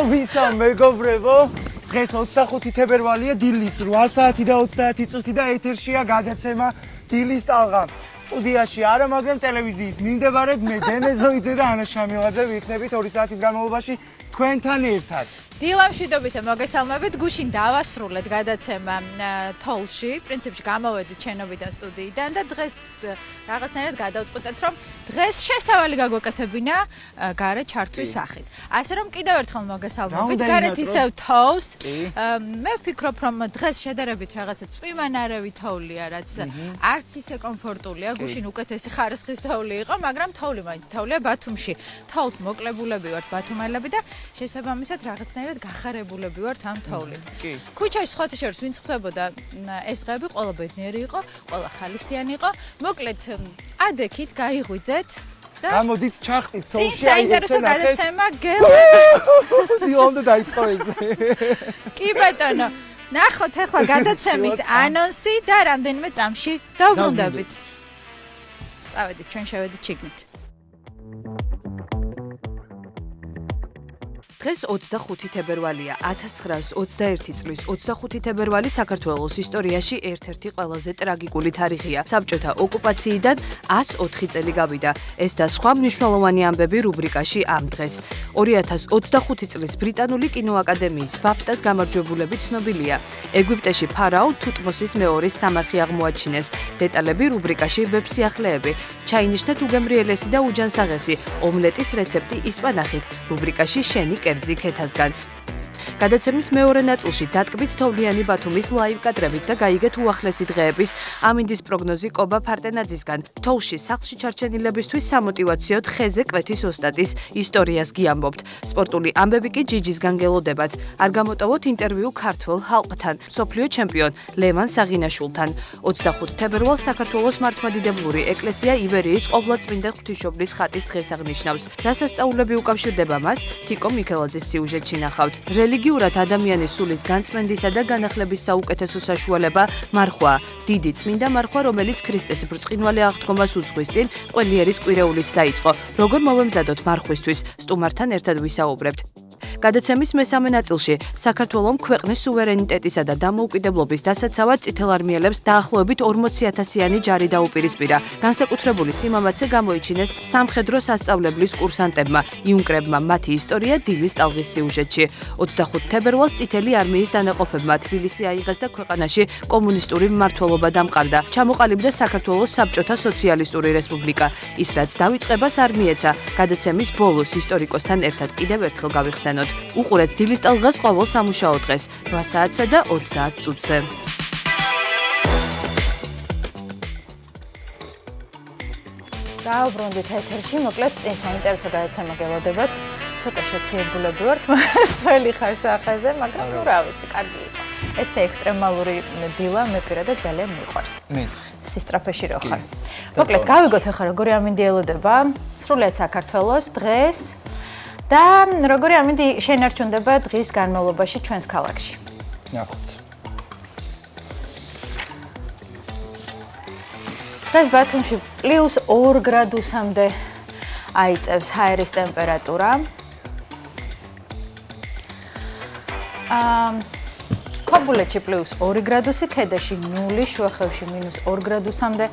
ვისა მეგობრებო, დღეს 25 თებერვალია, დილის 8 საათი და 30 წუთი და ეთერშია გადაცემა დილის ტალღა. სტუდიაში არა, მაგრამ ტელევიზიის მიმდებარედ მე დენე ზოიძე და ანა შამილაძე ვიქნებით 2 საათის განმავლობაში თქვენთან ერთად. დილა მშვიდობისა მოგესალმებით, გუშინ დავასრულეთ გადაცემა თოლში, პრინციპში გამოვედით შენობიდან სტუდიიდან და დღეს რაღაცნაირად გადავწყვეტეთ, რომ დღეს შესავალი გაგვეკეთებინა გარე ჩართვის სახით. ასე რომ კიდევ ერთხელ მოგესალმებით, გარეთ ისევ თოვს. მე ვფიქრობ, რომ დღეს შედარებით რაღაცა წვიმანარევი თოვლია, რაც არც ისე კომფორტულია, გუშინ უკეთესი ხარისხის თოვლი იყო, მაგრამ თოვლი მაინც თოვლია ბათუმში. თოვლს მოკლებულები ვართ ბათუმელები და შესაბამისად რაღაცნაირად გახარებულები ვართ ამ თოვლით. ქუჩაში სხვათა შორის ვინც ხვდებოდა ეს დღეები ყველა ბედნიერი იყო, ყველა ხალისიანი იყო. მოკლედ ადექით გაიღვიძეთ და გამოდით ჩახტით თოვლში. საინტერესო გადაცემა გელო. დიონდა დაიწყო ეს. კი ბატონო, ნახოთ ახლა გადაცემის ანონსი და რამდენიმე წამში დავბრუნდებით. წავედით, ჩვენ შევედით შიგნით. დღეს 25 თებერვალია 1921 წლის 25 თებერვალი საქართველოს ისტორიაში ერთ-ერთი ყველაზე ტრაგიკული თარიღია. საბჭოთა ოკუპაციიდან 104 წელი გავიდა. ეს და სხვა მნიშვნელოვანი ამბები რუბრიკაში ამ დღეს. 2025 წლის ბრიტანული კინოაკადემიის ბაფტას გამარჯვებულები ცნობილია. ეგვიპტეში ფარაონ თუტმოსის მეორის სამარხი აღმოაჩინეს. დეტალები რუბრიკაში ვებსიახლეები. ჩაინიშნეთ უგემრიელესი და უჯანსაღესი ომლეტის რეცეპტი ისპანახით. რუბრიკაში შენი კერძი ქეთასგან. გადაცემის მეორე ნაწილში დატკბით თოვლიანი ბათუმის ლაივ კადრებით და გაიგეთ უახლესი დღეების ამინდის პროგნოზი კობა ფარტენაძისგან. თოვლში სახლში ჩარჩენილებისთვის სამოტივაციოდ ხეზე კვეთის ოსტატის ისტორიას გიამბობთ. სპორტული ამბები კი ჯიჯისგან გელოდებათ. არ გამოტოვოთ ინტერვიუ ქართველ ხალხთან, მსოფლიო ჩემპიონ ლევან საღინაშვილთან. 25 თებერვალს საქართველოს მართლმადიდებლური ეკლესია ივერიის ყოვლადწმინდა ღვთისმშობლის ხატის დღეს აღნიშნავს. დასასწაულები უკავშირდება მას, თიკო მიქელაძის სიუჟეტში ნახავთ. რელიგიურად ადამიანის სულის განწმენდისა და განახლების საუკეთესო საშუალება მარხვა. დიდი წმინდა მარხვა, რომელიც ქრისტეს ბრწყინვალე აღდგომას უძღვის წინ ყველიერის კვირეულით დაიწყო. როგორ მოვემზადოთ მარხვისთვის? სტუმართან ერთად ვისაუბრებთ. გადაცემის მესამე ნაწილში საქართველოს ქვეყნის სუვერენიტეტისა და დამოუკიდებლობის დასაცავად წითელარმიელებს დაახლოებით 40,000-იანი ჯარი დაუპირისპირა. განსაკუთრებული სიმამაცე გამოიჩინეს სამხედრო სასწავლებლის კურსანტებმა, იუნკრებმა მათი ისტორია დილის ტალღის სიუჟეტში. 25 თებერვალს წითელი არმიის დანაყოფებმა თბილისი აიღეს და ქვეყანაში კომუნისტური მმართველობა დამყარდა. ჩამოყალიბდა საქართველოს საბჭოთა სოციალისტური რესპუბლიკა. ის რაც დავიწყებას არ მიეცა. გადაცემის ბოლოს ისტორიკოსთან ერთად კიდევ ერთხელ გავიხსენოთ. უყურეთ დილის ტალღას ყოველ სამუშაო დღეს 8 საათსა და 30 წუთზე. დავბრუნდით ეთერში, მოკლედ წინ საინტერესო გადაცემა გელოდებათ. ცოტა შეციებულები ვართ, სველი ხარ სახეზე, მაგრამ ნუ რა ვიცი, კარგი იყო. ეს ექსტრემალური დილა მე პირადად ძალიან მიყვარს. მეც. სისტრაფეში რო ხარ. მოკლედ გავიგოთ ახლა როგორი ამინდი ელოდება სრულიად საქართველოს დღეს. და როგორი ამინდი შენარჩუნდება დღის განმავლობაში ჩვენს ქალაქში. ნახოთ. დღეს ბათუმში +2 გრადუსამდე აიწევს ჰაერის ტემპერატურა. ქობულეთში +2 გრადუსი, ქედაში 0, შუახევში -2 გრადუსამდე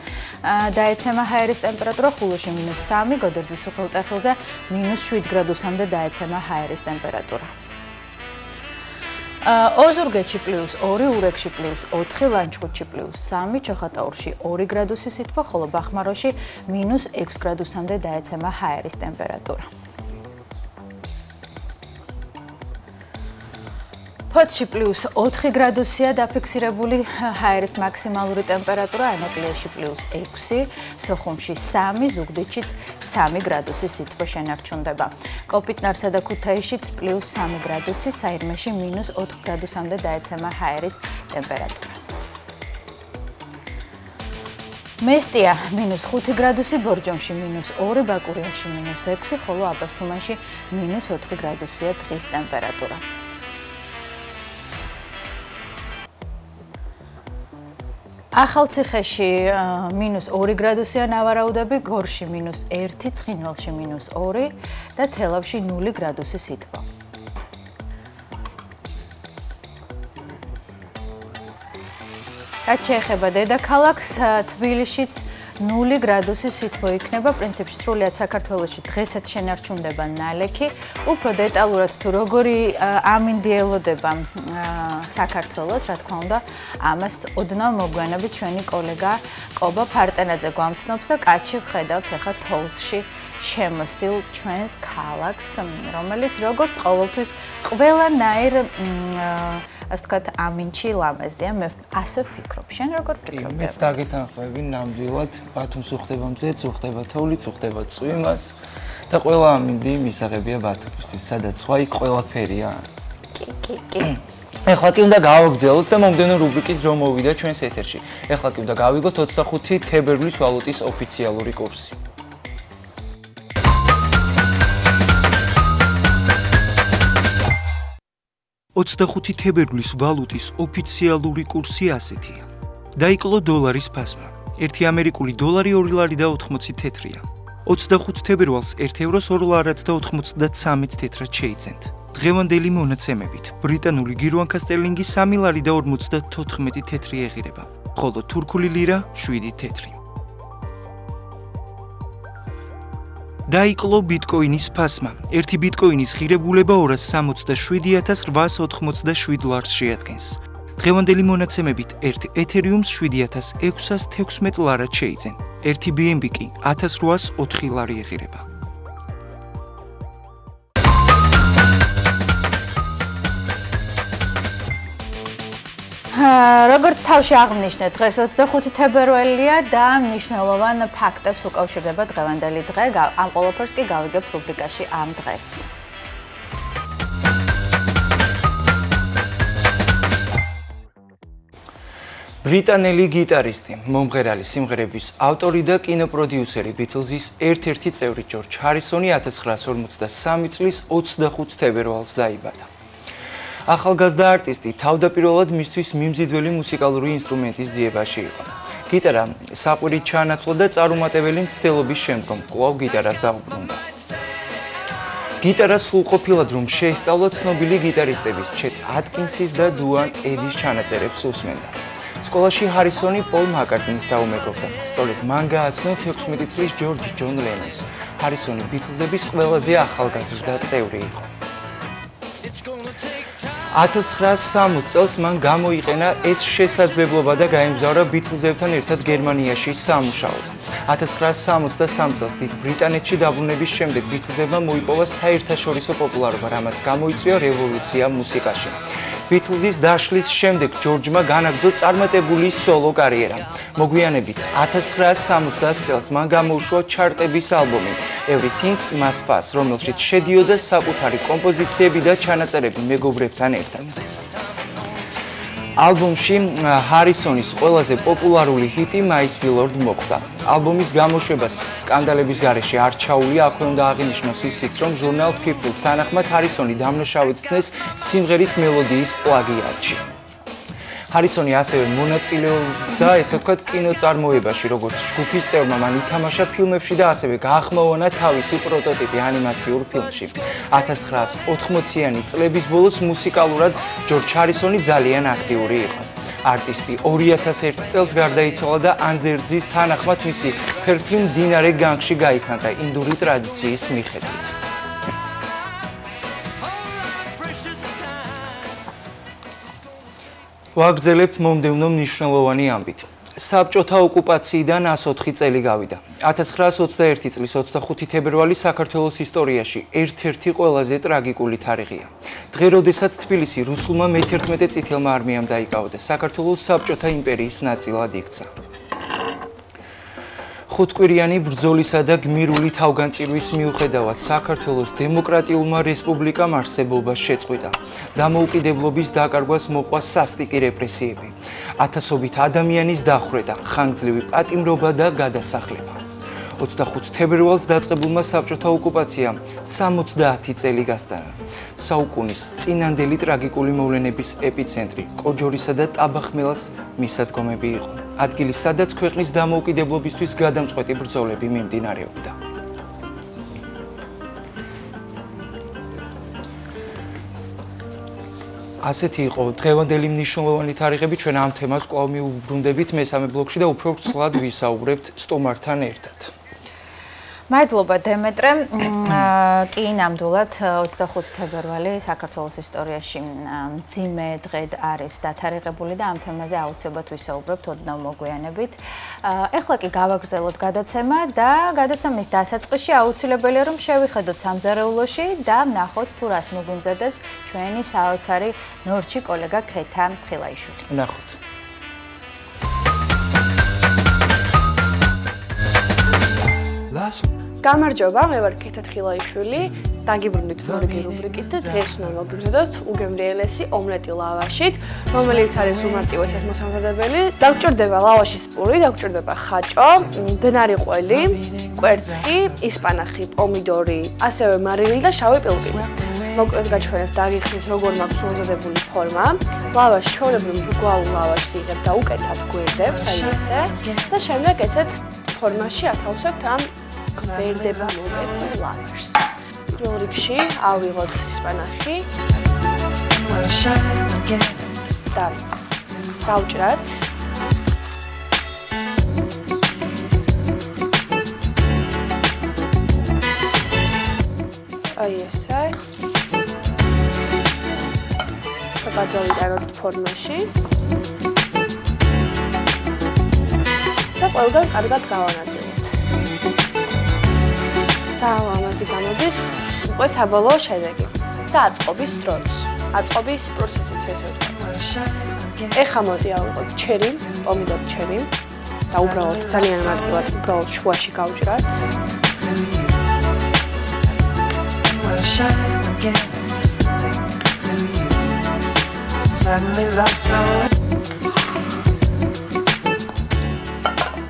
დაეცემა ჰაერის ტემპერატურა, ხულოში -3, გოდერძის უღელტეხილზე -7 გრადუსამდე დაეცემა ჰაერის ტემპერატურა. ოზურგეთში +2, ურეკში +4, ლანჩხუთში +3, ჩოხატაურში 2 გრადუსი სითბო, ხოლო ბახმაროში -6 გრადუსამდე დაეცემა ჰაერის ტემპერატურა. ფოთში +4 გრადუსია დაფიქსირებული ჰაერის მაქსიმალური ტემპერატურა, ენოკლიაში +6, სოხუმში 3, ზუგდიდშიც 3 გრადუსი სითბო შენარჩუნდება. კოპიტნარსა და ქუთაისშიც +3 გრადუსი, საირმეში -4 გრადუსამდე დაეცემა ჰაერის ტემპერატურა. მესტია -5 გრადუსი, ბორჯომში -2, ბაკურიანში -6, ხოლო აბასთუმანში -4 გრადუსია დღის ტემპერატურა. ახალციხეში -2 გრადუსია ნავარაუდები, გორში -1, ცხინვალში -2 და თელავში 0 გრადუსი სითბო. რაც შეეხება დედაქალაქს, თბილისშიც 0 გრადუსი სითბო იქნება, პრინციპში სრულიად საქართველოში დღესაც შენარჩუნდება ნალექი. უფრო დეტალურად თუ როგორი ამინდი ელოდება საქართველოს, რა თქმა უნდა, ამას ოდნავ მოგვიანებით ჩვენი კოლეგა ყობა ფარტენაძე გვამცნობს და კაცში ვხედავთ ახლა თოვლში შემოსილ ჩვენს ქალაქს, რომელიც როგორც ყოველთვის ყველანაირ ასე ვთქვათ, ამინჩი ლამაზია, მე ასე ვფიქრობ. შენ როგორ ფიქრობ? მეც დაგეთანხმები, ნამდვილად, ბათუმს უხდება მზეც, უხდება თოვლიც, უხდება წვიმაც და ყველა ამინდი მისაღებია ბათუმისთვის, სადაც სხვა იქ ყველაფერია. კი. ეხლა კი უნდა გავაგრძელოთ და მომდევნო რუბრიკის დრო მოვიდა ჩვენს ეთერში. ეხლა კი უნდა გავიგოთ 25 თებერვლის ვალუტის ოფიციალური კურსი. 25 თებერვლის ვალუტის ოფიციალური კურსი ასეთია. დაიკლო დოლარის ფასმა. 1 ამერიკული დოლარი 2 ლარი და 80 თეთრია. 25 თებერვალს 1 ევროს 2 ლარად და 93 თეთრად შეიძენთ. დღევანდელი მონაცემებით ბრიტანული გირვანქა სტერლინგი 3 ლარი და 54 თეთრი ეღირება, ხოლო თურქული ლირა 7 თეთრი. დაიკლო ბიტკოინის ფასმა. 1 ბიტკოინის ღირებულება 267,887 ლარს შეადგენს. დღევანდელი მონაცემებით 1 ეთერიუმს 7616 ლარად შეიძენ. 1 BNB კი 1804 ლარი ეღირება. როგორც თავში აღნიშნეთ, დღეს 25 თებერვალია და მნიშვნელოვან ფაქტებს უკავშირდება დღევანდელი დღე. ამ ყველაფერს კი გავიგებთ რუბრიკაში ამ დღეს. ბრიტანელი გიტარისტი, მომღერალი, სიმღერების ავტორი და კინოპროდიუსერი ბიტლზის ერთ-ერთი წევრი ჯორჯ ჰარისონი 1953 წლის 25 თებერვალს დაიბადა. ახალგაზრდა არტისტი თავდაპირველად მისთვის მიმზიდველი მუსიკალური ინსტრუმენტის ძიებაში იყო. გიტარა საყვირით ჩაანაცვლა და წარუმატებელი მცდელობის შემდგომ კვლავ გიტარას დაუბრუნდა. გიტარას სრულყოფილად რომ შეისწავლა ცნობილი გიტარისტების ჩეტ ატკინსის და დუან ედის ჩანაწერებს უსმენდა. სკოლაში ჰარისონი პოლ მაკარტნის დაუმეგობრდა. სწორედ მან გააცნო 16 წლის ჯორჯ ჯონ ლენონს. ჰარისონი ბიტლზების ყველაზე ახალგაზრდა წევრი იყო. 1960 წელს მან გამოიყენა ეს შესაძლებლობა და გაემგზავრა ბიტლზებთან ერთად გერმანიაში სამუშაოდ. 1963 წელს დიდ ბრიტანეთში დაბრუნების შემდეგ ბიტლზებმა მოიპოვა საერთაშორისო პოპულარობა, რამაც გამოიწვია რევოლუცია მუსიკაში. ბიტლზის დაშლის შემდეგ ჯორჯმა განაგრძო წარმატებული სოლო კარიერა. მოგვიანებით 1970 წელს მან გამოუშვა ჩარტების ალბომი Everything Must Pass, რომელშიც შედიოდა საკუთარი კომპოზიციები და ჩანაწერები მეგობრებთან ერთად. ალბომში ჰარისონის ყველაზე პოპულარული ჰიტი My Lord მოხვდა. ალბომის გამოშვებას სკანდალების გარეშე არ ჩაუვლია, აქვე უნდა აღინიშნოს ისიც, რომ ჟურნალ People's თანახმად ჰარისონი დამნაშავედ ცნეს სიმღერის მელოდიის პლაგიატში. ჰარისონი ასევე მონაწილეობდა, ესე ვთქვათ, კინოწარმოებაში, როგორც ჯგუფის წევრმა მან ითამაშა ფილმებში და ასევე გაახმოვანა თავისი პროტოტიპი ანიმაციურ ფილმში. 1980-იანი წლების ბოლოს მუსიკალურად ჯორჯ ჰარისონი ძალიან აქტიური იყო. არტისტი 2001 წელს გარდაიცვალა და ანდერძის თანახმად მისი ფერფლი მდინარე განგში გაიფანტა ინდური ტრადიციის მიხედვით. ვაგრძელებ მომდევნო მნიშვნელოვანი ამბით. საბჭოთა ოკუპაციიდან 104 წელი გავიდა. 1921 წლის 25 თებერვალი საქართველოს ისტორიაში ერთ-ერთი ყველაზე ტრაგიკული თარიღია. დღე, როდესაც თბილისი რუსულმა მე-11 წითელმა არმიამ დაიკავა და საქართველოს საბჭოთა იმპერიის ნაწილად იქცა. ხუთკვირიანი ბრძოლისა და გმირული თავგანწირვის მიუხედავად საქართველოს დემოკრატიულმა რესპუბლიკამ არსებობა შეწყვიტა. დამოუკიდებლობის დაკარგვას მოყვა სასტიკი რეპრესიები, ათასობით ადამიანის დახვრეტა, ხანგრძლივი პატიმრობა და გადასახლება. 25 თებერვალს დაწყებულმა საბჭოთა ოკუპაციამ 70 წელი გასტანა. საუკუნის წინანდელი ტრაგიკული მოვლენების ეპიცენტრი კოჯორისა და ტაბახმელას მისადგომები იყო. ადგილი, სადაც ქვეყნის დამოუკიდებლობისთვის გადამწყვეტი ბრძოლები მიმდინარეობდა. ასეთი იყო დღევანდელი მნიშვნელოვანი თარიღები. ჩვენ ამ თემას კვლავ მივუბრუნდებით მესამე ბლოკში და უფრო ცვლად ვისაუბრებთ სტომართან ერთად. მადლობა დემეტრე. კი, ნამდვილად 25 თებერვალი საქართველოს ისტორიაში მძიმე დღედ არის დათარიღებული და ამ თემაზე აუცილებლად ვისაუბრებთ ოდნავ მოგვიანებით. ეხლა კი გავაგრძელოთ გადაცემა და გადაცემის დასაწყისში აუცილებელია რომ შევიხედოთ სამზარეულოში და ვნახოთ თუ რას მოგვიმზადებს ჩვენი საოცარი ნორჩი კოლეგა ქეთა თხილაიშვილი. ვნახოთ. გამარჯობა, მე ვარ ქეთა თხილაიშვილი. დაგიბრუნდით მორიგი რუბრიკით და დღეს უნდა მოგიბრძოდოთ უგემრიელესი ომლეტი ლავაშით, რომელიც არის უმარტივესი მოსამზადებელი. დაგჭირდება ლავაშის პური, დაგჭირდება ხაჭო, მდნარი ყველი, კვერცხი, ისპანახი, პომიდორი, ასევე მარილი და შავი პილპილი. მოკლედ გაჩვენებთ დაგიხსნით როგორ მაქვს მომზადებული ფორმა. ლავაში ჩვეულებრივ მრგვალ ლავაშს იღებთ და უკეცად გვერდებს, აი ესე და შემდეგ ესეთ ფორმაში ათავსებთ ამ გვერდება მოკეცილ ლავაშს. პირველ რიგში ავიღოთ ისპანახი და დავჭრათ. აი ესე. და გადავიტანოთ ფორმაში. და ყველგან კარგად გავანაწილოთ. ამაზე გამოდის უკვე საბოლოო შედეგი და აწყობის დროც. აწყობის პროცესიც ესე ვთქვათ. ეხლა მოდი ავიღოთ ჩერი, პომიდორი ჩერი და უბრალოდ ძალიან მარტივად უბრალოდ შუაში გავჭრათ.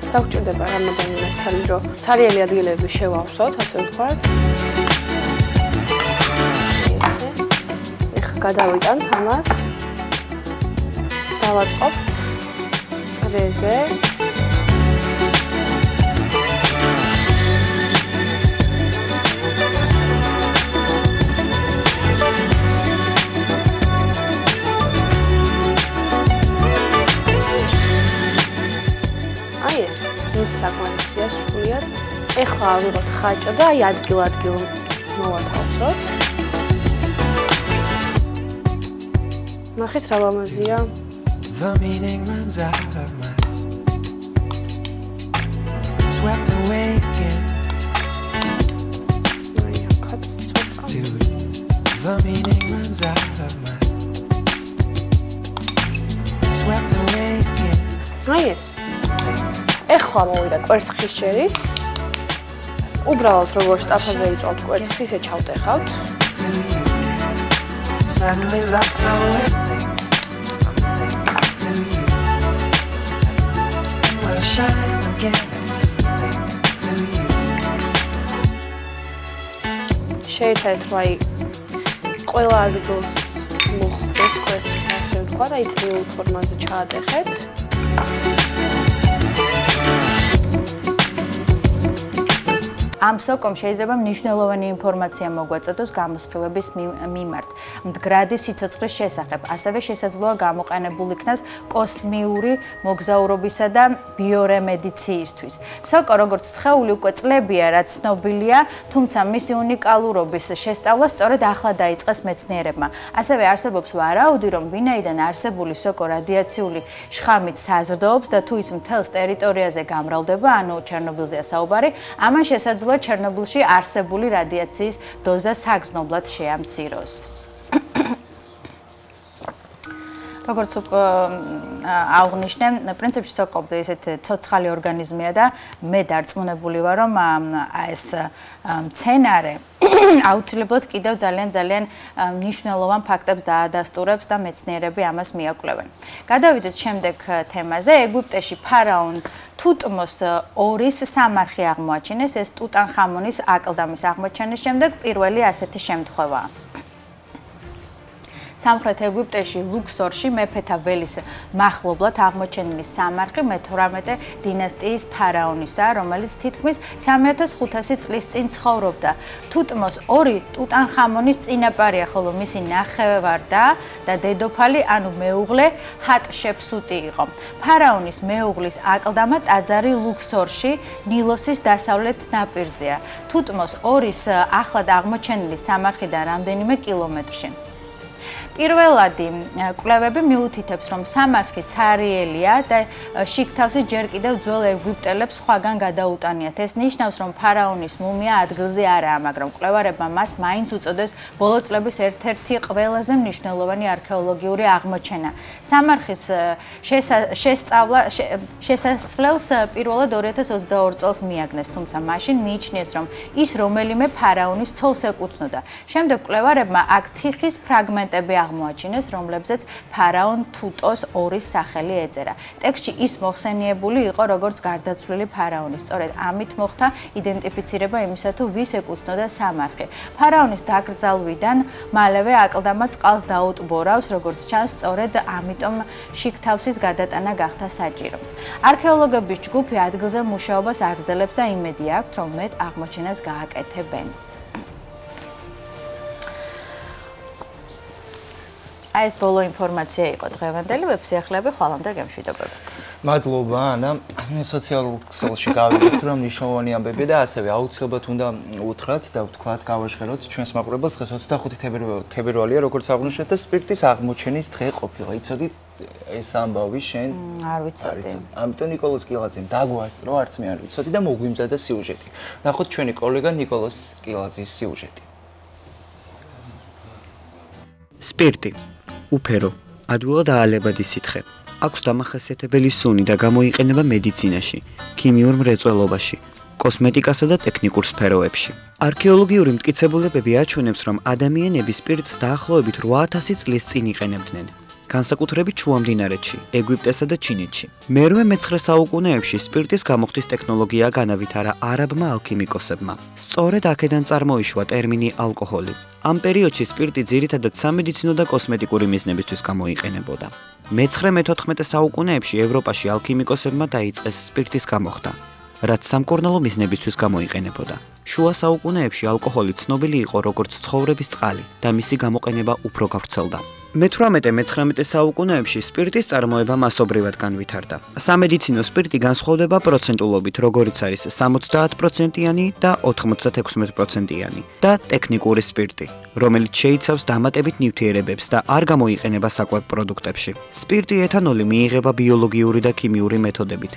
დავჭირდება რამოდენიმე ცალი, რომ ცარიელი ადგილები შევავსოთ, ასე ვთქვათ. ეხლა გადავიტანთ ამას. დავაწყობთ წრეზე. საკმარისია სრულიად. ეხლა ავიღოთ ხაჭო და აი ადგილ-ადგილ მოვათავსოთ. ნახეთ რა ლამაზია. The meaning runs out of my swept away again. The meaning runs out of my swept away again. აი ეს ეხლა მოვიდა კვერცხის ჭერიც. უბრალოდ როგორც ტაფაზე იწვავთ კვერცხს, ისე ჩავტეხავთ. შეეცადეთ, რომ აი ყველა ადგილს მოხვდეს კვერცხი, ასე ვთქვათ, აი წრიულ ფორმაზე ჩაატეხეთ. ამ სოკომ შეიძლება მნიშვნელოვანი ინფორმაცია მოგვაწოდოს გამოსხივების მიმართ, მდგრადი სიცოცხლის შესახებ, ასევე შესაძლოა გამოყენებულ იქნას კოსმიური მოგზაურობისა და ბიორემედიციისთვის. სოკო როგორც სხეული უკვე წლებია, რაც ცნობილია, თუმცა მისი უნიკალურობის შესწავლა სწორედ ახლა დაიწყეს მეცნიერებმა. ასევე არსებობს ვარაუდი, რომ ვინაიდან არსებული სოკო რადიაციული შხამით საზრდოობს და თუ ის მთელს ტერიტორიაზე გამრავლდება, ანუ ჩერნობილზეა საუბარი, ამან შესაძლოა ჩერნობილში არსებული რადიაციის დოზა საგრძნობლად შეამციროს. როგორც აღვნიშნე, პრინციპში სოკო ესეთ ცოცხალი ორგანიზმია და მე დარწმუნებული ვარ, რომ ეს მცენარე აუცილებლად კიდევ ძალიან მნიშვნელოვან ფაქტებს დაადასტურებს და მეცნიერები ამას მიაკვლევენ. გადავიდეთ შემდეგ თემაზე. ეგვიპტეში ფარაონ თუტმოს ორის სამარხი აღმოაჩინეს. ეს ტუტანხამონის აკლდამის აღმოჩენის შემდეგ პირველი ასეთი შემთხვევაა. სამხრეთ ეგვიპტეში ლუქსორში მეფეთა ველის მახლობლად აღმოჩენილი სამარხი მე-18 დინასტიის ფარაონისაა, რომელიც თითქმის 3500 წლის წინ ცხოვრობდა. თუტმოს ორი ტუტანხამონის წინაპარია, ხოლო მისი ნახევარ-და და დედოფალი, ანუ მეუღლე ჰატშეპსუტი იყო. ფარაონის მეუღლის აკლდამა ტაძარი ლუქსორში, ნილოსის დასავლეთ ნაპირზეა. თუტმოს ორის ახლად აღმოჩენილი სამარხიდან რამდენიმე კილომეტრში. პირველადი კვლევები მიუთითებს, რომ სამარხი ცარიელია და შიგთავსი ჯერ კიდევ ძველ ეგვიპტელებს სხვაგან გადაუტანიათ. ეს ნიშნავს, რომ ფარაონის მუმია ადგილზე არაა, მაგრამ კვლევარებმა მას მაინც უწოდეს ბოლო წლების ერთ-ერთი ყველაზე მნიშვნელოვანი არქეოლოგიური აღმოჩენა. სამარხის შესასვლელს პირველად 2022 წელს მიაგნეს, თუმცა მაშინ მიიჩნიეს, რომ ის რომელიმე ფარაონის ცოლს ეკუთვნოდა. შემდეგ კვლევარებმა აქ თიხის ფრაგმენტები აღმოაჩინეს, რომლებზეც ფარაონ თუტოს ორის სახელი ეწერა. ტექსტში ის მოხსენიებული იყო როგორც გარდაცვლილი ფარაონი. სწორედ ამით მოხდა იდენტიფიცირება იმისა, თუ ვის ეკუთვნოდა სამარხი. ფარაონის დაკრძალვიდან მალევე აკლდამა წყალს დაუტბორავს, როგორც ჩანს, სწორედ ამიტომ შიგთავსის გადატანა გახდა საჭირო. არქეოლოგების ჯგუფი ადგილზე მუშაობას აგრძელებს და იმედი აქვთ, რომ მეტ აღმოჩენას გააკეთებენ. ეს ბოლო ინფორმაცია იყო დღევანდელი ვებსიახლეები, ხვალამდე გემშვიდობებით. მადლობა ანა, სოციალურ ქსელში გავიგეთ, რომ მნიშვნელოვანი ამბებია და ასევე აუცილებლად უნდა უთხრათ და ვთქვათ, გავაჟღეროთ ჩვენს მაყურებელს, დღეს 25 თებერვალია, როგორც აღვნიშნეთ და სპირტის აღმოჩენის დღე ყოფილა. იცოდით ეს ამბავი შენ? არ ვიცოდი. ამიტომ ნიკოლოზ კილაძემ დაგვასწრო, არც მე არ ვიცოდი და მოგვიმზადა სიუჟეტი. ნახოთ ჩვენი კოლეგა ნიკოლოზ კილაძის სიუჟეტი. სპირტი უფერო, ადვილად აალებადი სითხე. აქვს დამახასიათებელი სუნი და გამოიყენება მედიცინაში, ქიმიურ მრეწველობაში, კოსმეტიკასა და ტექნიკურ სფეროებში. არქეოლოგიური მტკიცებულებები აჩვენებს, რომ ადამიანები სპირტს დაახლოებით 8000 წლის წინ იყენებდნენ. განსაკუთრებით შუამდინარეთში, ეგვიპტესა და ჩინეთში. მე-19 საუკუნეებში სპირტის გამოხდის ტექნოლოგია განავითარა არაბმა ალქიმიკოსებმა. სწორედ აქედან წარმოიშვა ტერმინი ალკოჰოლი. ამ პერიოდში სპირტი ძირითადად სამედიცინო და კოსმეტიკური მიზნებისთვის გამოიყენებოდა. მე-14 საუკუნეებში ევროპაში ალქიმიკოსებმა დაიწყეს სპირტის გამოხდა, რაც სამკურნალო მიზნებისთვის გამოიყენებოდა. შუა საუკუნეებში ალკოჰოლი ცნობილი იყო როგორც ცხოვრების წყალი და მისი გამოყენება უფრო გავრცელდა. მე-18-19 საუკუნეებში სპირტის წარმოება მასობრივად განვითარდა. სამედიცინო სპირტი განსხვავდება პროცენტულობით, როგორიც არის 70%-იანი და 96%-იანი და ტექნიკური სპირტი, რომელიც შეიცავს დამატებით ნივთიერებებს და არ გამოიყენება საკვებ პროდუქტებში. სპირტი ეთანოლი მიიღება ბიოლოგიური და ქიმიური მეთოდებით.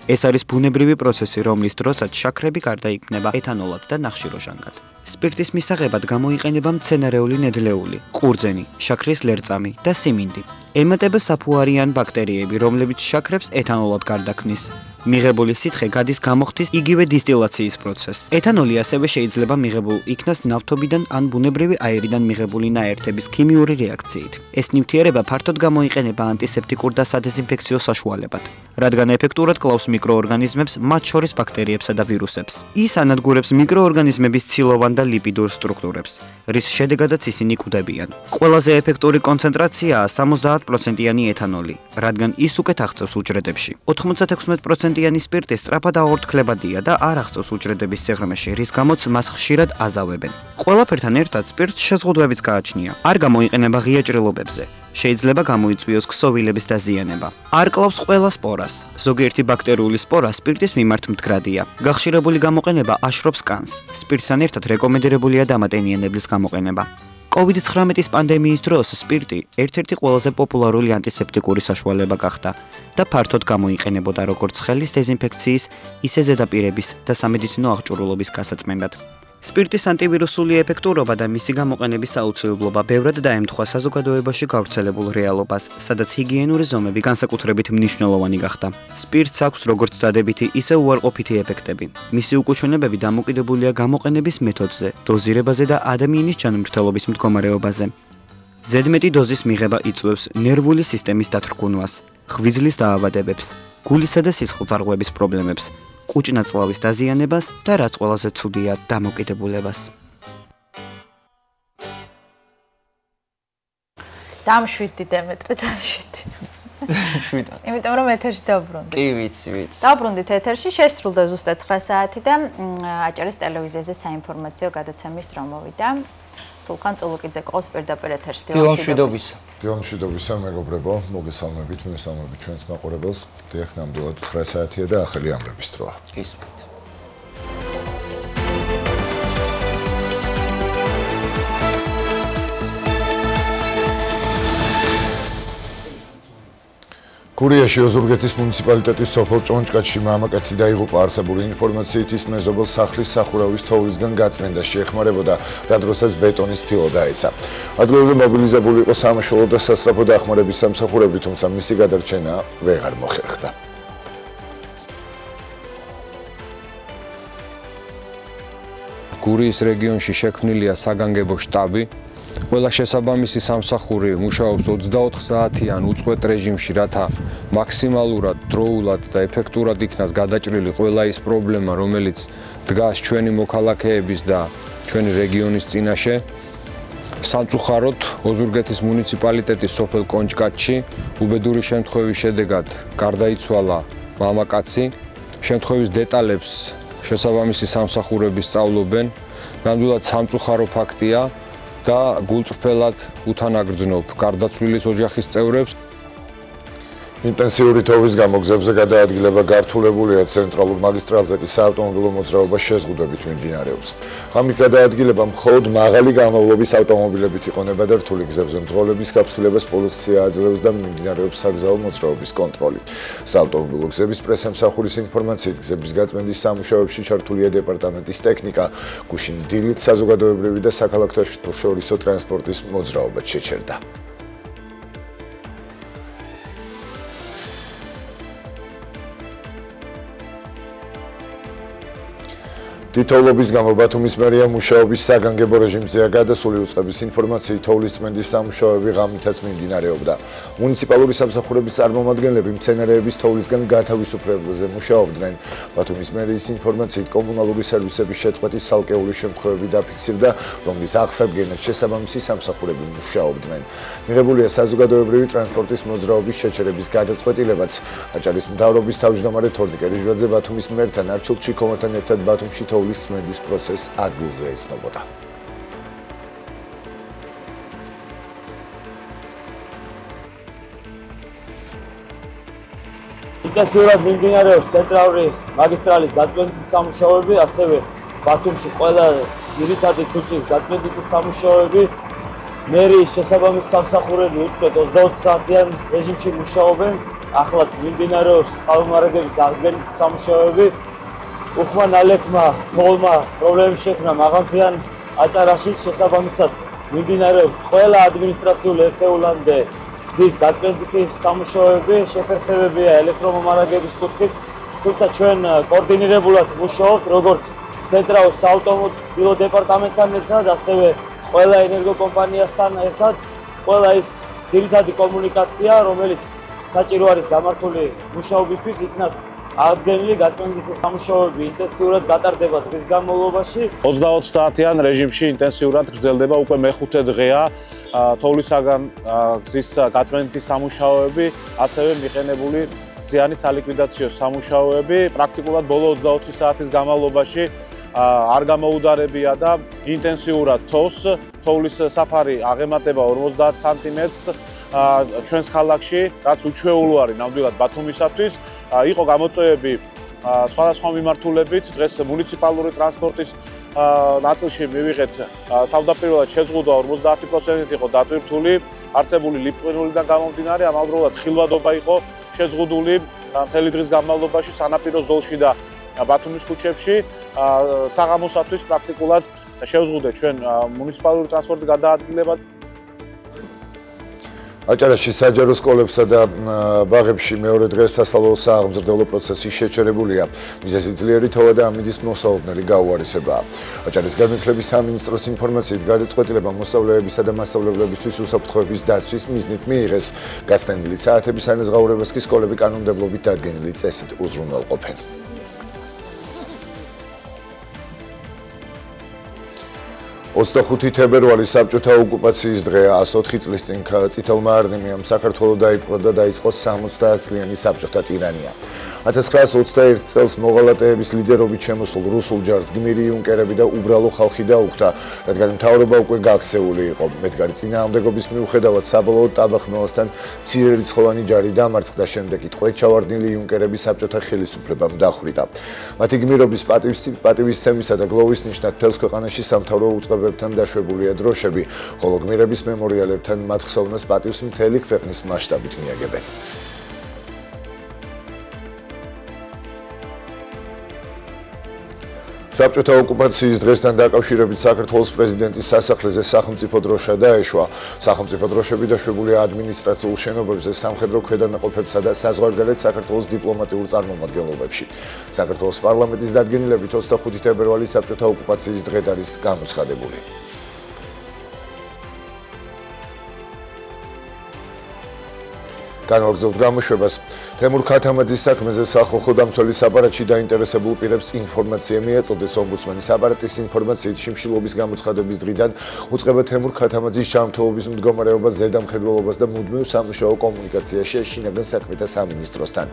ეს არის ბუნებრივი პროცესი, რომლის დროსაც შაქრები გარდაიქმნება ეთანოლად და ნახშირორჟანგად. სპირტის მისაღებად გამოიყენება მცენარეული ნედლეული, ყურძენი, შაქრის ლერწამი და სიმინდი. ემატება საფუარიან ბაქტერიები, რომლებიც შაქრებს ეთანოლად გარდაქმნის. მიღებული სითხე გადის გამოხდის იგივე დისტილაციის პროცესს. ეთანოლი ასევე შეიძლება მიღებულ იქნას ნავთობიდან ან ბუნებრივი აირიდან მიღებული ნაერთების ქიმიური რეაქციით. ეს ნივთიერება ფართოდ გამოიყენება ანტისეპტიკურ და სადეზინფექციო საშუალებად, რადგან ეფექტურად კლავს მიკროორგანიზმებს, მათ შორის ბაქტერიებსა და ვირუსებს. ის ანადგურებს მიკროორგანიზმების ცილოვან და ლიპიდურ სტრუქტურებს, რის შედეგადაც ისინი კვდებიან. ყველაზე ეფექტური კონცენტრაციაა 70%-იანი ეთანოლი, რადგან ის უკეთ აღწევს უჯრედებში. 96%-იანი სპირტი სწრაფად აორთქლებადია და არ აღწევს უჯრედების სიღრმეში, რის გამოც მას ხშირად აზავებენ. ყველაფერთან ერთად სპირტს შეზღუდვებიც გააჩნია. არ გამოიყენება ღია ჭრილობებზე. შეიძლება გამოიწვიოს ქსოვილების დაზიანება. არ კლავს ყველა სპორას. ზოგიერთი ბაქტერიული სპორა სპირტის მიმართ მდგრადია. გახშირებული გამოყენება აშრობს კანს. სპირტთან ერთად რეკომენდებულია დამატენიანებლის გამოყენება. COVID-19 პანდემიის დროს სპირტი ერთ-ერთი ყველაზე პოპულარული ანტისეპტიკური საშუალება გახდა და ფართოდ გამოიყენებოდა როგორც ხელის დეზინფექციის, ისე ზედაპირების და სამედიცინო აღჭურვილობის გასაწმენდად. სპირტის ანტივირუსული ეფექტურობა და მისი გამოყენების აუცილებლობა ბევრად დაემთხვა საზოგადოებაში გავრცელებულ რეალობას, სადაც ჰიგიენური ზომები განსაკუთრებით მნიშვნელოვანი გახდა. სპირტს აქვს როგორც დადებითი, ისე უარყოფითი ეფექტები. მისი უკუჩვენებები დამოკიდებულია გამოყენების მეთოდზე, დოზირებაზე და ადამიანის ჯანმრთელობის მდგომარეობაზე. ზედმეტი დოზის მიღება იწვევს ნერვული სისტემის დათრგუნვას, ღვიძლის დაავადებებს, გულისა და სისხლძარღვების პრობლემებს. კუჭნაწლავის დაზიანებას და რაც ყველაზე ცუდია დამოკიდებულებას. დამშვიდი დემეტრე, დამშვიდი. შვიდად. იმიტომ რომ ეთერში დავბრუნდით. კი, ვიცი. დავბრუნდით ეთერში, შესრულდა ზუსტად 9 საათი და აჭარის ტელევიზიაზე საინფორმაციო გადაცემის დრო მოვიდა. სულხან წულუკიძე ყავს პირდაპირ ეთერში. დილამშვიდობისა მეგობრებო, მოგესალმებით, მესალმებით ჩვენს მაყურებელს. დიახ, ნამდვილად 9 საათია და ახალი ამბების დროა. გისმენთ. გურიაში ოზურგეთის მუნიციპალიტეტის სოფელ ჭონჭკათში მამაკაცი დაიღუპა. არსებული ინფორმაციით ის მეზობელ სახლის სახურავის თოვლისგან გაწმენდა შეეხმარებოდა და დროსაც ბეტონის ფილო დაეცა. ადგილზე მობილიზებული იყო სამაშველო და სასწრაფო დახმარების სამსახურები, თუმცა მისი გადარჩენა ვეღარ მოხერხდა. გურიის რეგიონში შექმნილია საგანგებო შტაბი. ყველა შესაბამისი სამსახური მუშაობს 24 საათიან უწყვეტ რეჟიმში, რათა მაქსიმალურად, დროულად და ეფექტურად იქნას გადაჭრილი ყველა ის პრობლემა, რომელიც დგას ჩვენი მოქალაქეების და ჩვენი რეგიონის წინაშე. სამწუხაროდ, ოზურგეთის მუნიციპალიტეტის სოფელ კონჭკათში უბედური შემთხვევის შედეგად გარდაიცვალა მამაკაცი. შემთხვევის დეტალებს შესაბამისი სამსახურები სწავლობენ. ნამდვილად სამწუხარო ფაქტია და გულწრფელად უთანაგრძნობ გარდაცვლილის ოჯახის წევრებს. ინტენსიური თოვის გამო გზებზე გადაადგილება გართულებულია, ცენტრალურ მაგისტრალზე კი საავტომობილო მოძრაობა შეზღუდვებით მიმდინარეობს. ღამით გადაადგილება მხოლოდ მაღალი გამოვლობის ავტომობილებით იყონება და რთული გზებზე მძღოლების გაფრთხილებას პოლიცია აძლევს და მიმდინარეობს საგზაო მოძრაობის კონტროლი. საავტომობილო გზების პრესამსახურის ინფორმაციით, გზების გაწმენდის სამუშაოებში ჩართულია დეპარტამენტის ტექნიკა, გუშინ დილით საზოგადოებრივი და საქალაქთაშორისო ტრანსპორტის მოძრაობა შეჩერდა. თითოეულობის გამო ბათუმის მერია მუშაობის საგანგებო რეჟიმზეა გადასული. უწყების ინფორმაციით, თოვლის წმენდის სამუშაოები ღამითაც მიმდინარეობდა. მუნიციპალური სამსახურების წარმომადგენლები მცენარეების თოვლისგან გათავისუფლებაზე მუშაობდნენ. ბათუმის მერიის ინფორმაციით, კომუნალური სერვისების შეწყვეტის ცალკეული შემთხვევები დაფიქსირდა, რომლის აღსადგენად შესაბამისი სამსახურები მუშაობდნენ. მიღებულია საზოგადოებრივი ტრანსპორტის მოძრაობის შეჩერების გადაწყვეტილებაც. აჭარის მთავრობის თავმჯდომარე თორნიკე რიჟვაძე ბათუმის მერთან არჩილ ჩიქოვთან ერთად ბათუმში თოვლის წმენდის პროცესს ადგილზე ეცნობოდა. ინტენსიურად მიმდინარეობს ცენტრალური მაგისტრალის გაწმენდის სამუშაოები, ასევე ბათუმში ყველა ძირითადი ქუჩის გაწმენდის სამუშაოები. მერიის შესაბამის სამსახურები უწყვეტ 24 საათიან რეჟიმში მუშაობენ. ახლაც მიმდინარეობს წყალმომარაგების გაწმენდის სამუშაოები. უხმა ნალექმა თოვლმა პრობლემები შექმნა მაღალმთიან აჭარაში, შესაბამისად მიმდინარეობს ყველა ადმინისტრაციული ერთეულამდე გზის გაწმენდის სამუშაოები, შეფერხებებია ელექტრომომარაგების კუთხით, თუმცა ჩვენ კოორდინირებულად მუშაობთ როგორც ცენტრალურ საავტომობილო დეპარტამენტთან ერთად, ასევე ყველა ენერგოკომპანიასთან ერთად. ყველა ის ძირითადი კომუნიკაცია, რომელიც საჭირო არის გამართული მუშაობისთვის, იქნას აღდგენილი გაწმენდითი სამუშაოები ინტენსიურად გატარდება დღის განმავლობაში. 24 საათიან რეჟიმში ინტენსიურად გრძელდება უკვე მეხუთე დღეა თოვლისაგან გზის გაწმენდითი სამუშაოები, ასევე მიყენებული ზიანის სალიკვიდაციო სამუშაოები. პრაქტიკულად ბოლო 24 საათის განმავლობაში არ გამოუდარებია და ინტენსიურად თოვლის საფარი აღემატება 50 სანტიმეტრს ჩვენს ქალაქში, რაც უჩვეულო არის ნამდვილად ბათუმისათვის. იყო გამოწვევები სხვადასხვა მიმართულებით, დღეს მუნიციპალური ტრანსპორტის ნაწილში მივიღეთ თავდაპირველად შეზღუდვა 50% იყო დატვირთული, არსებული ლიფტყინულიდან გამომდინარე, ამავდროულად ხილვადობა იყო შეზღუდული მთელი დღის განმავლობაში სანაპირო ზოლში და ბათუმის ქუჩებში. საღამოსათვის პრაქტიკულად შევზღუდეთ ჩვენ მუნიციპალური ტრანსპორტის გადაადგილება. აჭარაში საჯარო სკოლებსა და ბაღებში მეორე დღეს სასწავლო სააღმზრდელო პროცესი შეჩერებულია. მიზეზი ძლიერი თოვა და ამინდის მოსაუბნელი გაუარესებაა. აჭარის განათლების სამინისტროს ინფორმაციით გადაწყვეტილება მოსწავლეებისა და მასწავლებლებისთვის უსაფრთხოების დაცვის მიზნით მიიღეს. გასცდენილი საათების ანაზღაურებას კი სკოლები კანონმდებლობით დადგენილი წესით უზრუნველყოფენ. 25 თებერვალი საბჭოთა ოკუპაციის დღეა. 104 წლის წინ წითელმა არმიამ საქართველოს დაიპყრო და დაიწყო 60 წლიანი საბჭოთა ტირანია. 1921 წელს მოღალატეების ლიდერობით შემოსულ რუსულ ჯარს გმირი იუნკერები და უბრალო ხალხი დაუხდა, რადგან მთავრობა უკვე გაქცეული იყო. მედგარი წინააღმდეგობის მიუხედავად საბოლოოდ ტაბახმელასთან მცირერიცხოვანი ჯარი დამარცხდა, შემდეგ კი ტყვედ ჩავარდნილი იუნკერები საბჭოთა ხელისუფლებამ დახვრიტა. მათი გმირობის პატივისცემისა და გლოვის ნიშნად მთელს ქვეყანაში სამთავრო უწყებებთან დაშვებულია დროშები, ხოლო გმირების მემორიალებთან მათ ხსოვნას პატივს მთელი ქვეყნის მასშტაბით მიაგებენ. საბჭოთა ოკუპაციის დღესთან დაკავშირებით საქართველოს პრეზიდენტის სასახლეზე სახელმწიფო დროშა დაეშვა. სახელმწიფო დროშები დაშვებულია ადმინისტრაციულ შენობებზე, სამხედრო ქვედანაყოფებსა და საზღვარგარეთ საქართველოს დიპლომატიურ წარმომადგენლობებში. საქართველოს პარლამენტის დადგენილებით 25 თებერვალი საბჭოთა ოკუპაციის დღედ არის გამოცხადებული. განვაგრძელოთ გამოშვებას. თემურ ქათამაძის საქმეზე სახალხო დამცველის აპარატში დაინტერესებულ პირებს ინფორმაცია მიეწოდეს. ომბუდსმენის აპარატის ინფორმაციით შიმშილობის გამოცხადების დღიდან უწყება თემურ ქათამაძის ჯანმრთელობის მდგომარეობას, ზედამხედველობას და მუდმივ სამუშაო კომუნიკაციაში შინაგან საქმეთა სამინისტროსთან.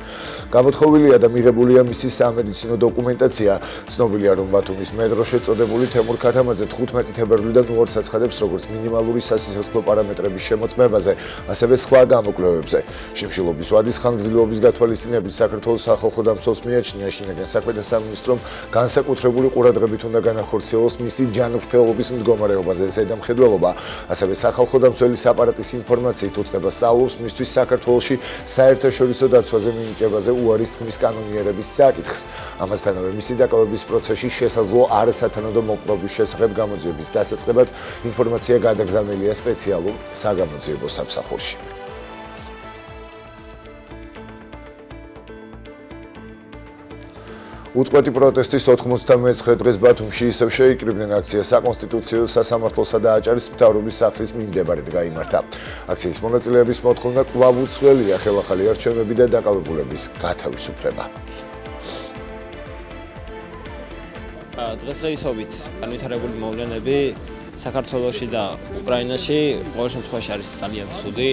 გამოთხოვილია და მიღებულია მისი სამედიცინო დოკუმენტაცია. ცნობილია, რომ ბათუმის მეტროში წოდებული თემურ ქათამაძე 15 თებერვლიდან უარს აცხადებს როგორც მინიმალური სასიცოცხლო პარამეტრების შემოწმებაზე, ასევე სხვა გამოკვლევებზე. შიმშილობის ვადის ხანგრძლივობის გათვალისწინებით საქართველოს სახალხო დამცველს მიაჩნია შინაგან საქმეთა სამინისტრომ განსაკუთრებული ყურადღებით უნდა განახორციელოს მისი ჯანმრთელობის მდგომარეობაზე ზედამხედველობა, ასევე სახალხო დამცველის აპარატის ინფორმაციით უწყება სწავლობს მისთვის საქართველოში საერთაშორისო დაცვაზე მინიჭებაზე უარის თქმის კანონიერების საკითხს. ამასთანავე მისი დაკავების პროცესში შესაძლო არასათანადო მოპყრობის შესახებ გამოძიების დასაწყებად ინფორმაცია გადაგზავნილია სპეციალურ საგამოძიებო სამსახურში. უწყვეტი პროტესტის 99 დღეს ბათუმში ისევ შეიკრიბნენ აქცია საკონსტიტუციო სასამართლოსა და აჭარის მთავრობის სახლის მიმდებარედ გაიმართა. აქციის მონაწილეების მოთხოვნა კვლავ უცვლელია ხელახალი არჩევნები და დაკავებულების გათავისუფლება. დღესდღეობით განვითარებული მოვლენები საქართველოში და უკრაინაში ყოველ შემთხვევაში არის ძალიან ცუდი.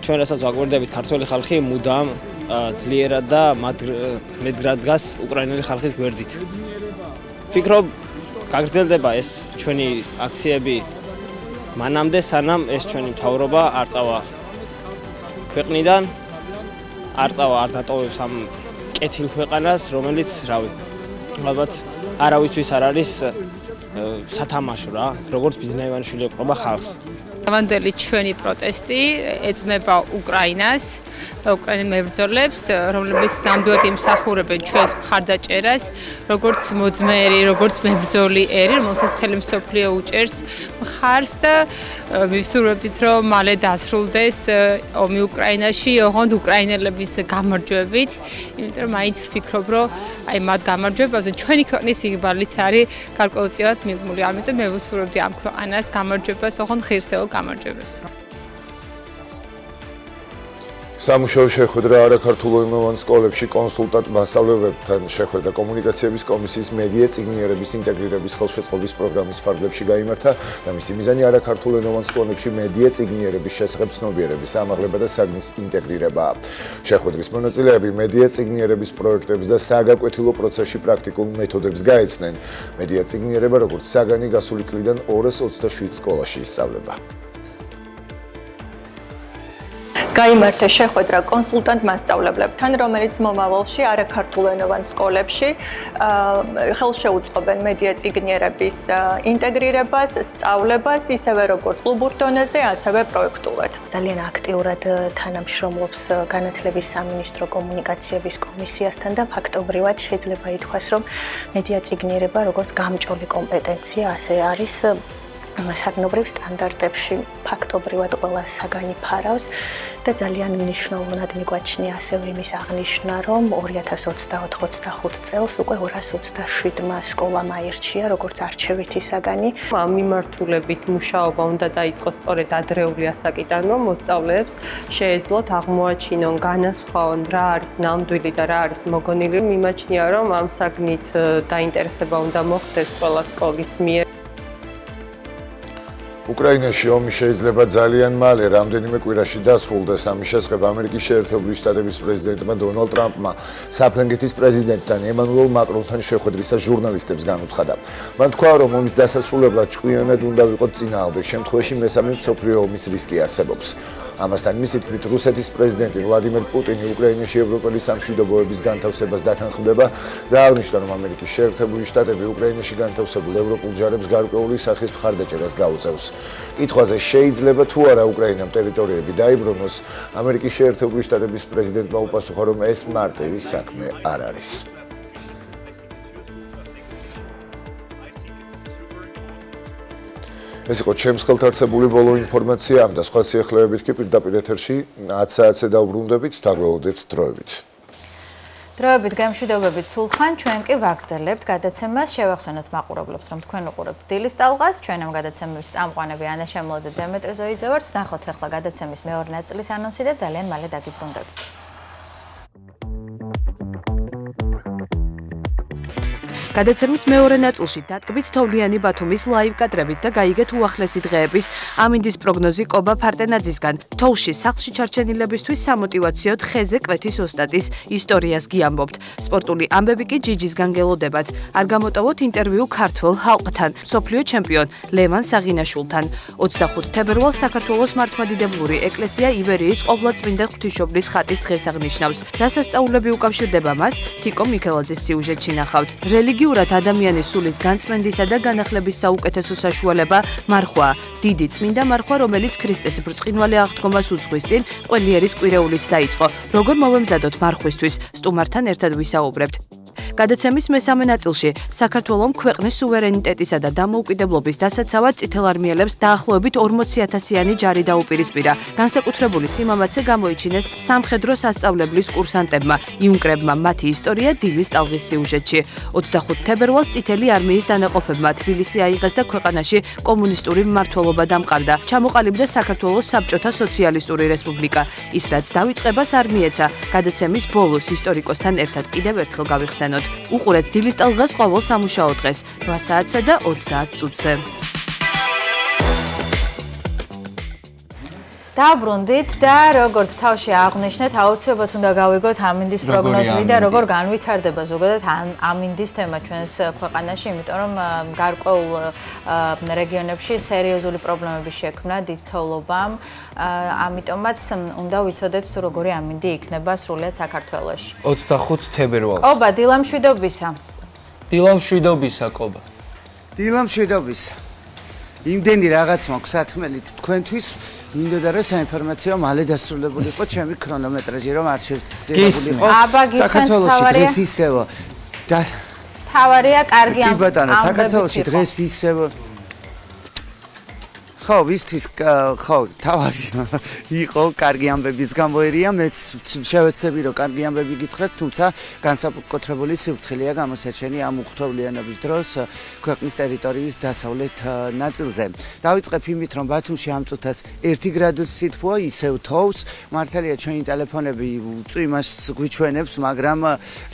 ჩვენ რასაც ვაგვირდებით, ქართველი ხალხი მუდამ ძლიერად და მედგრად დგას უკრაინელი ხალხის გვერდით. ვფიქრობ, გაგრძელდება ეს ჩვენი აქციები მანამდე, სანამ ეს ჩვენი მთავრობა არ წავა ქვეყნიდან, არ დატოვებს ამ კეთილ ქვეყანას, რომელიც, ალბათ არავისთვის არ არის სათამაშო რა, როგორც ბიზნაევანიშვილი ეყრობა ხალხს. Დღევანდელი ჩვენი პროტესტი ეძღვნება უკრაინას და უკრაინელ მებრძოლებს, რომლებიც ნამდვილად იმსახურებენ ჩვენს მხარდაჭერას, როგორც მოძმეერი, როგორც მებრძოლი ერი, რომელსაც მთელი მსოფლიო უჭერს მხარს და ვისურვებდით, რომ მალე დასრულდეს ომი უკრაინაში, ოღონდ უკრაინელების გამარჯვებით, იმიტომ რომ მაინც ვფიქრობ, რომ აი მათ გამარჯვებაზე ჩვენი ქვეყნის იღბალიც არის გარკვეულწილად მიღმული. ამიტომ მე ვუსურვებდი ამ ქვეყანას გამარჯვებას, ოღონდ ღირსეულ გამარჯვებას. სამუშაო შეხვედრა არაქართულენოვან სკოლებში კონსულტანტ მასწავლებლებთან შეხვედრა კომუნიკაციების კომისიის მედია წიგნიერების ინტეგრირების ხელშეწყობის პროგრამის ფარგლებში გაიმართა და მისი მიზანი არაქართულენოვან სკოლებში მედია წიგნიერების შესახებ ცნობიერების ამაღლება და საგნის ინტეგრირებაა. შეხვედრის მონაწილეები მედია წიგნიერების პროექტებს და საგაკვეთილო პროცესში პრაქტიკულ მეთოდებს გაეცნენ. მედია წიგნიერება როგორც საგანი გასული წლიდან 227 სკოლაში ისწავლება. გაიმართა შეხვედრა კონსულტანტ მასწავლებლებთან, რომელიც მომავალში არაქართულენოვან სკოლებში ხელშეუწყობენ მედია წიგნიერების ინტეგრირებას, სწავლებას, ისევე როგორც კლუბურ დონეზე, ასევე პროექტულად. ძალიან აქტიურად თანამშრომლობს განათლების სამინისტრო კომუნიკაციების კომისიასთან და ფაქტობრივად შეიძლება ითქვას, რომ მედია წიგნიერება როგორც გამჭოლი კომპეტენცია, ასე არის საგნობრივ სტანდარტებში ფაქტობრივად ყველა საგანი ფარავს და ძალიან მნიშვნელოვნად მიგვაჩნია ასევე იმის აღნიშვნა, რომ 2024-25 წელს უკვე 227-მა სკოლამ აირჩია როგორც არჩევითი საგანი. ამ მიმართულებით მუშაობა უნდა დაიწყოს სწორედ ადრეული ასაკიდან, რომ მოსწავლეებს შეეძლოთ აღმოაჩინონ, განასხვაონ რა არის ნამდვილი და რა არის მოგონილი. მიმაჩნია, რომ ამ საგნით დაინტერესება უნდა მოხდეს ყველა სკოლის მიერ. უკრაინაში ომი შეიძლება ძალიან მალე რამდენიმე კვირაში დასრულდეს. ამის შესახებ ამერიკის შეერთებული შტატების პრეზიდენტმა დონალდ ტრამპმა საფრანგეთის პრეზიდენტთან ემანუელ მაკრონთან შეხვედრისას ჟურნალისტებს განუცხადა. მან თქვა, რომ ომის დასასრულებლად ჭკვიანად უნდა ვიყოთ წინააღმდეგ შემთხვევაში მესამე მსოფლიო ომის რისკი არსებობს. ამასთან მისი თქმით, რუსეთის პრეზიდენტი ვლადიმერ პუტინი უკრაინაში ევროპელი სამშვიდობოების განთავსებას დათანხმდება და აღნიშნა, რომ ამერიკის შეერთებული შტატები უკრაინაში განთავსებულ ევროპულ ჯარებს გარკვეული სახის მხარდაჭერას გაუწევს. კითხვაზე შეიძლება თუ არა უკრაინამ ტერიტორიები დაიბრუნოს, ამერიკის შეერთებული შტატების პრეზიდენტმა უპასუხა, რომ ეს მარტივი საქმე არ არის. ეს იყო ჩემს ხელთ არსებული ბოლო ინფორმაცია, ამ და სხვა სიახლეებით კი პირდაპირ ეთერში 10 საათზე დავბრუნდებით, დაგველოდეთ დროებით. დროებით გამშვიდობებით სულხან, ჩვენ კი ვაგრძელებთ გადაცემას. შევახსენოთ მაყურებლებს, რომ თქვენ უყურებთ დილის ტალღას, ჩვენ ამ გადაცემის წამყვანები ანა შემლაძე, დემეტრე ზოიძე ვართ. ნახოთ ახლა გადაცემის მეორე ნაწილის ანონსი და ძალიან მალე დაგიბრუნდებით. გადაცემის მეორე ნაწილში დატკბით თოვლიანი ბათუმის ლაივ კადრებით და გაიგეთ უახლესი დღეების ამინდის პროგნოზი კობა ფარტენაძისგან. თოვლში სახლში ჩარჩენილებისთვის სამოტივაციოდ ხეზე კვეთის ოსტატის ისტორიას გიამბობთ. სპორტული ამბები კი ჯიჯისგან გელოდებათ. არ გამოტოვოთ ინტერვიუ ქართველ ხალხთან, მსოფლიო ჩემპიონ ლევან საღინაშვილთან. 25 თებერვალს საქართველოს მართლმადიდებლური ეკლესია იბერიის ყოვლადწმინდა ღვთისმშობლის ხატის დღეს აღნიშნავს. დასასწაულები უკავშირდება მას, თიკო მიქელაძის სიუჟეტში ნახავთ. რელიგიურად ადამიანის სულის განწმენდისა და განახლების საუკეთესო საშუალება მარხვა. დიდი წმინდა მარხვა, რომელიც ქრისტეს ბრწყინვალე აღდგომას უძღვის წინ ყველიერის კვირეულით დაიწყო. როგორ მოვემზადოთ მარხვისთვის? სტუმართან ერთად ვისაუბრებთ. გადაცემის მესამე ნაწილში საქართველოს ქვეყნის სუვერენიტეტისა და დამოუკიდებლობის დასაცავად წითელარმიელებს დაახლოებით 40,000-იანი ჯარი დაუპირისპირა. განსაკუთრებული სიმამაცე გამოიჩინეს სამხედრო სასწავლებლის კურსანტებმა, იუნკრებმა მათი ისტორია დილის ტალღის სიუჟეტში. 25 თებერვალს წითელი არმიის დანაყოფებმა თბილისი აიღეს და ქვეყანაში კომუნისტური მმართველობა დამყარდა. ჩამოყალიბდა საქართველოს საბჭოთა სოციალისტური რესპუბლიკა. ის რაც დავიწყებას არ მიეცა. გადაცემის ბოლოს ისტორიკოსთან ერთად კიდევ ერთხელ გავიხსენოთ. უყურეთ დილის ტალღას ყოველ სამუშაო დღეს 8 საათსა და 30 წუთზე. დაბრუნდით და როგორც თავში აღნიშნეთ, აუცილებლად უნდა გავიგოთ ამინდის პროგნოზი და როგორ განვითარდება ზოგადად ამინდის თემა ჩვენს ქვეყანაში, იმიტომ რომ გარკვეულ რეგიონებში სერიოზული პრობლემები შექმნა დიდ თოვლობამ, ამიტომაც უნდა ვიცოდეთ თუ როგორი ამინდი იქნება სრულიად საქართველოში. 25 თებერვალს. კობა, დილამშვიდობისა. დილამშვიდობისა, კობა. დილამშვიდობისა. იმდენი რაღაც მაქვს სათქმელით თქვენთვის. მინდოდა რომ საინფორმაციო მალე დასრულებული იყო ჩემი ქრონომეტრაჟი, რომ არ შევცვლილებული იყო. საქართველოში დღეს ისევ და თავარია კარგი ამბები. კი ბატონო, საქართველოში დღეს ისევ ხო, ვისთვის ხო, თავარი იყო კარგი ამბების გამოერია, მეც შევეცდები რომ კარგი ამბები გითხრათ, თუმცა განსაკუთრებული სიფრთხილეა გამოსაჩენი ამ უხთოვლიანობის დროს ქვეყნის ტერიტორიის დასავლეთ ნაწილზე. დავიწყებ იმით, რომ ბათუმში ამ წუთას 1 გრადუსი სითბოა, ისევ თოვს, მართალია ჩვენი ტელეფონები წვიმას გვიჩვენებს, მაგრამ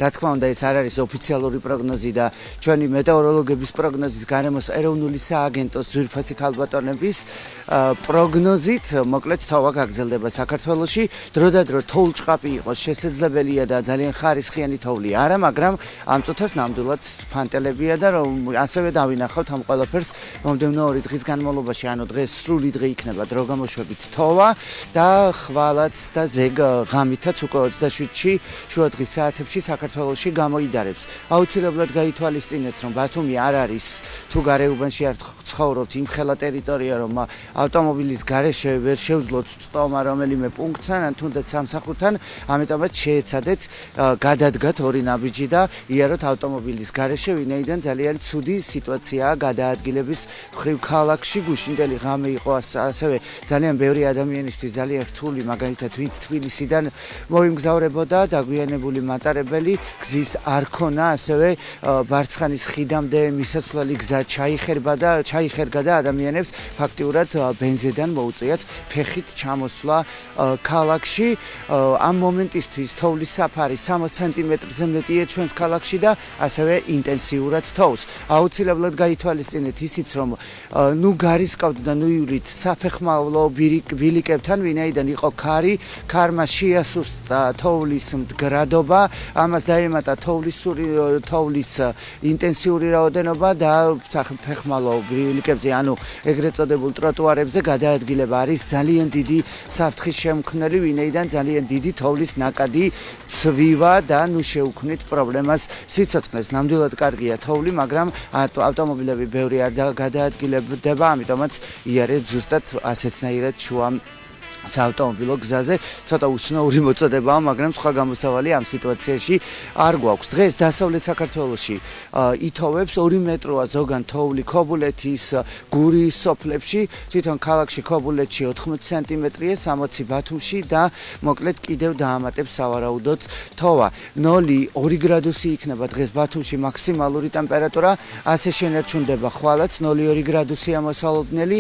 რა თქმა უნდა ეს არ არის ოფიციალური პროგნოზი და ჩვენი მეტეოროლოგების პროგნოზის გარემოს ეროვნული სააგენტოს ძვირფასი ქალბატონების პროგნოზით, მოკლედ თოვა გაგრძელდება საქართველოში, დროდადრო თოვლ-ჭყაპი იყოს შესაძლებელია და ძალიან ხარისხიანი თოვლი არა, მაგრამ ამ წუთას ნამდვილად ფანტელებია და რომ ასევე დავინახავთ ამ ყველაფერს მომდევნო 2 დღის განმავლობაში, ანუ დღეს სრული დღე იქნება დრო გამოშვებით თოვა და ხვალაც და ზეგ ღამითაც უკვე 27-ში შუა დღის საათებში საქართველოში გამოიდარებს. აუცილებლად გაითვალისწინეთ, რომ ბათუმი არ არის თუ გარეუბანში არ ცხოვრობთ იმ ხელა ტერიტორია, რომ ავტომობილის გარეშე ვერ შევძლოთ წტომა რომელიმე პუნქტთან, ან თუნდაც სამსახურთან, ამიტომაც შეეცადეთ გადადგათ ორი ნაბიჯი და იაროთ ავტომობილის გარეშე, ვინაიდან ძალიან ცუდი სიტუაციაა გადაადგილების მხრივ ქალაქში. გუშინდელი ღამე იყო ასევე ძალიან ბევრი ადამიანისთვის ძალიან რთული, მაგალითად ვინც თბილისიდან მოიმგზავრებოდა, დაგვიანებული მატარებელი გზის არ ქონა, ასევე ბარცხანის ხიდამდე მისასვლელი გზა ჩაიხერგა და ადამიანებს ფაქტიურად ბენზედან მოუწიათ ფეხით ჩამოსვლა ქალაქში. ამ მომენტისთვის თოვლის საფარი 60 სანტიმეტრზე მეტია ჩვენს ქალაქში და ასევე ინტენსიურად თოვს. აუცილებლად გაითვალისწინეთ ისიც, რომ ნუ გარისკავთ და ნუ ივლით საფეხმავლო ბილიკებთან, ვინაიდან იყო ქარი, ქარმა შეასუსტა თოვლის მდგრადობა, ამას დაემატა თოვლის ინტენსიური რაოდენობა და საფეხმავლო ბილიკებზე, ანუ ეგრეთ წოდებულ ტროტუარებზე გადაადგილება არის ძალიან დიდი საფრთხის შემქმნელი, ვინაიდან ძალიან დიდი თოვლის ნაკადი ცვივა და ნუ შეუქმნით პრობლემას სიცოცხლეს. ნამდვილად კარგია თოვლი, მაგრამ ავტომობილები ბევრი არ გადაადგილებდება, ამიტომაც იარეთ ზუსტად ასეთნაირად შუა საავტომობილო გზაზე. ცოტა უცნაური მოწოდებაა, მაგრამ სხვა გამოსავალი ამ სიტუაციაში არ გვაქვს. დღეს დასავლეთ საქართველოში ითოვებს 2 მეტროა ზოგან თოვლი ქობულეთის, გურიის სოფლებში, თვითონ ქალაქში ქობულეთში 80 სანტიმეტრია, 60 ბათუმში და მოკლედ კიდევ დაამატებს სავარაუდოდ თოვა. 0-2 გრადუსი იქნება დღეს ბათუმში მაქსიმალური ტემპერატურა, ასე შენარჩუნდება ხვალაც 0-2 გრადუსია მოსალოდნელი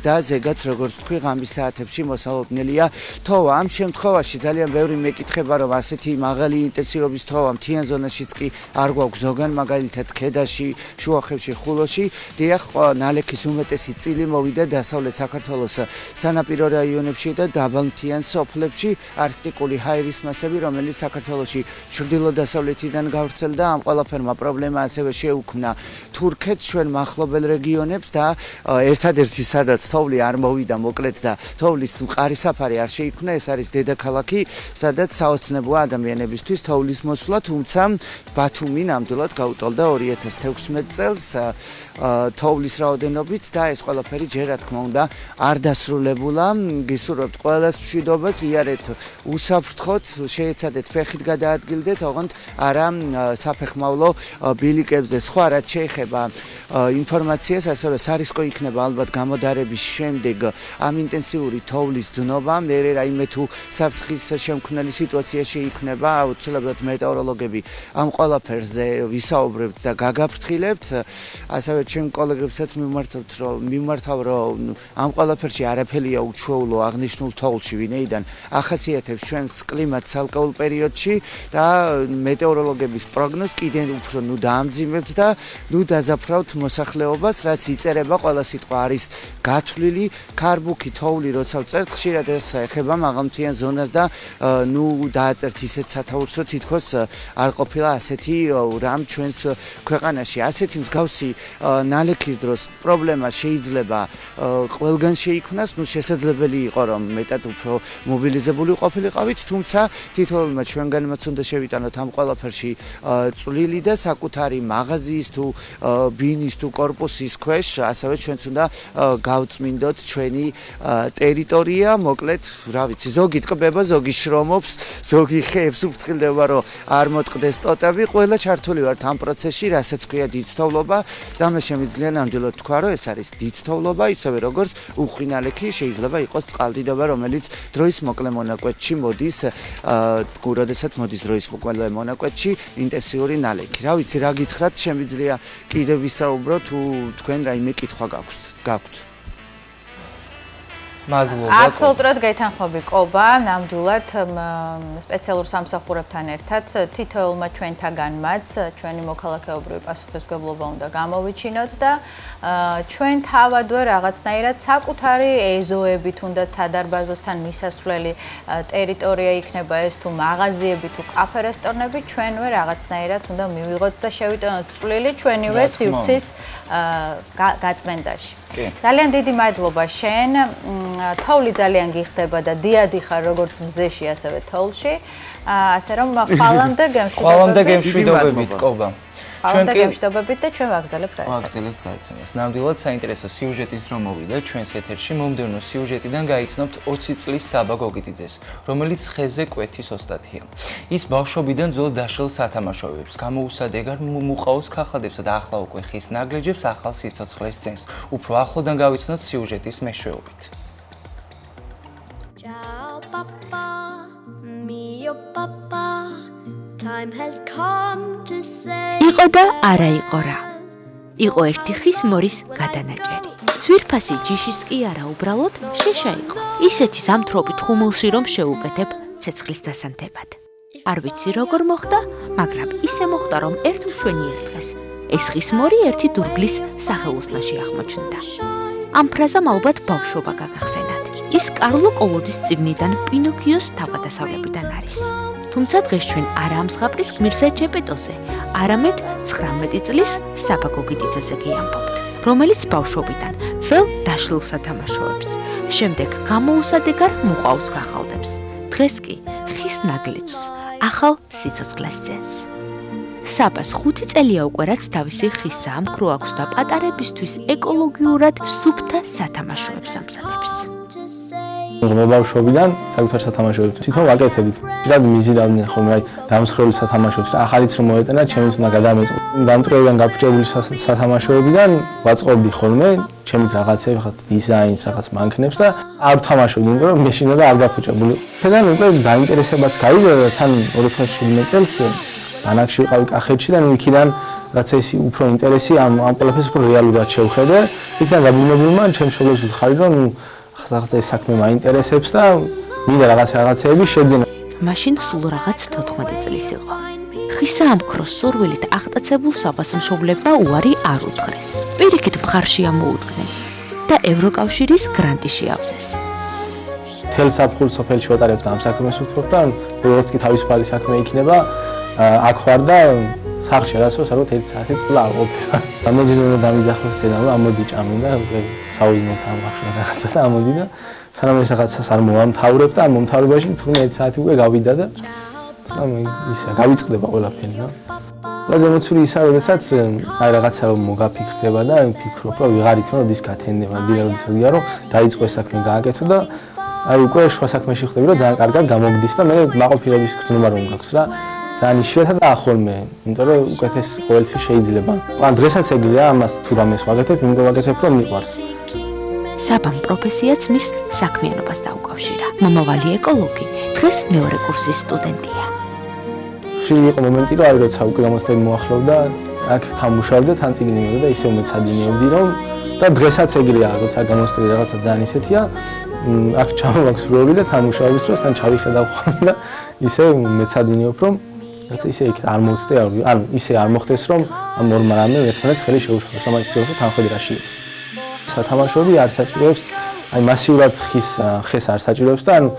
და ზეგაც როგორც თქვი ღამის საათებში მოსალოდნელია თოვა. ამ შემთხვევაში ძალიან ბევრი მეკითხება, რომ ასეთი მაღალი ინტენსივობის თოვა მთიან ზონაშიც კი არ გვაქვს ზოგან, მაგალითად ქედაში, შუახევში, ხულოში. დიახ, ნალექის უმეტესი წილი მოვიდა დასავლეთ საქართველოს სანაპირო რაიონებში და დაბალმთიან სოფლებში. არქტიკული ჰაერის მასები, რომელიც საქართველოში ჩრდილო-დასავლეთიდან გავრცელდა, ამ ყველაფერმა პრობლემა ასევე შეუქმნა თურქეთს, ჩვენ მახლობელ რეგიონებს და ერთადერთი სადაც თოვლი არ მოვიდა მოკლედ და თოვლის მყარი საფარი არ შეიქმნა, ეს არის დედაქალაქი, სადაც საოცნებოა ადამიანებისთვის თოვლის მოსვლა, თუმცა ბათუმი ნამდვილად გაუტოლდა 2016 წელს თოვლის რაოდენობით და ეს ყველაფერი ჯერ რა თქმა უნდა არ დასრულებულა. გისურვებთ ყველას მშვიდობას, იარეთ უსაფრთხოდ, შეეცადეთ ფეხით გადაადგილდეთ, ოღონდ არა საფეხმავლო ბილიკებზე. სხვა რაც შეეხება ინფორმაციას, ასევე სარისკო იქნება ალბათ გამოდარების შემდეგ ამ ინტენსიური თოვლის დნობა, მე რაიმე თუ საფრთხის შემქმნელი სიტუაცია შეიქმნება, აუცილებლად მეტეოროლოგები ამ ყველაფერზე ვისაუბრებთ და გაგაფრთხილებთ. ასევე ჩვენ კოლეგებსაც მიმართავ, რომ ამ ყველაფერში არაფერია უჩვეულო აღნიშნულ თოვლში, ვინაიდან ახასიათებს ჩვენს კლიმატს ცალკეულ პერიოდში და მეტეოროლოგების პროგნოზს კიდევ უფრო ნუ დაამძიმებთ და ნუ დაზაფრავთ მოსახლეობას, რაც იწერება, ყველა სიტყვა არის გათვლილი, ქარბუქი თოვლი როცა ვწერთ, ხშირად ეს ეხება მაღალმთიან ზონას და ნუ დააწერთ ისეთ სათაურს, რომ თითქოს არ ყოფილა ასეთი რამ ჩვენს ქვეყანაში. ასეთი მსგავსი ნალექის დროს პრობლემა შეიძლება ყველგან შეიქმნას, ნუ შესაძლებელი იყო რომ მეტად უფრო მობილიზებული ყოფილიყავით, თუმცა თითოეულმა ჩვენგანმაც უნდა შევიტანოთ ამ ყველაფერში წვლილი და საკუთარი მაღაზიის თუ ბინის თუ კორპუსის ქვეშ ასევე ჩვენც უნდა გავწმინდოთ ჩვენი ტერიტორია ეთერშია, მოკლედ, რა ვიცი, ზოგი ტყბება, ზოგი შრომობს, ზოგი ხეებს უფრთხილდება, რომ არ მოტყდეს ტოტები, ყველა ჩართული ვართ ამ პროცესში, რასაც ქვია დიდთოვლობა და მე შემიძლია ნამდვილად თქვა, რომ ეს არის დიდთოვლობა, ისევე როგორც უხვინალექი შეიძლება იყოს წყალდიდობა, რომელიც დროის მოკლე მონაკვეთში მოდის, როდესაც მოდის დროის მოკლე მონაკვეთში ინტენსიური ნალექი. რა ვიცი, რა გითხრათ, შემიძლია კიდევ ვისაუბრო თუ თქვენ რაიმე კითხვა გაქვთ. აბსოლუტურად გაითანხმები ყობა, ნამდვილად სპეციალურ სამსახურებთან ერთად თითოეულმა ჩვენთაგანმაც ჩვენი მოქალაქეობრივი პასუხისმგებლობა უნდა გამოვიჩინოთ და ჩვენ თავადვე რაღაცნაირად საკუთარი ეზოები თუნდაც სადარბაზოსთან მისასვლელი ტერიტორია იქნება ეს თუ მაღაზიები თუ კაფე რესტორნები ჩვენვე რაღაცნაირად უნდა მივიღოთ და შევიტანოთ წვლილი ჩვენივე სივრცის გაწმენდაში. ძალიან დიდი მადლობა შენ. თოვლი ძალიან გიხდება და დიადი ხარ როგორც მზეში, ასევე თოვლში. ასე რომ ხვალამდე გემშვიდობებით, ყობა. ჩვენ გემშვიდობებით და ჩვენ ვაგრძელებთ გადაცემას. ნამდვილად საინტერესო სიუჟეტის დრო მოვიდა ჩვენს ეთერში. მომდევნო სიუჟეტიდან გაიცნობთ 20 წლის საბა გოგიტიძეს, რომელიც ხეზე კვეთის ოსტატია. ის ბავშვობიდან ძველ დაშლილ სათამაშოებებს, გამოუსადეგარ მუყაოს ქახადებსა და ახლა უკვე ხის ნაგლეჯებს ახალ სიცოცხლეს წენს. უფრო ახლოდან გავიცნოთ სიუჟეტის მეშვეობით. იყო და არა იყო რა. იყო ერთი ხის მორის გადანაჭერი. ძვირფასი ჯიშის კი არა, უბრალოდ შეშა იყო. ისეთი ზამთრობით ხუმულში რომ შეუკეთებ ცეცხლის დასანთებად. არ ვიცი როგორ მოხდა, მაგრამ ისე მოხდა რომ ერთ მშვენიერ დღეს ეს ხის მორი ერთი დურგლის სახელოსნაში აღმოჩნდა. ამ ფრაზამ ალბათ ბავშვობა გაგახსენათ. ის კარლო კოლოდის წიგნიდან პინოქიოს თავგადასავლებიდან არის. თუმცა დღეს ჩვენ არა ამ ზღაპრის გმირზე ჯეპეტოზე, არამედ 19 წლის საბა გოგიტიძეზე გიამბობთ, რომელიც ბავშვობიდან ძველ დაშლილ სათამაშოებს, შემდეგ გამოუსადეგარ მუყაოს გახალდებს. დღეს კი ხის ნაგლეჯს ახალ სიცოცხლეს წენს. საბას 5 წელია უკვე რაც თავისი ხისაა მქრო აქვს და პატარებისთვის ეკოლოგიურად სუფთა სათამაშოებს ამზადებს. ბავშვობიდან საკუთარ სათამაშოებს თვითონ ვაკეთებდით. რა მიზიდავდნენ ხოლმე აი დამსხვრელი სათამაშოებს და ახალიც რომ მოეტანა, ჩემით უნდა გადამეწყო. დამტრევიდან გაფრჩებული სათამაშოებიდან ვაწყობდი ხოლმე ჩემით რაღაცებს, რაღაც დიზაინს, რაღაც მანქნებს და არ ვთამაშობდი, იმიტომ რომ მეშინა და არ გაფრჩებული. თედან უკვე დაინტერესებაც გაიზარდა თან 2017 წელს ბანაკში ვიყავი კახეთში და იქიდან რაც ეს უფრო ინტერესი ამ ყველაფერს უფრო რეალურად შევხედე. იქიდან გაბინებულმა ჩემ შობლებს ვთხარი რომ რაღაცა ეს საქმე მაინტერესებს და მინდა რაღაცეები შეძენა. მაშინ სულ რაღაც 14 წლის იყო. ხისა ამ ქროს სურვილით აღტაცებულ საბას მშობლებმა უარი არ უთხრეს. პირიქით მხარში ამოუდგნენ და ევროკავშირის გრანტი შეავსეს. თელ საფხულ სოფელში ვატარებდა ამ საქმეს უცხოთან, როგორც კი თავისუფალი საქმე იქნება, აქ ვარ და სახლში რასოს ალბათ 1 საათი წლა აღვფა. ამოძინო დამიზახოს და ამოდი ჭამი და საუზმოთ ამ ახლა რაღაცა და ამოდი და სანამ ეს რაღაცას არ მომთავრებ და ამ მომთავრებაში თუნდაც 1 საათი უკვე გავიდა და სანამ ისე გავიწყდება ყველაფერი რა. ყველაზე მოცული ისა როდესაც აი რაღაცა რომ მოგაფიქრდება და ვფიქრობ რომ ვიღარით რომ ის გათენდება დილაუდის ვიგა რომ დაიწყო ეს საქმე გააკეთო და აი უკვე შუა საქმეში ხვდები რომ ძალიან კარგად გამოგდის და მე მაყოფილების გრძნობა რომ გაქვს რა. ძალიან იშვიათად ახოლმე, იმიტომ რომ უკეთეს ყოველთვის შეიძლება. ან დღესაც ეგრეა, ამას თუ რამეს ვაკეთებ, იმიტომ ვაკეთებ რომ მიყვარს. საბამ პროფესიაც მის საქმიანობას დაუკავშირა. მომავალი ეკოლოგი დღეს მეორე კურსის სტუდენტია. ხშირი იყო მომენტი, რომ აი როცა უკვე გამოცდები მოახლოვდა, აქ თამუშავდა, თან წიგნი მივიდა და ისე უმეცადინეობდი რომ და დღესაც ეგრეა, როცა გამოცდები რაღაცა ძალიან ისეთია, აქ ჩამოვაქვს და თამუშავების დროს თან ჩავიხედავ ხოლმე და ისე მეცადინეობ რომ რაც ისე იქ არ მოვწდე, ან ისე არ მოხდეს რომ ამ ნორმა რამე ერთმანეთს ხელი შეუშალოს, ამას ისე რომ თანხმები რა შეიძლება. სათამაშოები არ საჭიროებს, აი მასიურად ხეს არ საჭიროებს და ანუ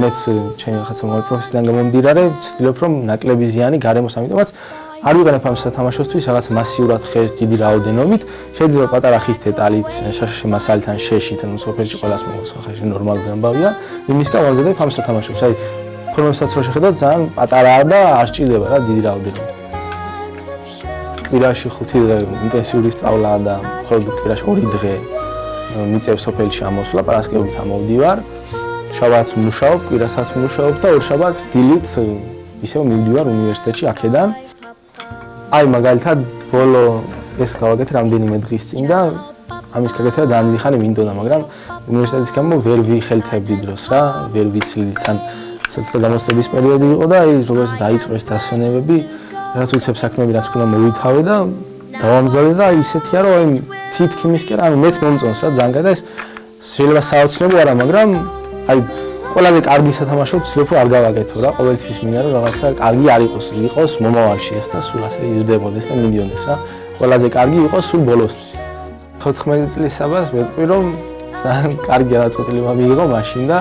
მეც ჩემი რაღაცა პროფესიიდან გამომდინარე, ვცდილობ რომ ნაკლები ზიანი გარემოს, ამიტომაც არ ვიყენებ ამ სათამაშოსთვის რაღაც მასიურად ხეს დიდი რაოდენობით, შეიძლება პატარა ხის დეტალით, შაშაში მასალითან შეშით, ანუ სოფელში ყველას მოგოს ხაში ნორმალური ამბავია, იმის გამო ვამზადებ ამ სათამაშოებს, აი ფორმებსაც რო შეხედოთ ძალიან პატარაა და არ სჭირდება რა დიდი რაოდენობით. კვირაში 5 დღე ინტენსიური სწავლა და მხოლოდ კვირაში 2 დღე მიწევს სოფელში ამოსვლა, პარასკევით ამოვდივარ. შაბათს მუშაობ, კვირასაც მუშაობ და ორშაბათს დილით ისევ მივდივარ უნივერსიტეტში აქედან. აი მაგალითად ბოლო ეს გავაკეთე რამდენიმე დღის წინ და ამის გაკეთება ძალიან დიდი ხანი მინდოდა, მაგრამ უნივერსიტეტის გამო ვერ ვიხელთებდი დროს რა, ვერ ვიცლი თან ცოტა გამოცდების პერიოდი იყო და აი როგორც დაიწყო ეს დასვენებები, რაღაც უცებ საქმეები რაც უნდა მოვითავე და დავამზადე და ისეთია რომ აი თითქმისკენ ანუ მეც მომწონს რა ძალიან და ეს შეიძლება საოცნებო არა, მაგრამ აი ყველაზე კარგი სათამაშო ვცდილობ არ გავაკეთო რა, ყოველთვის მინდა რომ რაღაცა კარგი არ იყოს მომავალში ეს და სულ ასე იზრდებოდეს და მიდიონდეს რა. ყველაზე კარგი იყოს სულ ბოლოსთვის. 14 წლის საბას ვეტყვი რომ ძალიან კარგი გადაწყვეტილება მიიღო მაშინ და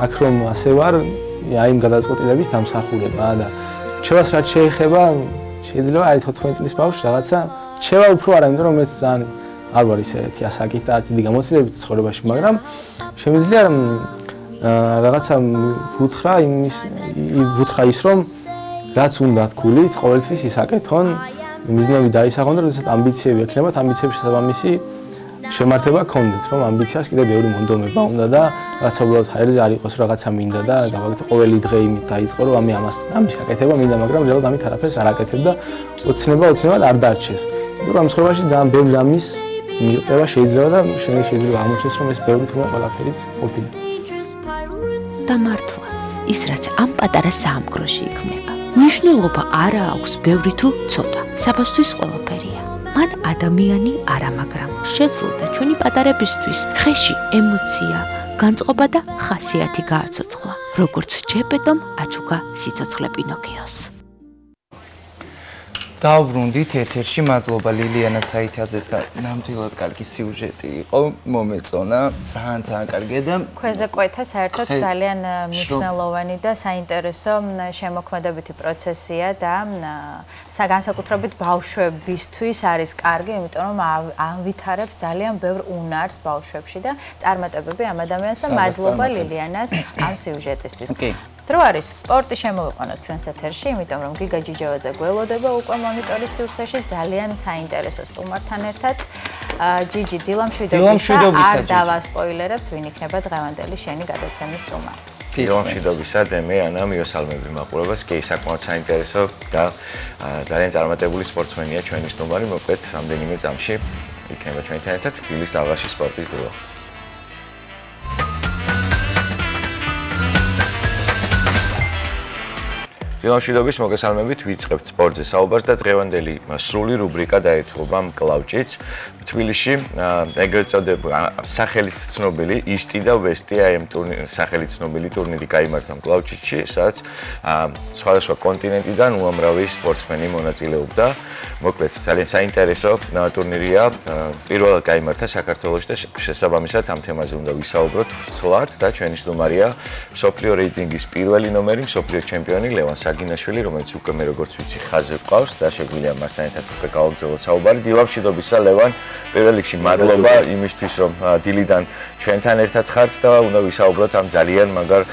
აქ რომ ასე ვარ, აი იმ გადაწყვეტილების დამსახურება და ჩემს რაც შეეხება შეიძლება აი 14 წლის ბავშვს რაღაცა შევა უფრო არა, იმიტომ რომ მეც ძალიან არ ვარ ისეთი ასაკით და არც დიდი გამოცდილებით ცხოვრებაში, მაგრამ შემიძლია რაღაცა ვუთხრა ის რომ რაც უნდა გულით ყოველთვის ისაკეთონ, მიზნები დაისახონ და როდესაც ამბიციები ექნებათ, ამბიციების შესაბამისი შემართება გქონდეთ, რომ ამბიციას კიდევ ბევრი მონდომება უნდა და რაღაცა უბრალოდ ჰაერზე არ იყოს რაღაცა მინდა და გავაკეთე ყოველი დღე იმით დაიწყო რომ ამის გაკეთება მინდა, მაგრამ რეალურად ამით არაფერს არ აკეთებ და ოცნებად არ დარჩეს. იმიტომ რომ ცხოვრებაში ძალიან ბევრი ამის მიღწევა შეიძლება და შეიძლება აღმოჩნდეს რომ ეს ბევრი თუნდაც ყველაფერიც ყოფილი. და მართლაც ის რაც ამ პატარა საამქროში იქმნება, მნიშვნელობა არა აქვს ბევრი თუ ცოტა, საფასთვის ყველაფერია. მან ადამიანი არა, მაგრამ შეძლო ჩვენი პატარებისთვის ხეში ემოცია, განწყობა და ხასიათი გააცოცხლა, როგორც ჯეპეტომ აჩუქა სიცოცხლე პინოქიოს. დავბრუნდით ეთერში, მადლობა ლილიანა საითაძეს და ნამდვილად კარგი სიუჟეტი იყო, მომეწონა, ძალიან კარგი და ქვეზე კვეთა საერთოდ ძალიან მნიშვნელოვანი და საინტერესო შემოქმედებითი პროცესია და განსაკუთრებით ბავშვებისთვის არის კარგი, იმიტომ რომ ავითარებს ძალიან ბევრ უნარს ბავშვებში და წარმატებები ამ ადამიანს და მადლობა ლილიანას ამ სიუჟეტისთვის. დრო არის სპორტი შემოვიყვანოთ ჩვენს ეთერში, იმიტომ რომ გიგა ჯიჯევაძე გველოდება უკვე მონიტორის სივრცეში ძალიან საინტერესო სტუმართან ერთად. ჯიჯი დილამშვიდობისა, არ დავასპოილერებთ, ვინ იქნება დღევანდელი შენი გადაცემის სტუმარი. დილამშვიდობისა, დემე ანა მიოსალმები მაყურებელს, კი საკმაოდ საინტერესო და ძალიან წარმატებული სპორტსმენია ჩვენი სტუმარი, მოკლედ რამდენიმე წამში იქნება ჩვენთან ერთად დილის დაღაში სპორტის დრო. დილამშვიდობის მოგესალმებით, ვიწყებთ სპორტზე საუბარს და დღევანდელი სრული რუბრიკა დაეთვალა მკლავჭიც. თბილისში ეგრეთ წოდება სახელით ცნობილი ისტი და ვესტი აი ამ სახელით ცნობილი ტურნირი გაიმართა მკლავჭიცში, სადაც სხვადასხვა კონტინენტიდან უამრავი სპორტსმენი მონაწილეობდა. მოკლედ ძალიან საინტერესო ტურნირია. პირველად გაიმართა საქართველოში და შესაბამისად ამ თემაზე უნდა ვისაუბროთ ვრცლად და ჩვენი სტუმარია მსოფლიო რეიტინგის პირველი ნომერი, მსოფლიო ჩემპიონი ლევან საგინაშვილი, რომელიც უკვე მე როგორც ვიცი ხაზზე ყავს და შეგვიძლია მასთან ერთად უკვე გავაგრძელოთ საუბარი. დილამშვიდობისა ლევან, პირველ რიგში მადლობა იმისთვის, რომ დილიდან ჩვენთან ერთად ხართ და უნდა ვისაუბროთ ამ ძალიან მაგარ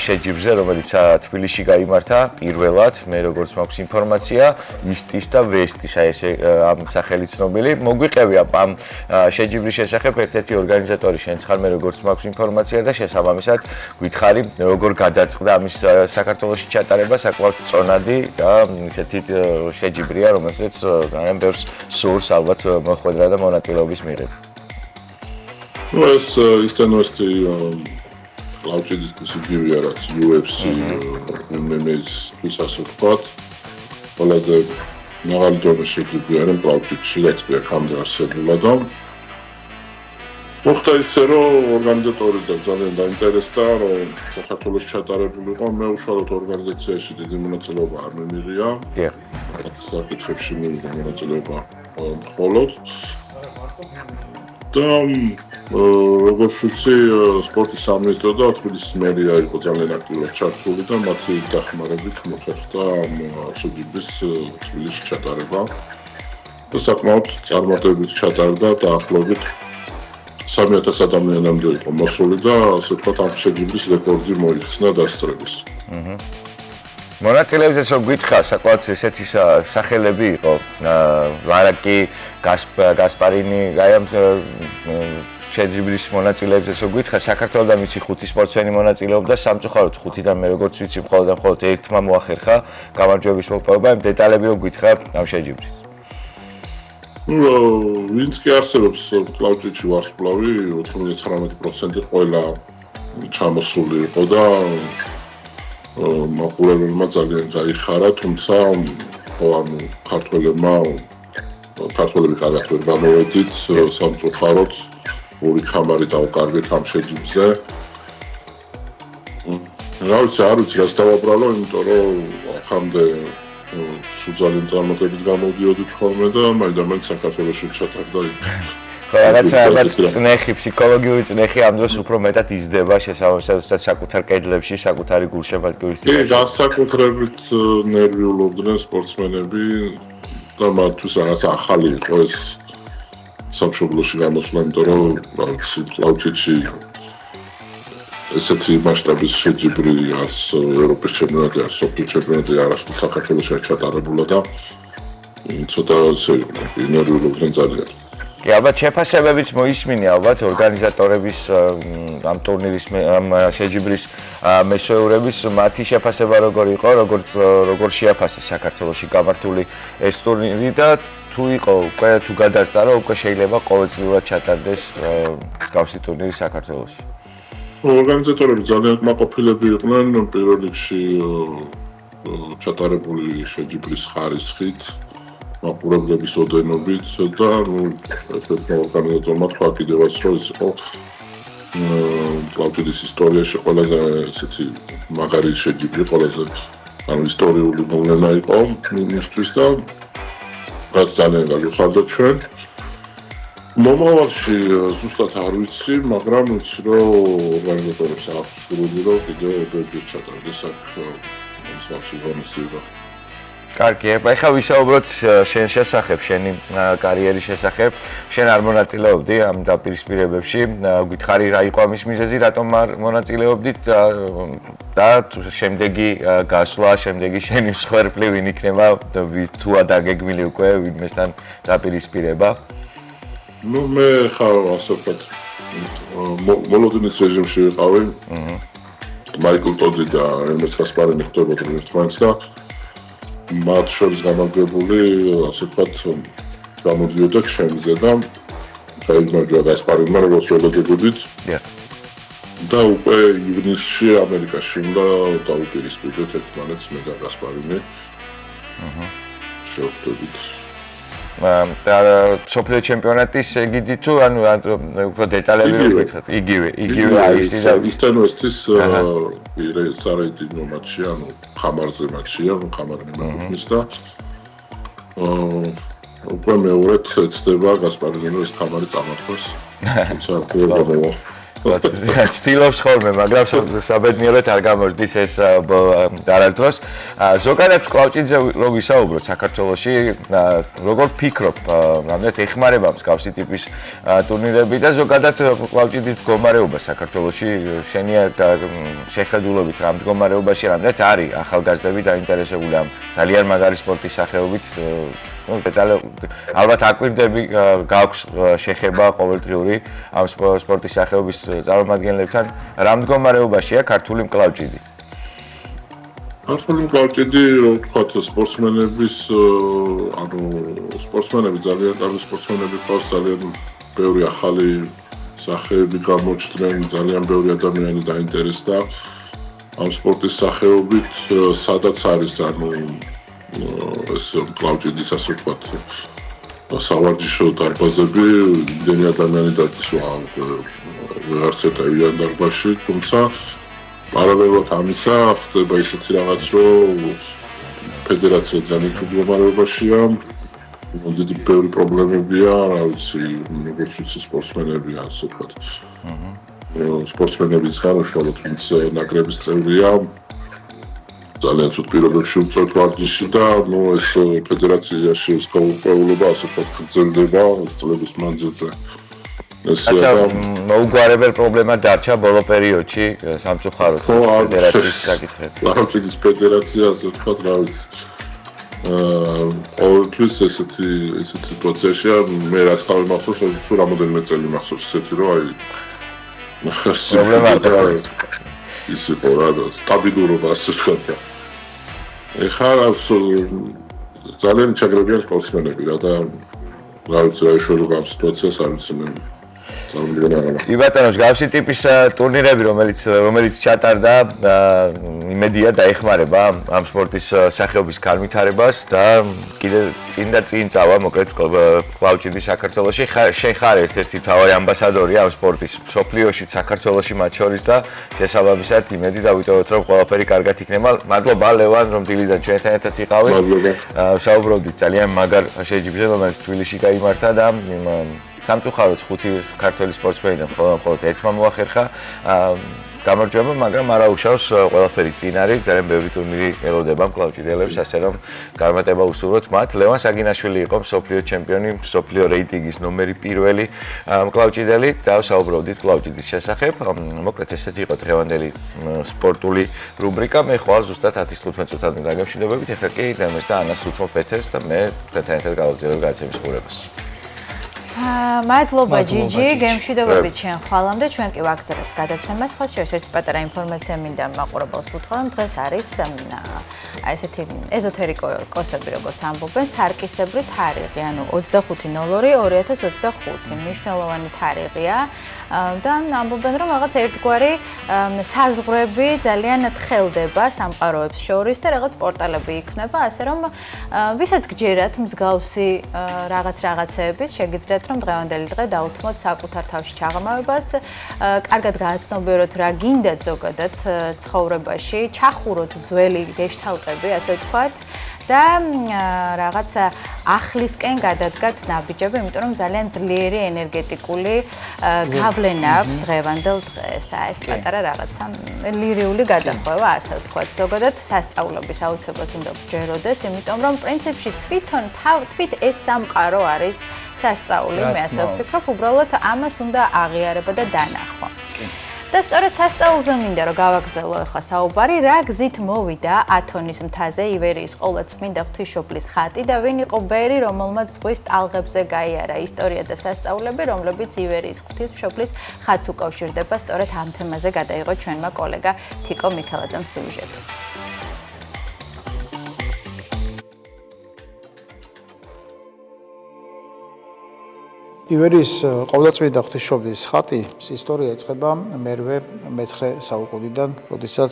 შეჯიბრზე, რომელიც თბილისში გაიმართა პირველად, მე როგორც მაქვს ინფორმაცია, ისტის და ვესტის აი ესე ამ სახელით ცნობილი. მოგვიყევი ამ შეჯიბრის შესახებ ერთ-ერთი ორგანიზატორი შენც ხარ, მე როგორც მაქვს ინფორმაცია და შესაბამისად გვითხარი როგორ გადაწყდა ამის საქართველოში ჩატარება, საკმაოდ წონადი და ისეთი შეჯიბრია, რომელსაც ძალიან ბევრს სურს ალბათ მოხვედრა და მონაწილეობის მიღება. ეს ისტანოსტი კлауჭიძის შეჯიბრია, რაც UFC MMA-ს ისე ვთქვათ. ყველაზე მაღალი დონის შეჯიბრია, რომ კлауჭიძში გაიწია ხამდე არსებულა და მოხდა ისე, რომ ორგანიზატორი და ძალიან დაინტერესდა, რომ საქართველოში ჩატარებულიყო, მე უშუალოდ ორგანიზაციაში დიდი მონაწილეობა არ მიმიღია. საკითხებში მივიდა მონაწილეობა მხოლოდ. და როგორც ვიცი, სპორტის სამინისტრო და თბილისის მერია იყო ძალიან აქტიურად ჩართული და მათი დახმარებით მოხდა ამ შეჯიბრის თბილისში ჩატარება. და საკმაოდ წარმატებით ჩატარდა და ახლობით 3000 ადამიანამდე იყო მოსული და ასე ვთქვათ ამ შეჯიბრის რეკორდი მოიხსნა დასწრების. მონაწილეებზე რო გითხრა, საკმაოდ ესეთი სახელები იყო, ლარაკი, გასპარინი, აი ამ შეჯიბრის მონაწილეებს ესე გითხრა, საქართველოსთან ვიცი 5 სპორტსმენი მონაწილეობდა, სამწუხაროდ 5-დან მე როგორც ვიცი, მხოლოდ ერთმა მოახერხა გამარჯვების მოპოვება, იმ დეტალები რომ გითხრა ამ შეჯიბრის. ვინც კი არსებობს კლაუჭიდში ვარსკვლავი 99% ყველა ჩამოსული იყო და მაყურებელმა ძალიან გაიხარა, თუმცა ქართველები კარგად ვერ გამოვედით, სამწუხაროდ ორი კამარი დავკარგეთ ამ შეჯიბრზე. რა ვიცი, არ ვიცი რას დავაბრალო, იმიტომ რომ ახამდე ძალიან წარმატებით გამოდიოდით ხოლმე და მაინც საქართველოში ჩატარდა იქ. რაღაცა წნეხი, ფსიქოლოგიური წნეხი ამ დროს უფრო მეტად იზრდება შესაბამისად საკუთარ კედლებში, საკუთარი გულშემატკივრის წინაშე. კი, განსაკუთრებით ნერვიულობდნენ სპორტსმენები და მათთვის რაღაც ახალი იყო ეს სამშობლოში გამოსვლა, იმიტომ რომ კლაუჭიდში ესეთი მასშტაბის შეჯიბრი არც ევროპის ჩემპიონატი, არც სოფლიო ჩემპიონატი არასდროს საქართველოში არ ჩატარებულა და ცოტა ნერვიულობდნენ ძალიან. კი, ალბათ შეფასებებიც მოისმინე ალბათ ორგანიზატორების ამ ტურნირის ამ შეჯიბრის მესვეურების მათი შეფასება როგორ იყო, როგორ შეაფასეს საქართველოში გამართული ეს ტურნირი და თუ იყო უკვე თუ გადაწყდა რომ უკვე შეიძლება ყოველწლიურად ჩატარდეს მსგავსი ტურნირი საქართველოში. ორგანიზატორები ძალიან კმაყოფილები იყვნენ პირველ რიგში ჩატარებული შეჯიბრის ხარისხით, მაყურებლების ოდენობით და ერთ-ერთი ორგანიზატორმა თქვა კიდევაც რომ ის იყო კლაუჭიდის ისტორიაში ყველაზე ესეთი მაგარი შეჯიბრი, ყველაზე ისტორიული მოვლენა იყო მისთვის და რაც ძალიან გაგვიხარდა ჩვენ. მომავალში ზუსტად არ ვიცი, მაგრამ ვიცი რომ ორგანიზატორებს აქვს სურვილი რომ კიდევ ბევრი ჩატარდეს აქ მსგავსი ღონისძიება. კარგი, ეხლა ვისაუბროთ შენ შესახებ, შენი კარიერის შესახებ. შენ არ მონაწილეობდი ამ დაპირისპირებებში. გითხარი რა იყო ამის მიზეზი, რატომ არ მონაწილეობდით და შემდეგი გასვლა, შემდეგი შენი მსხვერპლი ვინ იქნება, თუ დაგეგმილი უკვე ვინმესთან დაპირისპირება? მე ხარ ასე ვთქვათ მოლოდინის რეჟიმში ვიყავი. მაიკლ ტოდი და ემეც კასპარინი ხვდებოდნენ ერთმანეთს და მათ შორის გამარჯვებული, ასე ვთქვათ, გამოდიოდა ჩემზე და გაიმარჯვა კასპარინმა, როგორც ველოდებოდით. და უკვე ივნისში ამერიკაში უნდა დავუპირისპირდეთ ერთმანეთს მე და კასპარინი. შევხვდებით. და სოფლიო ჩემპიონატის ეგიდი თუ ანუ უფრო დეტალები რო გითხრათ, იგივე აისტი და ისტანოესტის სარეიტინგო მატჩი, ანუ ხამარზე მატჩია, ხამარი მიმართვის და უკვე მეორედ ეცდება გასპარინო ეს ხამარი წამოთქვას. თუმცა ყველა ცდილობს ხოლმე, მაგრამ საბედნიეროდ არ გამოჩნდის ეს არასდროს. ზოგადად კლაუჭიდზე რო ვისაუბროთ საქართველოში, როგორ ფიქრობ, რამდენად ეხმარება მსგავსი ტიპის ტურნირები და ზოგადად კლაუჭიდის მდგომარეობა საქართველოში, შენი შეხედულობით რა მდგომარეობაში რამდენად არის ახალგაზრდები დაინტერესებული ამ ძალიან მაგარი სპორტის სახეობით? ალბათ აკვირდები გაქვს შეხება ყოველდღიური ამ სპორტის სახეობის წარმომადგენლებთან, რა მდგომარეობაშია ქართული მკლავჭიდი? ქართული მკლავჭიდი, რო ვთქვათ, სპორტსმენების, ანუ სპორტსმენები ძალიან კარგი სპორტსმენები ყავს, ძალიან ბევრი ახალი სახეები გამოჩნდნენ, ძალიან ბევრი ადამიანი დაინტერესდა ამ სპორტის სახეობით, სადაც არის, ანუ ეს კლაუჭიდის ასე ვთქვათ სავარჯიშო დარბაზები, იმდენი ადამიანი დაწვა ვეღარც ეტევიან დარბაზში, თუმცა პარალელურად ამისა ხდება ისეთი რაღაც, რომ ფედერაცია ძალიან მდგომარეობაშია, დიდი ბევრი პრობლემებია, რა ვიცი, როგორც ვიცი სპორტსმენები, ასე ვთქვათ. სპორტსმენების განუშვალოთ, ვინც ნაკრების წევრია, ძალიან ცუდ პირობებში უწევთ ვარჯიში და ეს ფედერაციაში ეს გაურკვევლობა ასე ვთქვათ გრძელდება წლების მანძილზე. რაცა მოუგვარებელ პრობლემა დარჩა ბოლო პერიოდში სამწუხაროდ ფედერაციის საკითხები. კლაუჭიდის ფედერაცია ასე ვთქვათ, რა ვიცი. ყოველთვის ესეთი სიტუაციაშია მე რაც თავი მახსოვს, სულ რამოდენიმე წელი მახსოვს ესეთი რომ აი ის იყო რა სტაბილურობა ასე ვთქვა. ეხლა ძალიან ჩაგრებიან სპორტსმენები რა და რა ვიცი რა შეიძლება ამ სიტუაციას არ ვიცი მე კი ბატონო, მსგავსი ტიპის ტურნირები, რომელიც ჩატარდა, იმედია დაეხმარება ამ სპორტის სახეობის განვითარებას და კიდე წინ და წინ წავა, მოკლედ კლავჭიდი საქართველოში. შენ ხარ ერთ-ერთი მთავარი ამბასადორი ამ სპორტის მსოფლიოში, საქართველოში მათ შორის და შესაბამისად იმედი დავიტოვოთ, რომ ყველაფერი კარგად იქნება. მადლობა ლევან, რომ დილიდან ჩვენთან ერთად იყავით. საუბრობდით ძალიან მაგარ შეჯიბრზე, რომელიც თბილისში გაიმართა და სამწუხაროდ 5 ქართველი სპორტსმენიდან მხოლოდ ერთმა მოახერხა გამარჯვება, მაგრამ არა უშავს ყველაფერი წინ არის, ძალიან ბევრი ტურნირი ელოდება კლავჭიდელებს, ასე რომ წარმატება უსურვოთ მათ. ლევან საგინაშვილი იყო მსოფლიო ჩემპიონი, მსოფლიო რეიტინგის ნომერი 1 კლავჭიდელი და საუბრობდით კლავჭიდის შესახებ. მოკლედ ესეთი იყო დღევანდელი სპორტული რუბრიკა. მე ხვალ ზუსტად 10:15 წუთამდე დაგემშვიდობებით. ეხლა კი დემეს და ანას უთმობ ეთერს და მე თქვენთან ერთად გავაგზავნებ გადაცემის ყურებას. მადლობა ჯიჯი, გემშვიდობებით შენ ხვალამდე, ჩვენ კი ვაგრძელებთ გადაცემას. ხო, ერთ პატარა ინფორმაცია მინდა მაყურებელს ვუთხრა, რომ დღეს არის ესეთი ეზოთერიკოსები, როგორც ამბობენ, სარკისებრი თარიღი, ანუ 25/02/2025, მნიშვნელოვანი თარიღია. და ამბობენ, რომ რაღაც ერთგვარი საზღვრები ძალიან თხელდება სამყაროებს შორის და რაღაც პორტალები იქნება, ასე რომ ვისაც გჯერათ მსგავსი რაღაცეების, შეგიძლიათ რომ დღევანდელი დღე დაუთმოთ საკუთარ თავში ჩაღრმავებას, კარგად გააცნობიეროთ რა გინდათ ზოგადად ცხოვრებაში, ჩახუროთ ძველი გეშტალტები, ასე ვთქვათ. და რაღაცა ახლისკენ გადადგათ ნაბიჯები, იმიტომ რომ ძალიან ძლიერი ენერგეტიკული გავლენა აქვს დღევანდელ დღეს. ეს პატარა რაღაცა ლირიული გადახვევა, ასე ვთქვათ. ზოგადად სასწავლების აუცილებლად უნდა გჯეროდეს, იმიტომ რომ პრინციპში თვით ეს სამყარო არის სასწაული, მე ასე ვფიქრობ, უბრალოდ ამას უნდა აღიარება და დანახვა. და სწორედ სასწაულზე მინდა რომ გავაგრძელო ახლა საუბარი, რა გზით მოვიდა ათონის მთაზე ივერიის ყოლაწმინდა ღვთისმშობლის ხატი და ვინ იყო ბერი, რომელმაც ზღვის ტალღებზე გაიარა ისტორია და სასწაულები, რომლებიც ივერიის ღვთისმშობლის ხატს უკავშირდება. სწორედ ამ თემაზე გადაიღო ჩვენმა კოლეგა თიკო მიქელაძემ სიუჟეტი. ივერიის ყოლაწმინდა ღვთისმშობლის ხატის ისტორია იწყება მერვე მე-9 საუკუნიდან, როდესაც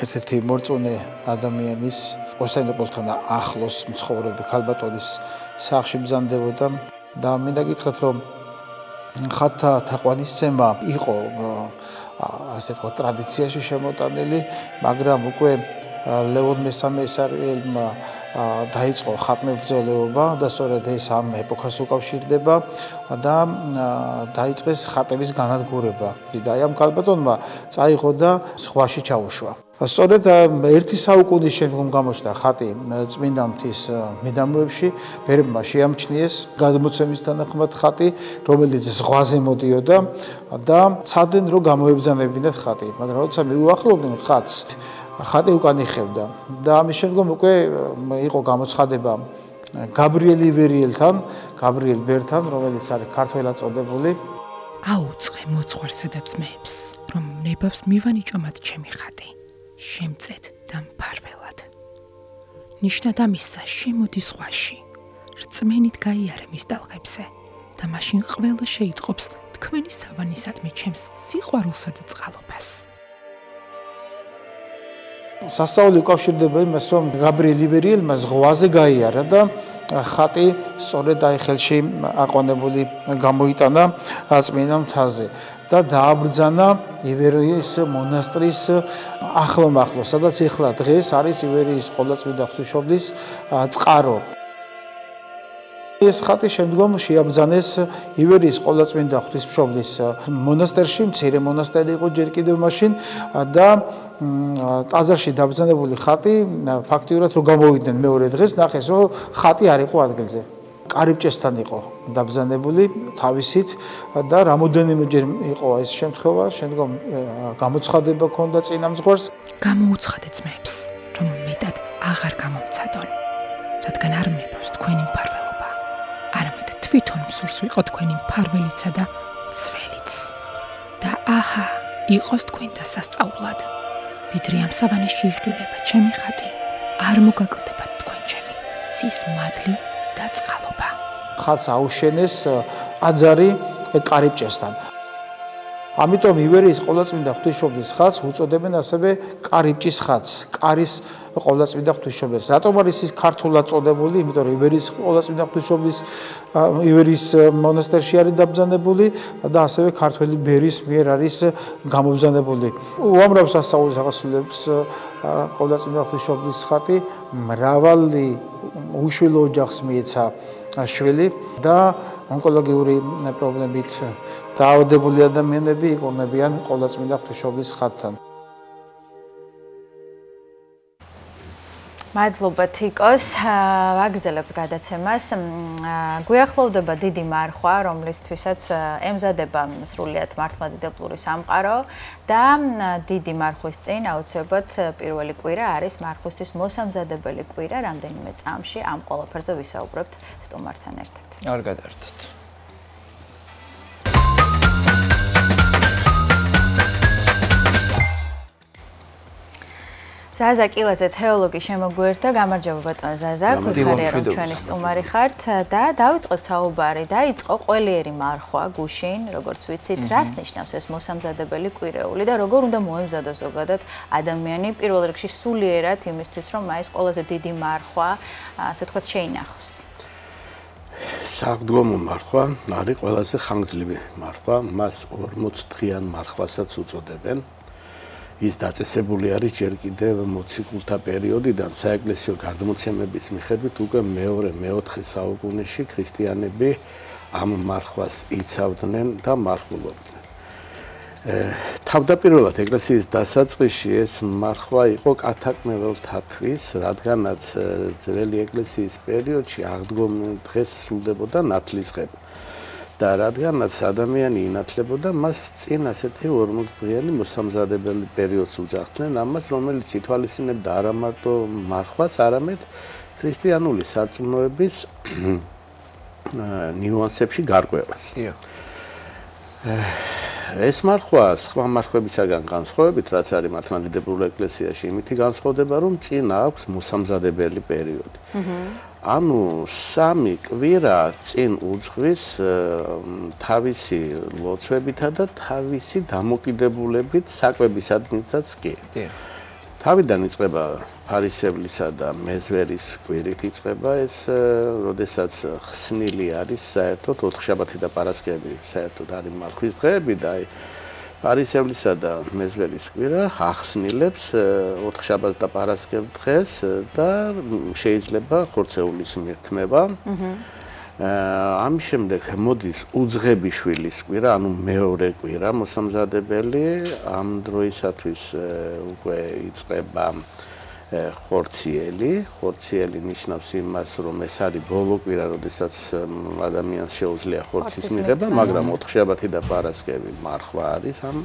ერთ-ერთი მორწმუნე ადამიანის კონსტანტინოპოლთან ახლოს მცხოვრები ქალბატონის სახლში ბრძანდებოდა და მინდა გითხრათ, რომ ხატთა თაყვანისცემა იყო ასე თქვა ტრადიციაში შემოტანილი, მაგრამ უკვე ლევონ მესამე ისარიელმა დაიწყო ხატმებრძოლეობა და სწორედ ეს ამ ეპოქას უკავშირდება და დაიწყეს ხატების განადგურება. და ამ ქალბატონმა წაიღო და ზღვაში ჩაუშვა. სწორედ ერთი საუკუნის შემდგომ გამოჩნდა ხატი წმინდა მთის მიდამოებში, ბერებმა შეამჩნიეს გადმოცემის თანახმად ხატი, რომელიც ზღვაზე მოდიოდა და ცადნენ რომ გამოებრძანებინათ ხატი, მაგრამ როცა მიუახლოვდნენ ხატს, ხატი უკან იხევდა და ამის შემდგომ უკვე იყო გამოცხადება გაბრიელ ივერიელთან, გაბრიელ ბერთან, რომელიც არის ქართველად წოდებული. აუწყე მოძღვარსა და ძმებს, რომ ნებავს მივანიჭო მათ ჩემი ხატი, შემწეთ და მფარველად. ნიშნად ამისა შემოდი ზღვაში, რწმენით გაიარე მის ტალღებზე და მაშინ ყველა შეიტყობს თქვენი სავანისადმი ჩემს სიყვარულსა და წყალობას. სასწაული უკავშირდება იმას, რომ გაბრიელ ივერიელმა ზღვაზე გაიარა და ხატი სწორედ აი ხელში აყვანებული გამოიტანა წმინდა მთაზე და დააბრძანა ივერიის მონასტრის ახლომახლოს, სადაც ეხლა დღეს არის ივერიის ყოლაწმინდა ღვთისმშობლის წყარო. ეს ხატი შემდგომ შეაბრძანეს ივერიის ყოლაწმინდა ღვთისმშობლის მონასტერში, მცირე მონასტერი იყო ჯერ კიდევ მაშინ და ტაძარში დაბრძანებული ხატი ფაქტიურად რომ გამოვიდნენ მეორე დღეს, ნახეს რომ ხატი არ იყო ადგილზე. კარიბჭესთან იყო დაბრძანებული თავისით და რამოდენიმეჯერ იყო ეს შემთხვევა, შემდგომ გამოცხადება ჰქონდა წინამძღვარს. გამოუცხადე ძმებს, რომ მეტად აღარ გამომცადონ. რადგან არ მნებავს თქვენი მფარველობა. არამედ თვითონ მსურს ვიყო თქვენი მფარველიცა და ცველიც. და აჰა, იყოს თქვენ და სასწაულად. ვიდრე ამ სავანეში იღილება ჩემი ხატი, არ მოგაკლდებათ თქვენ ჩემი ცის მადლი და წყალობა. ხატს აუშენეს აძარი კარიბჭესთან. ამიტომ ივერიის ყოვლადწმინდა ღვთისმშობლის ხატს უწოდებენ ასევე კარიბჭის ხატს, კარის ყოვლადწმინდა ღვთისმშობლის. რატომ არის ის ქართულად წოდებული? იმიტომ რომ ივერიის ყოვლადწმინდა ღვთისმშობლის ივერიის მონასტერში არის დაბრძანებული და ასევე ქართველი ბერის მიერ არის გამობრძანებული. უამრავ სასწაულს აღასრულებს ყოვლადწმინდა ღვთისმშობლის ხატი, მრავალი უშვილო ოჯახს მიეცა შვილი და ონკოლოგიური პრობლემით დაავადებული ადამიანები იყონებიან ყოვლადწმინდა ღვთისმშობლის ხატთან. მადლობა თიკოს, ვაგრძელებთ გადაცემას. გვიახლოვდება დიდი მარხვა, რომლისთვისაც ემზადება სრულიად მართლმადიდებლური სამყარო და დიდი მარხვის წინ აუცილებლად პირველი კვირა არის მარხვისთვის მოსამზადებელი კვირა, რამდენიმე წამში ამ ყველაფერზე ვისაუბრებთ სტუმართან ერთად. არ გადაერთოთ. ზაზა კილაძე თეოლოგი შემოგვიერთდა. გამარჯობა ბატონო ზაზა, გვიხარია რომ ჩვენი სტუმარი ხართ და დავიწყოთ საუბარი. დაიწყო ყველიერი მარხვა გუშინ, როგორც ვიცით, რას ნიშნავს ეს მოსამზადებელი კვირეული და როგორ უნდა მოემზადოს ზოგადად ადამიანი პირველ რიგში სულიერად იმისთვის, რომ აი ეს ყველაზე დიდი მარხვა, ასე ვთქვათ, შეინახოს. საღდგომო მარხვა არის ყველაზე ხანგრძლივი მარხვა, მას 40 დღიან მარხვასაც უწოდებენ. ის დაწესებული არის ჯერ კიდევ მოციქულთა პერიოდიდან საეკლესიო გარდამოცემების მიხედვით უკვე მეორე-მეოთხე საუკუნეში ქრისტიანები ამ მარხვას იცავდნენ და მარხულობდნენ. თავდაპირველად ეკლესიის დასაწყისში ეს მარხვა იყო კათაკმეველთათვის, რადგანაც ძველი ეკლესიის პერიოდში აღდგომილ დღეს სრულდებოდა ნათლისღება. და რადგანაც ადამიანი ინათლებოდა, მას წინ ასეთი 40 დღიანი მოსამზადებელი პერიოდს უძახდნენ, ამას რომელიც ითვალისწინებდა არა მარტო მარხვას, არამედ ქრისტიანული სარწმუნოების ნიუანსებში გარკვევას. ეს მარხვა სხვა მარხვებისაგან განსხვავებით, რაც არის მართლმადიდებლურ ეკლესიაში, იმითი განსხვავდება, რომ წინ აქვს მოსამზადებელი პერიოდი. ანუ 3 კვირა წინ უძღვის თავისი ლოცვებითა და თავისი დამოკიდებულებით საკვებისადმიცაც კი. თავიდან იწყება ფარისევლისა და მეზვერის კვირით იწყება ეს, როდესაც ხსნილი არის საერთოდ ოთხშაბათი და პარასკევი საერთოდ არის მარხვის დღეები და აი ფარისევლისა და მეზვერის კვირა ახსნილებს ოთხშაბათს და პარასკევ დღეს და შეიძლება ხორცეულის მირთმევა. ამის შემდეგ მოდის უძღებიშვილის კვირა, ანუ მეორე კვირა მოსამზადებელი, ამ დროისათვის უკვე იწყება ხორციელი ნიშნავს იმას, რომ ეს არის ბოლო კვირა, როდესაც ადამიანს შეუძლია ხორცის მიღება, მაგრამ ოთხშაბათი და პარასკევი მარხვა არის ამ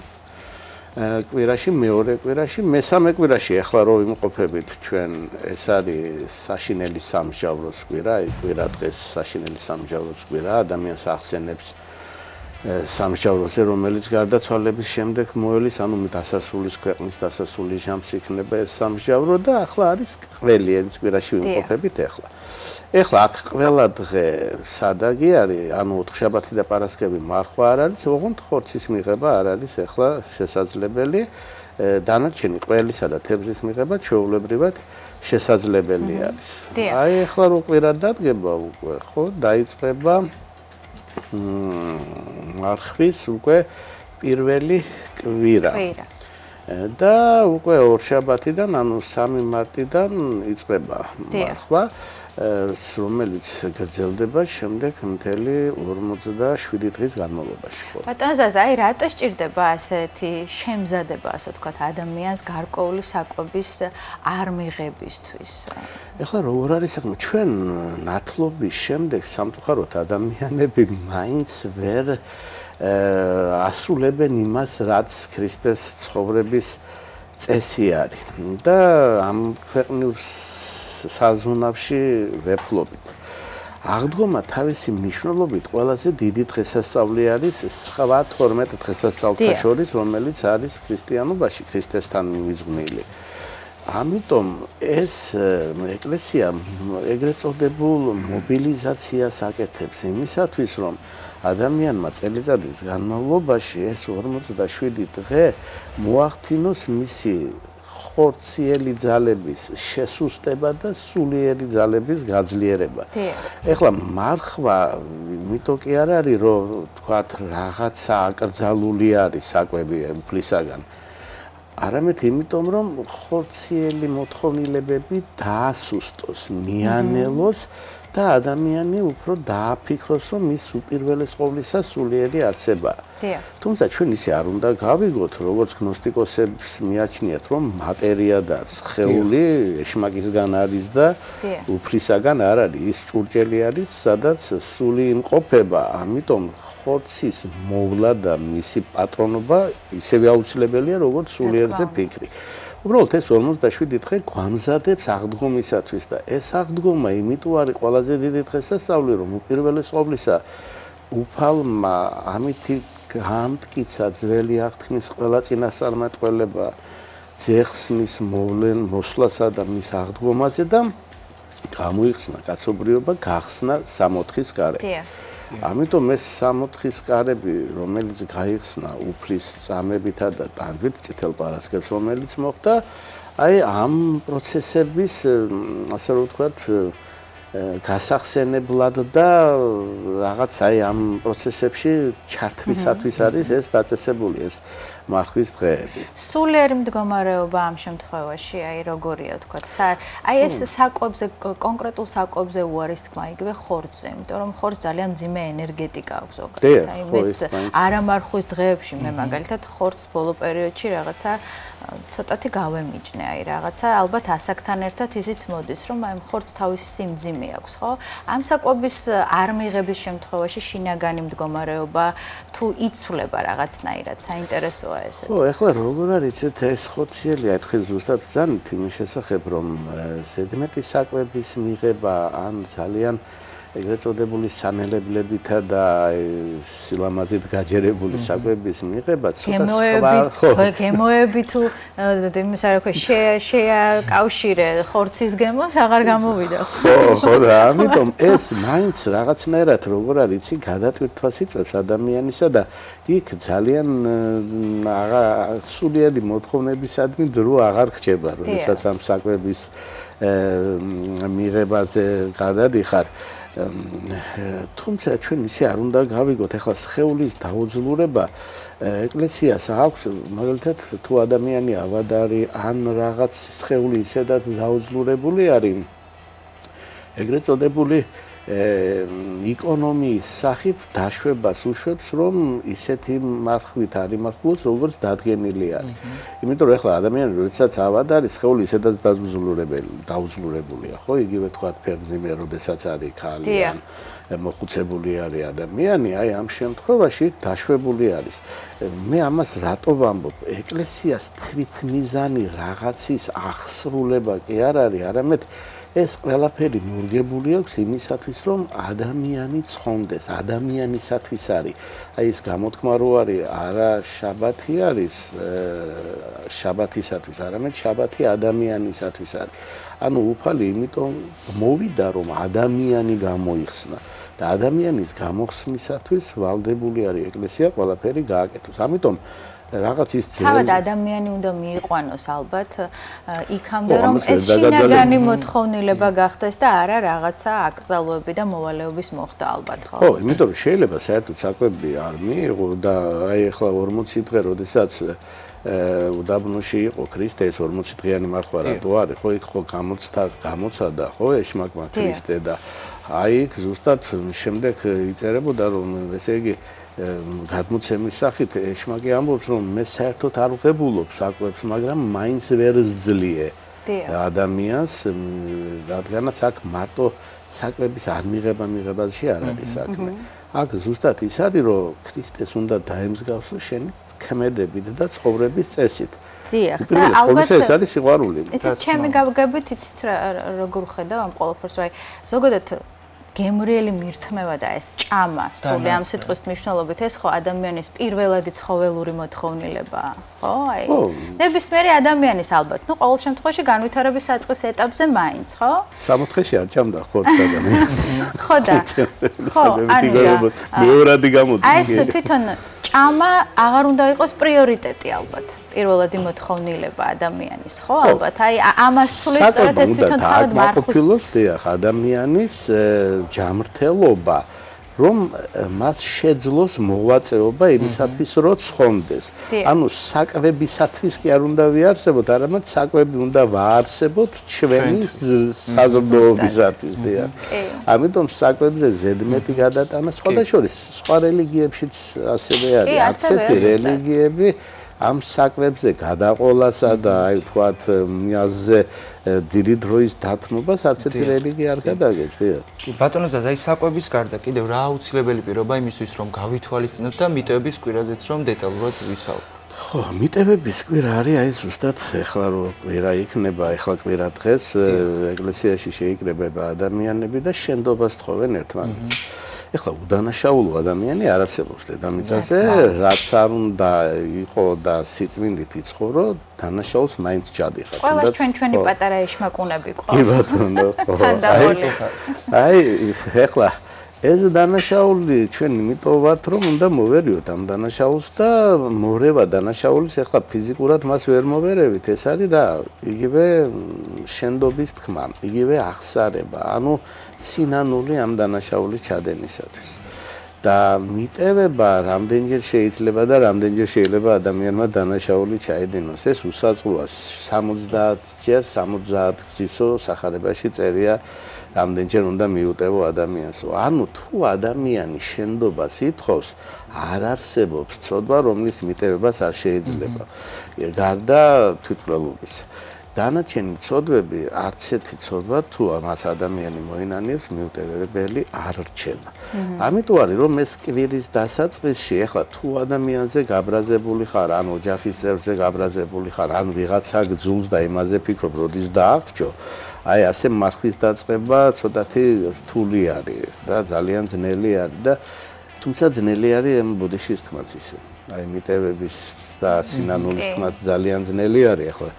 კვირაში, მეორე კვირაში, მესამე კვირაში ახლა რო ვიმყოფებით ჩვენ, ეს არის საშინელი სამსჯავროს კვირა, აი კვირა დღეს საშინელი სამსჯავროს კვირა, ადამიანს ახსენებს სამსჯავროზე, რომელიც გარდაცვალების შემდეგ მოელის, ანუ დასასრულის ქვეყნის დასასრულის ჟამს იქნება ეს სამსჯავრო და ახლა არის ყველიერის კვირაში ვიმყოფებით ახლა. ეხლა აქ ყველა დღე სადაგი არის, ანუ ოთხშაბათი და პარასკევი მარხვა არ არის, ოღონდ ხორცის მიღება არ არის ახლა შესაძლებელი. დანარჩენი ყველისა და თევზის მიღება ჩვეულებრივად შესაძლებელი არის. აი ახლა რო კვირა დადგება უკვე, ხო, დაიწყება მარხვის უკვე პირველი კვირა. და უკვე ორშაბათიდან, ანუ 3 მარტიდან იწყება მარხვა, რომელიც გრძელდება შემდეგ მთელი 47 დღის განმავლობაში. ბატონო ზაზა, აი რატო სჭირდება ასეთი შემზადება, ასე ვთქვათ, ადამიანს გარკვეული საკვების არ მიღებისთვის? ეხლა როგორ არის საქმე? ჩვენ ნათლობის შემდეგ სამწუხაროდ ადამიანები მაინც ვერ ასრულებენ იმას, რაც ქრისტეს ცხოვრების წესი არის. და ამ ქვეყნის საზღუნავში ვეფლობით. აღდგომა თავისი მნიშვნელობით ყველაზე დიდი დღესასწაული არის სხვა 12 დღესასწაულთან შორის, რომელიც არის ქრისტიანობაში, ქრისტესთან მიზღვნილი. ამიტომ ეს ეკლესია ეგრეთ წოდებულ მობილიზაციას აკეთებს იმისათვის, რომ ადამიანმა წელიწადის განმავლობაში ეს 47 დღე მოახდინოს მისი ხორციელი ძალების შესუსტება და სულიერი ძალების გაძლიერება. ეხლა მარხვა იმიტომ კი არ არის, რომ თქვათ რაღაცა აკრძალული არის საკვები უფლისაგან. არამედ იმიტომ, რომ ხორციელი მოთხოვნილებები დაასუსტოს, მიანელოს და ადამიანი უფრო დააფიქროს, რომ ის უპირველეს ყოვლისა სულიერი არსებაა. თუმცა ჩვენ ისე არ უნდა გავიგოთ, როგორც გნოსტიკოსებს მიაჩნიათ, რომ მატერია და სხეული ეშმაკისგან არის და უფლისაგან არ არის. ის ჭურჭელი არის, სადაც სული იმყოფება, ამიტომ ხორცის მოვლა და მისი პატრონობა ისევე აუცილებელია, როგორც სულიერზე ფიქრი. უბრალოდ ეს 47 დღე გვამზადებს აღდგომისათვის და ეს აღდგომა იმიტომ არის ყველაზე დიდი დღესასწაული, რომ უპირველეს ყოვლისა უფალმა ამითი გამტკიცა ძველი აღთქმის ყველა წინასწარმეტყველება ძეხსნის მოსვლასა და მის აღდგომაზე და გამოიხსნა კაცობრიობა, გახსნა 64-ის კარე. ამიტომ ეს 64-ის კარები, რომელიც გაიხსნა უფლის წამებითა და ტანგვით წითელ პარასკევს, რომელიც მოხდა, აი ამ პროცესების, ასე რომ ვთქვათ, გასახსენებლად და რაღაც აი ამ პროცესებში ჩართვისათვის არის ეს დაწესებული ეს მარხვის დღეები. სულიერი მდგომარეობა ამ შემთხვევაში, აი როგორია ვთქვათ, აი ეს საკვებზე, კონკრეტულ საკვებზე უარის თქმა იგივე ხორცზე, იმიტომ რომ ხორცს ძალიან მძიმე ენერგეტიკა აქვს ზოგადად. აი ეს არამარხვის დღეებში მე მაგალითად ხორცს ბოლო პერიოდში რაღაცა ცოტათი გავემიჯნე, აი რაღაცა ალბათ ასაკთან ერთად ისიც მოდის, რომ აი ხორცს თავისი სიმძიმე აქვს, ხო? ამ საკვების არ მიღების შემთხვევაში შინაგანი მდგომარეობა თუ იცვლება რაღაცნაირად, საინტერესოა ესეც. ო, ეხლა როგორ არის ეს ხორციელი, აი თქვენ ზუსტად ბრძანით იმის შესახებ, რომ ზედმეტი საკვების მიღება ან ძალიან ეგრეთ წოდებული სანელებლებითა და სილამაზით გაჯერებული საკვების მიღება ცოტა გემოები თუ იმის არ ქვია შეაკავშირე ხორცის გემოს აღარ გამოვიდა. ხო და ამიტომ ეს მაინც რაღაცნაირად როგორ არის იცი გადატვირთვას იწვევს ადამიანისა და იქ ძალიან სულიერი მოთხოვნებისადმი დრო აღარ რჩება, როდესაც ამ საკვების მიღებაზე გადადიხარ. თუმცა ჩვენ ისე არ უნდა გავიგოთ, ეხლა სხეულის დაუძლურება ეკლესიას აქვს, მაგალითად თუ ადამიანი ავადარი ან რაღაც სხეული ისედაც დაუძლურებული არის, ეგრეთ წოდებული ეკონომიის სახით დაშვებას უშვებს, რომ ისეთი მარხვით არ იმართულოს, როგორც დადგენილი არის. იმიტომ რომ ეხლა ადამიანი როდესაც ავადარი, სხეული ისედაც დაუძლურებულია, ხო? იგივე თქვა ფერმზე, როდესაც არის ქალი ან მოხუცებული არის ადამიანი, აი ამ შემთხვევაში დაშვებული არის. მე ამას რატო ვამბობ? ეკლესიას თვითმიზანი რაღაცის აღსრულება კი არ არის, არამედ ეს ყველაფერი მორგებული აქვს იმისათვის, რომ ადამიანი ცხონდეს, ადამიანისათვის არის. აი ეს გამოთქმა რო არის, არა შაბათი არის შაბათისათვის, არამედ შაბათი ადამიანისათვის არის. ანუ უფალი იმიტომ მოვიდა, რომ ადამიანი გამოიხსნა და ადამიანის გამოხსნისათვის ვალდებული არის ეკლესია ყველაფერი გააკეთოს. ამიტომ რაღაც ის თავად ადამიანი უნდა მიიყვანოს ალბათ იქამდე რომ ეს შინაგანი მოთხოვნილება გახდეს და არა რაღაცა აკრძალვები და მოვალეობის მოხდა ალბათ ხო? ხო, იმიტომ შეიძლება საერთოდ საკვები არ მიიღო და აი ახლა 40 დღე როდესაც უდაბნოში იყო ქრისტე ეს 40 დღიანი მარხვა რატო არის? ხო, იქ ხო გამოცადა ხო ეშმაკმა ქრისტე და აი იქ ზუსტად შემდეგ იწერებოდა რომ ესე იგი გადმოცემის სახით ეშმაკი ამბობს რომ მე საერთოდ არ ვღებულობ საკვებს, მაგრამ მაინც ვერ ვძლიე ადამიანს, რადგანაც აქ მარტო საკვების არ მიღებაში არ არის საქმე. აქ ზუსტად ის არის, რომ ქრისტეს უნდა დაემსგავსო შენი ქმედებით და ცხოვრების წესით. დიახ, და ალბათ ეს არის სიყვარული. ისიც ჩემი გავგებით, იცით როგორ ხედავ ამ ყველაფერს, აი ზოგადად გემრიელი მირთმევა და ეს ჭამა, სრული ამ სიტყვის მნიშვნელობით, ეს ხო ადამიანის პირველადი ცხოველური მოთხოვნილებაა, ხო? აი ნებისმიერი ადამიანის ალბათ, ნუ ყოველ შემთხვევაში განვითარების საწყის ეტაპზე მაინც, ხო? 60-ში არ ჭამდა ხორცს ადამიანი. ხო და ხო, მეორადი გამოდის. აი ეს თვითონ ჭამა აღარ უნდა იყოს პრიორიტეტი ალბათ. პირველადი მოთხოვნილება ადამიანის, ხო? ალბათ. აი ამას ცulis სწორედ ეს თვითონ თავად მარხვის. დიახ, ადამიანის ჯამრთელობა, რომ მას შეძლოს მოღვაწეობა იმისათვის, რომ ცხონდეს. ანუ საკვებისათვის კი არ უნდა ვიარსებოთ, არამედ საკვები უნდა ვაარსებოთ ჩვენი საზრდოობისათვის, დიახ. ამიტომ საკვებზე ზედმეტი გადატანა სხვადასხვა სხვა რელიგიებშიც ასევე არის. ასეთი რელიგიები ამ საკვებზე გადაყოლასა და აი ვთქვათ მიაზზე დიდი დროის დათმობას არც ერთი რელიგია არ გადაგებს. ბატონო ზაზა, აი საკვების გარდა კიდევ რა აუცილებელი პირობა იმისთვის, რომ გავითვალისწინოთ და მიტევების კვირაზეც რომ დეტალურად ვისაუბროთ. ხო, მიტევების კვირა არის აი ზუსტად ეხლა რო კვირა იქნება, ეხლა კვირა დღეს ეკლესიაში შეიკრებება ადამიანები და შენდობას თხოვენ ერთმანეთს. ეხლა უდანაშაულო ადამიანი არ არსებობს დედამიწაზე, რაც არ უნდა იყო და სიწმინდით იცხოვრო, დანაშაულს მაინც ჯადიხარ. ყველა ჩვენი პატარა ეშმაკუნები ყავს. კი ბატონო. აი ეხლა ეს დანაშაული ჩვენ იმიტომ ვართ, რომ უნდა მოვერიოთ ამ დანაშაულს და მორევა დანაშაულის ეხლა ფიზიკურად მას ვერ მოვერევით. ეს არის რა? იგივე შენდობის თქმა, იგივე აღსარება. ანუ სინანული ამ დანაშაულის ჩადენისათვის. და მიტევება რამდენჯერ შეიძლება და რამდენჯერ შეიძლება ადამიანმა დანაშაული ჩაედინოს. ეს უსაწყოა 70 ჯერ 70 გზისო სახარებაში წერია რამდენჯერ უნდა მიუტევო ადამიანს. ანუ თუ ადამიანი შენდობას ითხოვს, არ არსებობს ცოდვა, რომლის მიტევებას არ შეიძლება. გარდა თვითმკვლელობის. დანარჩენი ცოდვები, არც ერთი ცოდვა თუ მას ადამიანი მოინანიებს, მიუტევებელი არ რჩება. ამიტომ არის რომ ეს კვირის დასაწყისში, ეხლა თუ ადამიანზე გაბრაზებული ხარ, ან ოჯახის წევრზე გაბრაზებული ხარ, ან ვიღაცა გძულს და იმაზე ფიქრობ, როდის დააგჭო, აი ასე მარხვის დაწყება ცოტათი რთული არის და ძალიან ძნელი არის და თუმცა ძნელი არის ამ ბუდიშის თქმაც ისე. აი მიტევების და სინანულის თქმაც ძალიან ძნელი არის ახლა.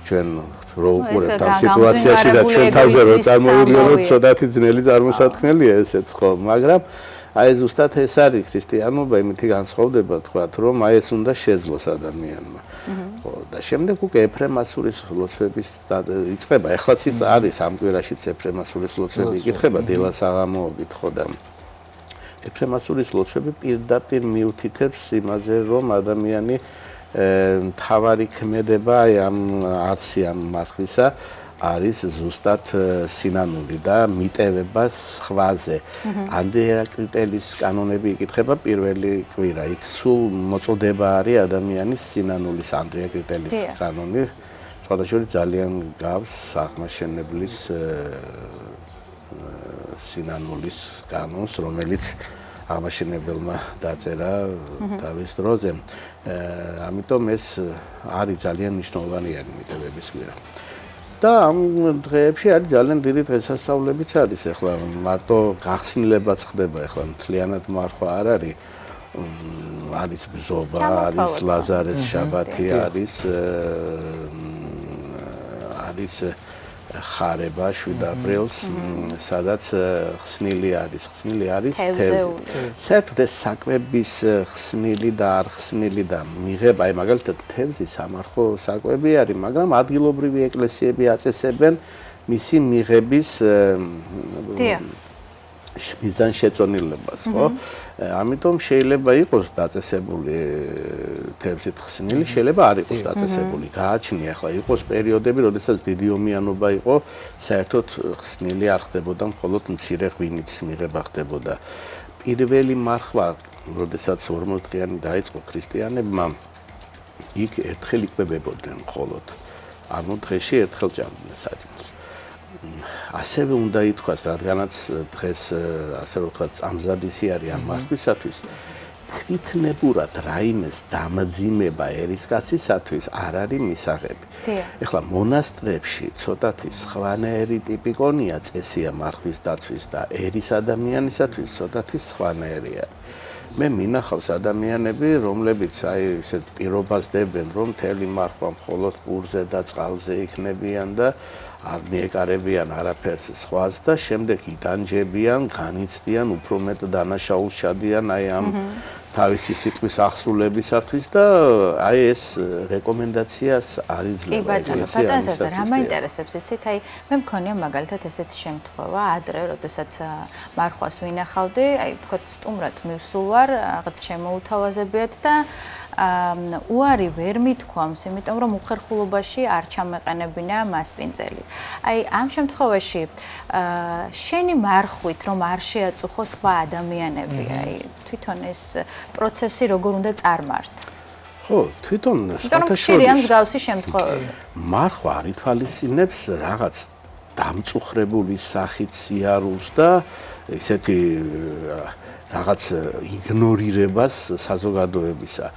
ჩვენ რო უყურებთ ამ სიტუაციაში და ჩვენ თავზე რო წარმოვიდგინოთ, ცოტათი ძნელი წარმოსათქმელია ესეც ხო, მაგრამ აი ზუსტად ეს არის ქრისტიანობა, იმითი განსხვავდება თქვათ, რომ აი ეს უნდა შეძლოს ადამიანმა. ხო, და შემდეგ უკვე ეფრემასურის ლოცვების იწყება. ეხლაც არის ამ კვირაშიც ეფრემასურის ლოცვები იკითხება დილას საღამოობით, ხო და ეფრემასურის ლოცვები პირდაპირ მიუთითებს იმაზე, რომ ადამიანი თავარი ქმედება ამ არსი ამ მარხვისა არის ზუსტად სინანული და მიტევება სხვაზე. ანდერაკრიტელის კანონები იკითხება პირველი კვირა. იქ სულ მოწოდება არის ადამიანის სინანულის ანდერაკრიტელის კანონი. სხვადასხვა ძალიან გავს აღმაშენებლის სინანულის კანონს, რომელიც აღმაშენებელმა დაწერა დავის დროზე. ამიტომ ეს არის ძალიან მნიშვნელოვანი მიტევების კვირა. და ამ დღეებში არის ძალიან დიდი დღესასწაულებიც არის. ეხლა მარტო გახსნილებაც ხდება, ეხლა მთლიანად მარხვა არ არის. არის ბზობა, არის ლაზარეს შაბათი, არის ხარება 7 აპრილს, სადაც ხსნილი არის თევზი. საერთოდ ეს საკვების ხსნილი და არ ხსნილი და მიღება, აი მაგალითად თევზი სამარხო საკვები არის, მაგრამ ადგილობრივი ეკლესიები აწესებენ მისი მიღების მიზან შეწონილებას, ხო? ამიტომ შეიძლება იყოს დაწესებული თევზით ხსნილი, შეიძლება არ იყოს დაწესებული. გააჩნია ახლა იყოს პერიოდები, როდესაც დიდი ომიანობა იყო, საერთოდ ხსნილი არ ხდებოდა, მხოლოდ მცირე ღვინით მიღება ხდებოდა. პირველი მარხვა, როდესაც 40 დღიანი დაიწყო ქრისტიანებმა, იქ ერთხელ იკვებებოდნენ მხოლოდ. ანუ დღეში ერთხელ ჭამდნენ საჭმელს. ასევე უნდა ითქვას, რადგანაც დღეს ასე რომ ვთქვათ, წამზადისი არის ამ მარხვისათვის, თვითნებურად რაიმეს დამძიმება ერისკაცისათვის არ არის მისაღები. ეხლა მონასტრებში ცოტათი სხვანაირი ტიპი გონია წესია მარხვის დაცვის და ერის ადამიანისათვის ცოტათი სხვანაირია. მე მინახავს ადამიანები, რომლებიც აი ესეთ პირობას დებენ, რომ მთელი მარხვა მხოლოდ პურზე და წყალზე იქნებიან და არ მიეკარებიან არაფერს სხვას და შემდეგ იტანჯებიან, განიცდიან, უფრო მეტ დანაშაულს ჩადიან აი ამ თავისი სიტყვის ახსრულებისათვის და აი ეს რეკომენდაციას არ იძლევა. კი ბატონო, ბატონო, რა მაინტერესებს იცით? აი მე მქონია მაგალითად ესეთი შემთხვევა, ადრე, როდესაც მარხვას ვინახავდი, აი ვთქვათ, სტუმრად მივსულ ვარ, რაღაც შემოუთავაზებიათ და უარი ვერ მithქვამს, იმიტომ რომ უხერხულობაში არ ჩამეყენებინა მასპინძელი. აი ამ შემთხვევაში შენი მარხვით რომ არ შეაწუხო სხვა ადამიანები, აი თვითონ ეს პროცესი როგორ უნდა წარმართო? ხო, თვითონ ხშირია მსგავსი შემთხვევები. მარხვა არ ითვალისწინებს რაღაც დამწუხრებული სახით სიარულს და ესეთი რაღაც იგნორირებას საზოგადოებისა.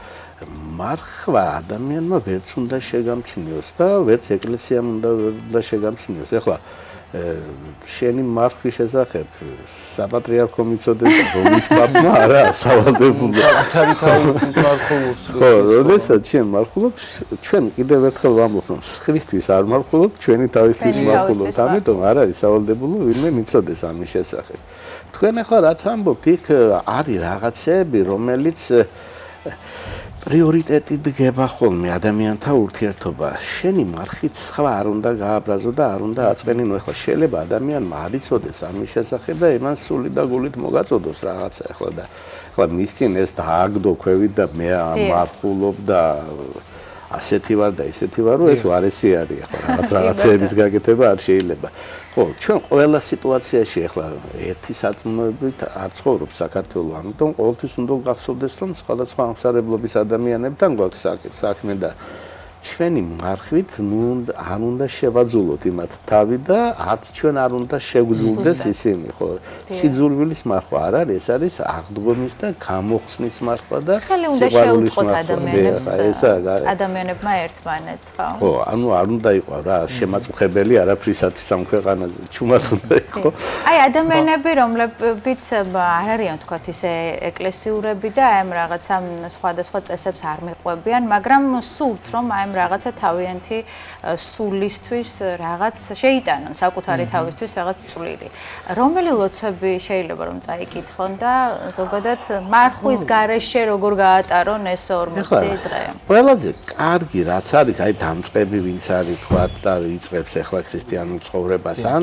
მარხვა ადამიანმა ვერც უნდა შეგამჩნიოს და ვერც ეკლესიამ უნდა შეგამჩნიოს. ეხლა შენი მარხვის შესახებ საპატრიარქო მიწოდებს რომის პაპმა არა სავალდებულო. ხო, როდესაც შენ მარხულობ, ჩვენ კიდევ ერთხელ ვამბობ, რომ სხვისთვის არ მარხულობ, ჩვენი თავისთვის მარხულობთ. ამიტომ არ არის სავალდებულო ვინმე მიწოდეს ამის შესახებ. თქვენ ახლა რაც ამბობთ, იქ არის რაღაცები, რომელიც პრიორიტეტი დგება ხოლმე ადამიანთა ურთიერთობა. შენი მარხით სხვა არ უნდა გააბრაზო და არ უნდა აწმენინო. ეხლა შეიძლება ადამიანმა არ იცოდეს ამის შესახებ და იმან სული და გულით მოგაწოდოს რაღაცა ეხლა და ეხლა მის წინ ეს დააგდო ქვევით და მე მარხულობ და ასეთი ვარ და ისეთი ვარ, ეს ვარესი არის ახლა რაღაცეების გაკეთება არ შეიძლება. ხო, ჩვენ ყველა სიტუაციაში ახლა ერთი საწმუნოებით არ ცხოვრობ საქართველოს, ამიტომ ყოველთვის უნდა გახსოვდეს, რომ სხვადასხვა ამსარებლობის ადამიანებთან გვაქვს საქმე და ჩვენი მარხვით არ უნდა შევაძულოთ იმათ თავი და არც ჩვენ არ უნდა შეგვძულდეს ისინი, ხო? სიძულვილის მარხვა არ არის, ეს არის აღდგომის და გამოხსნის მარხვა და ხელი უნდა შეუწყოთ ადამიანებმა ერთმანეთს, ხო? ხო, ანუ არ უნდა იყოს რა შემაწუხებელი არაფრისათვის ამ ქვეყანაზე, ჩუმად უნდა იყოს. აი ადამიანები, რომლებიც არ არიან თქვათ ისე ეკლესიურები და ამ რაღაცა სხვადასხვა წესებს არ მიყვებიან, მაგრამ სურთ რომ აი რაღაცა თავიანთი სულისთვის რაღაც შეიტანონ საკუთარი თავისთვის რაღაც წვლილი. რომელი ლოცვები შეიძლება რომ წაიკითხონ და ზოგადად მარხვის გარეშე როგორ გაატარონ ეს 40 დღე? ყველაზე კარგი რაც არის, აი დამწყები ვინც არის თქვათ და იწყებს ახლა ქრისტიანულ ცხოვრებას ან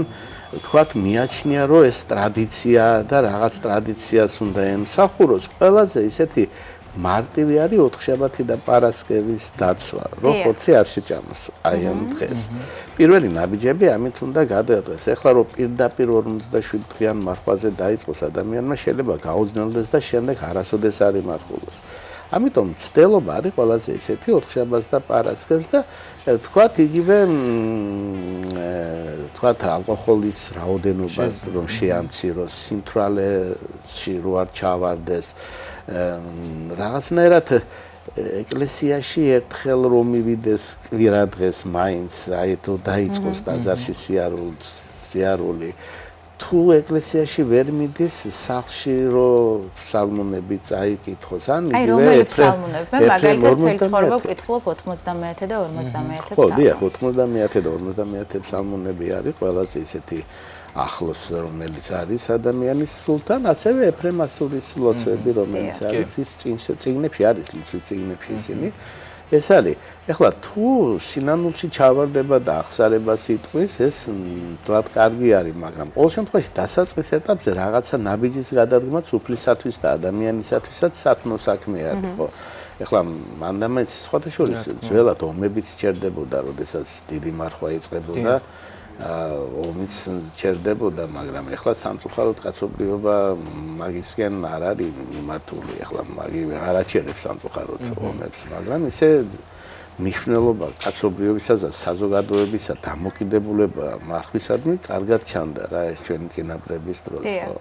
თქვათ მიაჩნია რომ ეს ტრადიცია და რაღაც ტრადიციას უნდა ემსახუროს. ყველაზე ისეთი მარტივი არის ოთხშაბათი და პარასკევის დაცვა, რომ ხოცი არ შეჭამოს აი ამ დღეს. პირველი ნაბიჯები ამით უნდა გადაიღოს. ეხლა რომ პირდაპირ 57 დღიან მარხვაზე დაიწყოს ადამიანმა შეიძლება გაუძნელდეს და შემდეგ არასოდეს არ იმარხულოს. ამიტომ ცდელობა არის ყველაზე ისეთი ოთხშაბათს და პარასკევს და თქვათ იგივე თქვათ ალკოჰოლის რაოდენობას რომ შეამციროს, სიმთვრალეში რო არ ჩავარდეს რაღაცნაირად ეკლესიაში ერთხელ რომ მივიდეს კვირა დღეს მაინც აი თუ დაიწყოს ტაძარში სიარული თუ ეკლესიაში ვერ მიდის სახლში რომ ფსალმუნები წაიკითხოს ან იგივე ფსალმუნები მე მაგალითად თელ ცხოვრება ვკითხულობ 91 და 52 ხო დიახ 91 და 52 ფსალმუნები არის ყველაზე ისეთი ახლოს რომელიც არის ადამიანის სულთან, ასევე ეფრემასურის ლოცვები, რომელიც არის ის წიგნებში არის, ლოცვის წიგნებში ისინი. ეს არის. ეხლა თუ სინანულში ჩავარდება და აღსარებას იტყვის, ეს თლად კარგი არის, მაგრამ ყოველ შემთხვევაში დასაწყის ეტაპზე რაღაცა ნაბიჯის გადადგმაც უფლისათვის და ადამიანისათვისაც სათნო საქმე არის, ხო? ეხლა მანდამეც სხვათა შორის ძველად ომებიც ჩერდებოდა, როდესაც დიდი მარხვა იწყებოდა. ომიც ჩერდებოდა, მაგრამ ეხლა სამწუხაროდ კაცობრიობა მაგისკენ არ არის მიმართული, ეხლა მაგი აღარ აჩერებს სამწუხაროდ ომებს, მაგრამ ისე მნიშვნელობა კაცობრიობისა და საზოგადოებისა დამოკიდებულება მარხვისადმი კარგად ჩანდა რა ეს ჩვენი წინაპრების დროს ხო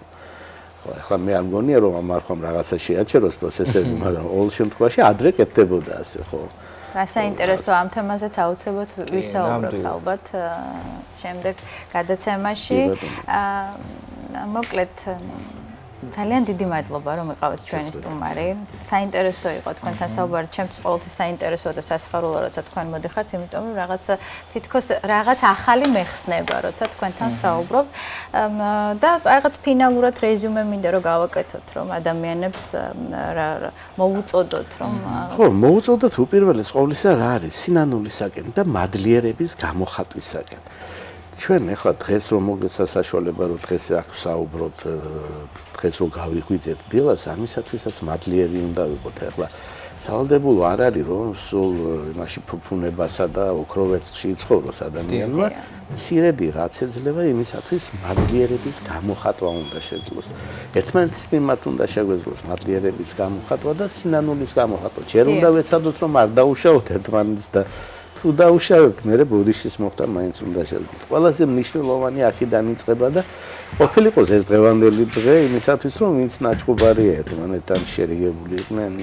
ახლა მე არ მგონია რომ ამ მარხვამ რაღაცა შეაჩეროს პროცესები მაგრამ ყოველ შემთხვევაში ადრე კეთდებოდა ასე ხო რა საინტერესო ამ თემაზეც აუცილებლად ვისაუბროთ ალბათ შემდეგ გადაცემაში მოკლედ ძალიან დიდი მადლობა რომ იყავით ჩვენი სტუმარი. საინტერესო იყო თქვენთან საუბარი, ჩემთვის ყოველთვის საინტერესოა და სასიხარულო როცა თქვენ მოდიხართ, იმიტომ რომ რაღაცა თითქოს რაღაც ახალი მეხსნება, როცა თქვენთან საუბრობ და რაღაც ფინალურად რეზიუმე მინდა რომ გავაკეთოთ, რომ ადამიანებს მოუწოდოთ, რომ ხო, მოუწოდოთ უპირველეს ყოვლისა რა არის სინანულისაკენ და მადლიერების გამოხატვისაკენ. ჩვენ ახლა დღეს რომ მოგეცა საშუალება რომ დღეს აქ საუბრობთ დღეს რომ გავიღვიძეთ დილას ამისათვისაც მადლიერი უნდა ვიყოთ ახლა სავალდებულო არ არის რომ სულ იმაში ფუფუნებასა და ოქროვერცხლში იცხოვროს ადამიანმა მცირედი რაც ეძლევა იმისათვის მადლიერების გამოხატვა უნდა შეძლოს ერთმანეთის მიმართ უნდა შეგვეძლოს მადლიერების გამოხატვა და სინანულის გამოხატვა ჯერ უნდა ვეცადოთ რომ არ დაუშავოთ ერთმანეთს და თუ დაუშავებთ, მე ბოდიშის მოხდა მაინც უნდა შეგვიძლია. ყველაზე მნიშვნელოვანი აქედან იწყება და ყოფილიყოს ეს დღევანდელი დღე იმისათვის, რომ ვინც ნაჭყობარია ერთმანეთთან შერიგებული იყვნენ,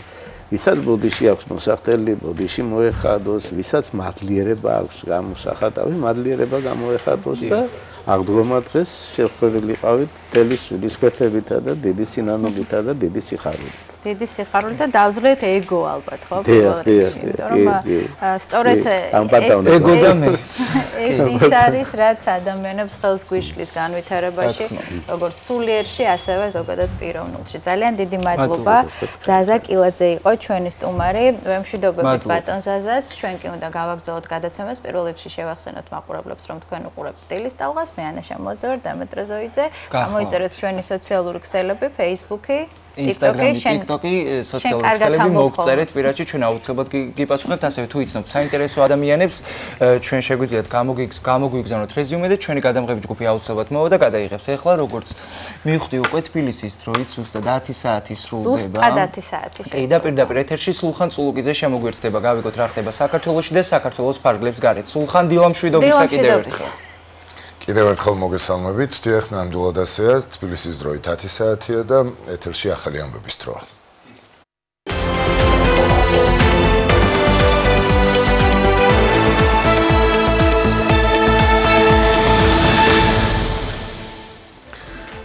ვისაც ბოდიში აქვს მოსახდელი, ბოდიში მოეხადოს, ვისაც მადლიერება აქვს გამოსახატავი, მადლიერება გამოეხადოს და აღდგომა დღეს შევხვდრილიყავით მთელი სულისკვეთებითა და დიდი სინანულითა და დიდი სიხარულით. დიდი სიხარული და დავძლეთ ეგო ალბათ ხო იმიტომ რომ სწორედ ეგო და მე ეს ის არის რაც ადამიანებს ხელს გვიშლის განვითარებაში როგორც სულიერში ასევე ზოგადად პიროვნულში ძალიან დიდი მადლობა ზაზა კილაძე იყო ჩვენი სტუმარი ვემშვიდობებით ბატონ ზაზაც ჩვენ კი უნდა გავაგრძელოთ გადაცემას პირველ რიგში შევახსენოთ მაყურებლებს რომ თქვენ უყურებთ დილის ტალღას მე ანა შემოძე ვარ დამეტრე ზოიძე გამოიწერეთ ჩვენი სოციალური ქსელები Facebook-ი TikTok-ი სოციალური ქსელები მოგწერეთ პირადში ჩვენ აუცილებლად გიპასუხებთ ასევე თუ იცნობთ საინტერესო ადამიანებს ჩვენ შეგვიძლიათ გამოგვიგზავნოთ რეზიუმე და ჩვენი გადამღები ჯგუფი აუცილებლად მოვა და გადაიღებს ახლა როგორც მივხვდი უკვე თბილისის დროით ზუსტად 10 საათი სრულდება ზუსტად 10 საათი კი და პირდაპირ ეთერში სულხან წულუკიძე შემოგვერთდება გავიგოთ რა ხდება საქართველოში და საქართველოს ფარგლებს გარეთ სულხან დილამშვიდობისა კიდევ ერთხელ კიდევ ერთხელ მოგესალმებით. დიახ, ნამდვილად ასეა. თბილისის დროით 10 საათია და ეთერში ახალი ამბების დროა.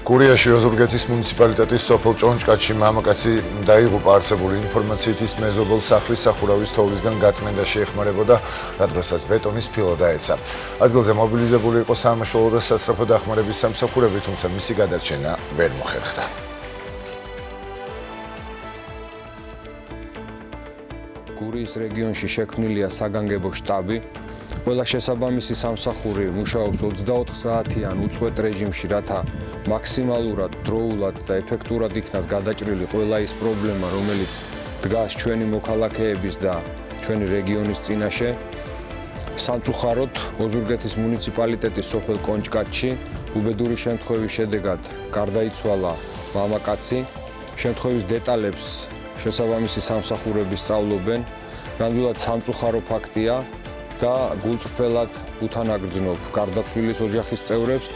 გურიაში ოზურგეთის მუნიციპალიტეტის სოფელ ჭონჭკათში მამაკაცი დაიღუპა არსებული ინფორმაციით ის მეზობელ სახლის სახურავის თოვლისგან გაწმენდა შეეხმარებოდა რა დროსაც ბეტონის ფილა დაეცა. ადგილზე მობილიზებული იყო სამაშველო და სასწრაფო დახმარების სამსახურები, თუმცა მისი გადარჩენა ვერ მოხერხდა. გურიის რეგიონში შექმნილია საგანგებო შტაბი. ყველა შესაბამისი სამსახური მუშაობს 24 საათიან უწყვეტ რეჟიმში, რათა მაქსიმალურად, დროულად და ეფექტურად იქნას გადაჭრილი ყველა ის პრობლემა, რომელიც დგას ჩვენი მოქალაქეების და ჩვენი რეგიონის წინაშე. სამწუხაროდ, ოზურგეთის მუნიციპალიტეტის სოფელ ჭონჭკათში უბედური შემთხვევის შედეგად გარდაიცვალა მამაკაცი. შემთხვევის დეტალებს შესაბამისი სამსახურები სწავლობენ. ნამდვილად სამწუხარო ფაქტია და გულწრფელად უთანაგრძნობ გარდაცვლილის ოჯახის წევრებს.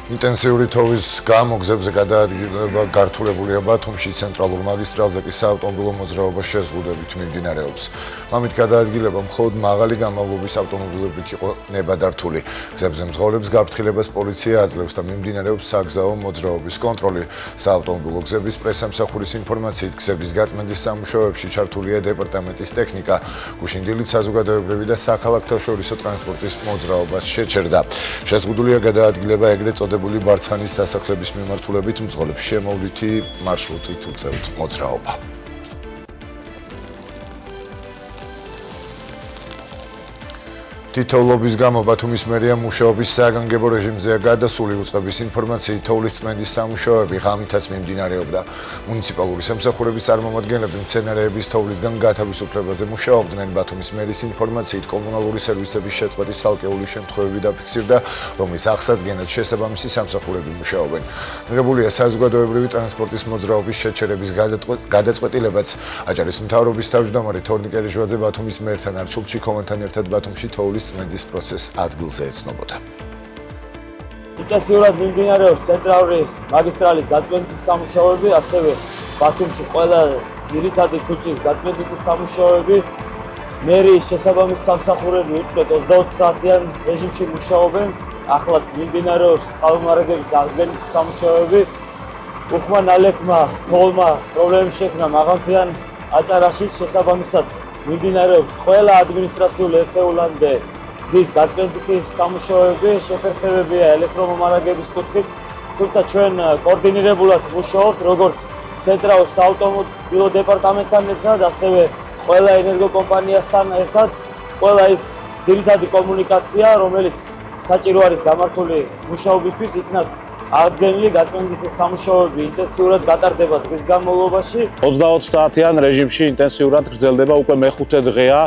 ინტენსიური თოვის გამო გზებზე გადაადგილება გართულებულია ბათუმში, ცენტრალურ მაგისტრალზე კი საავტომობილო მოძრაობა შეზღუდებით მიმდინარეობს. ამით გადაადგილება მხოლოდ მაღალი გამავლობის ავტომობილებით იყო ნებადართული. გზებზე მძღოლებს გაფრთხილებას პოლიცია აძლევს და მიმდინარეობს საგზაო მოძრაობის კონტროლი. საავტომობილო გზების პრესამსახურის ინფორმაციით გზების გაწმენდის სამუშაოებში ჩართულია დეპარტამენტის ტექნიკა. გუშინდილით საზოგადოებრივი და საქალაქთაშორისო ტრანსპორტის მოძრაობას შეჩერდა. შეზღუდულია გადაადგილება ეგრეთ წოდებული ბარცხანის დასახლების მიმართულებით მძღოლებს შემოვლითი მარშრუტით უწევთ მოძრაობა. თითოეულობის გამო ბათუმის მერიამ მუშაობის საგანგებო რეჟიმზეა გადასული უწყების ინფორმაციით თოვლის წმენდის სამუშაოები ღამითაც მიმდინარეობდა. მუნიციპალური სამსახურების წარმომადგენლები მცენარეების თოვლისგან გათავისუფლებაზე მუშაობდნენ. ბათუმის მერის ინფორმაციით კომუნალური სერვისების შეწყვეტის ცალკეული შემთხვევები დაფიქსირდა, რომლის აღსადგენად შესაბამისი სამსახურები მუშაობენ. მიღებულია საზოგადოებრივი ტრანსპორტის მოძრაობის შეჩერების გადაწყვეტილებაც. აჭარის მთავრობის თავმჯდომარე თორნიკე რეჟვაძე ბათუმის მერთან არჩილ ჩიქოვანთან ერთად ბათუმში თოვლის წმენდის პროცესს ადგილზე ეცნობოდა. ინტენსიურად მიმდინარეობს ცენტრალური მაგისტრალის გაწმენდის სამუშაოები, ასევე ბათუმში ყველა ძირითადი ქუჩის გაწმენდის სამუშაოები. მერის შესაბამის სამსახურები უწყვეტ 24 საათიან რეჟიმში მუშაობენ. ახლაც მიმდინარეობს წყალმომარაგების გაწმენდის სამუშაოები. უხმა ნალექმა თოვლმა პრობლემები შექმნა მაღალმთიან აჭარაში, შესაბამისად მიმდინარეობს ყველა ადმინისტრაციული ერთეულამდე გზის გაწმენდის სამუშაოები, შეფერხებებია ელექტრომომარაგების კუთხით, თუმცა ჩვენ კოორდინირებულად მუშაობთ როგორც ცენტრალურ საავტომობილო დეპარტამენტთან ერთად, ასევე ყველა ენერგოკომპანიასთან ერთად. ყველა ის ძირითადი კომუნიკაცია, რომელიც საჭირო არის გამართული მუშაობისთვის, იქნას აღდგენილი გაწმენდის სამუშაოები ინტენსიურად გატარდება დღის განმავლობაში. 24 საათიან რეჟიმში ინტენსიურად გრძელდება უკვე მეხუთე დღეა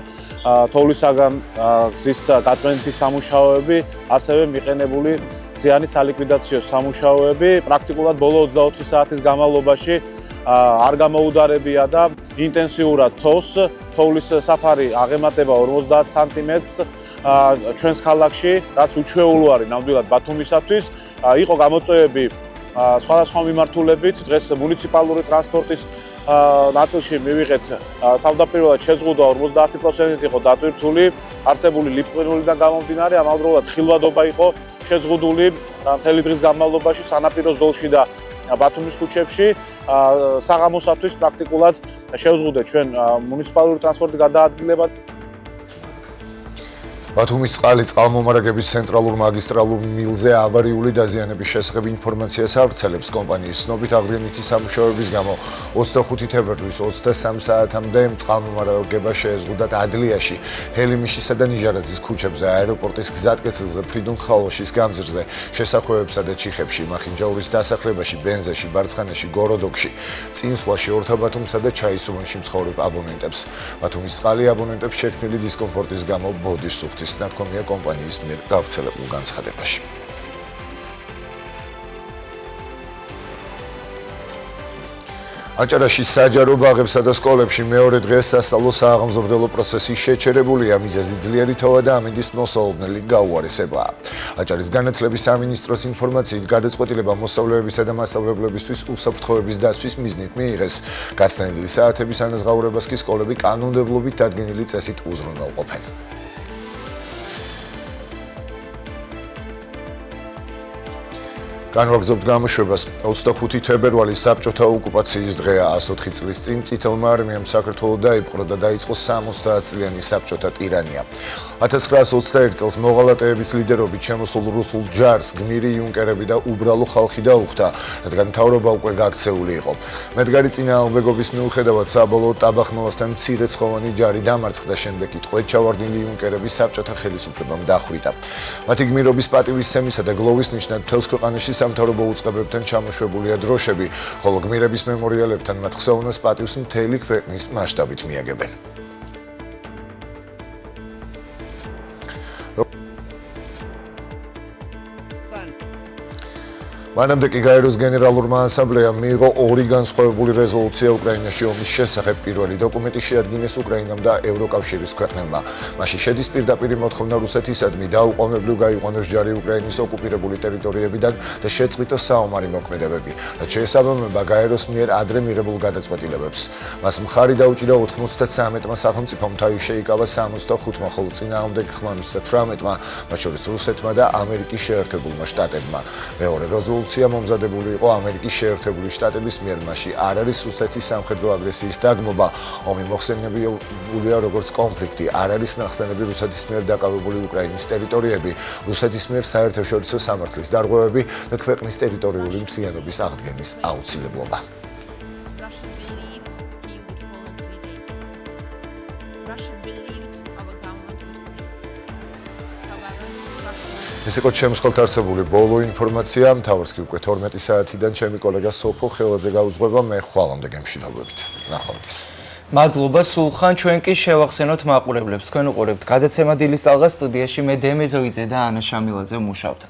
თოვლისაგან გზის გაწმენდის სამუშაოები, ასევე მიყენებული ზიანის სალიკვიდაციო სამუშაოები. პრაქტიკულად ბოლო 24 საათის განმავლობაში არ გამოუდარებია და ინტენსიურად თოვლის საფარი აღემატება 50 სანტიმეტრს ჩვენს ქალაქში, რაც უჩვეულო არის ნამდვილად ბათუმისათვის. იყო გამოწვევები სხვადასხვა მიმართულებით. დღეს მუნიციპალური ტრანსპორტის ნაწილში მივიღეთ თავდაპირველად შეზღუდვა 50% იყო დატვირთული, არსებული ლიფტყინულიდან გამომდინარე, ამავდროულად ხილვადობა იყო შეზღუდული მთელი დღის განმავლობაში სანაპირო ზოლში და ბათუმის ქუჩებში. საღამოსათვის პრაქტიკულად შევზღუდეთ ჩვენ მუნიციპალური ტრანსპორტის გადაადგილება. ბათუმის წყალი წყალმომარაგების ცენტრალურ მაგისტრალურ მილზე ავარიული დაზიანების შესახებ ინფორმაციას ავრცელებს. კომპანიის ცნობით აღდგენითი სამუშაოების გამო 25 თებერვლის 23 საათამდე წყალმომარაგება შეეზღუდა ადლიაში, ჰელიმიშისა და ნიჟარაძის ქუჩებზე, აეროპორტის გზატკეცილზე, ფრიდონ ხალოშის გამზირზე, შესახვევებსა და ჩიხებში, მახინჯაურის დასახლებაში, ბენზაში, ბარცხანაში, გოროდოკში, წინსვლაში, ორთაბათუმსა და ჩაისუბანში მცხოვრებ აბონენტებს. ბათუმის წყალი აბონენტებს შექმნილი დისკომფორტის გამო ბოდის სუხთის ნათქვამია კომპანიის მიერ გავრცელებულ განცხადებაში. აჭარაში საჯარო ბაღებსა და სკოლებში მეორე დღეს სასწავლო სააღმზრდელო პროცესი შეჩერებულია. მიზეზი ძლიერი თოვა და ამინდის მოსალოდნელი გაუარესებაა. აჭარის განათლების სამინისტროს ინფორმაციით გადაწყვეტილება მოსწავლეებისა და მასწავლებლებისთვის უსაფრთხოების დაცვის მიზნით მიიღეს. გასცდენილი საათების ანაზღაურებას კი სკოლები კანონმდებლობით დადგენილი წესით უზრუნველყოფენ. განვაგრძობთ გამოშვებას. 25 თებერვალი საბჭოთა ოკუპაციის დღეა. 104 წლის წინ წითელმა არმიამ საქართველოს დაიპყრო და დაიწყო 70 წლიანი საბჭოთა ტირანია. 1921 წელს მოღალატეების ლიდერობით შემოსულ რუსულ ჯარს გმირი იუნკერები და უბრალო ხალხი დაუხდა, რადგან მთავრობა უკვე გაქცეული იყო. მედგარი წინააღმდეგობის მიუხედავად საბოლოოდ ტაბახმოვასთან მცირეცხოვანი ჯარი დამარცხდა, შემდეგ კი ტყვედ ჩავარდნილი იუნკერები საბჭოთა ხელისუფლებამ დახვრიტა. მათი გმირობის პატივისცემისა და გლოვის ნიშნად მთელს ქვეყანაში სამთავრობო უწყებებთან ჩამოშვებულია დროშები, ხოლო გმირების მემორიალებთან მათ ხსოვნას პატივს მთელი ქვეყნის მასშტაბით მიაგებენ. მანამდე კი გაეროს გენერალურმა ასამბლეამ მიიღო ორი განსხვავებული რეზოლუცია უკრაინაში ომის შესახებ. პირველი დოკუმენტი შეადგინეს უკრაინამ და ევროკავშირის ქვეყნებმა. მასში შედის პირდაპირი მოთხოვნა რუსეთისადმი დაუყოვნებლივ გაიყვანოს ჯარი უკრაინის ოკუპირებული ტერიტორიებიდან და შეწყვიტოს საომარი მოქმედებები, რაც შეესაბამება გაეროს მიერ ადრე მიღებულ გადაწყვეტილებებს. მას მხარი დაუჭირა 93-მა სახელმწიფომ, თავი შეიკავა 65-მა, ხოლო წინააღმდეგ ხმა მისცა 18-მა, მათ შორის რუსეთმა და ამერიკის შეერთებულმა შტატებმა. მეორე რეზოლუცია მომზადებული იყო ამერიკის შეერთებული შტატების მიერ. მასში არ არის რუსეთის სამხედრო აგრესიის დაგმობა. ომი მოხსენიებულია როგორც კონფლიქტი. არ არის ნახსენები რუსეთის მიერ დაკავებული უკრაინის ტერიტორიები, რუსეთის მიერ საერთაშორისო სამართლის დარღვევები და ქვეყნის ტერიტორიული მთლიანობის აღდგენის აუცილებლობა. ეს იყო ჩემს ხელთ არსებული ბოლო ინფორმაცია. მთავარს კი უკვე 12 საათიდან ჩემი კოლეგა სოფო ხელაძე გაუძღვება. მე ხვალამდე გემშვიდობებით. ნახვამდის. მადლობა სულხან, ჩვენ კი შევახსენოთ მაყურებლებს. თქვენ უყურებთ გადაცემა დილის ტალღა, სტუდიაში მე დემეზოიძე და ანა შამილაძე მუშაობთ.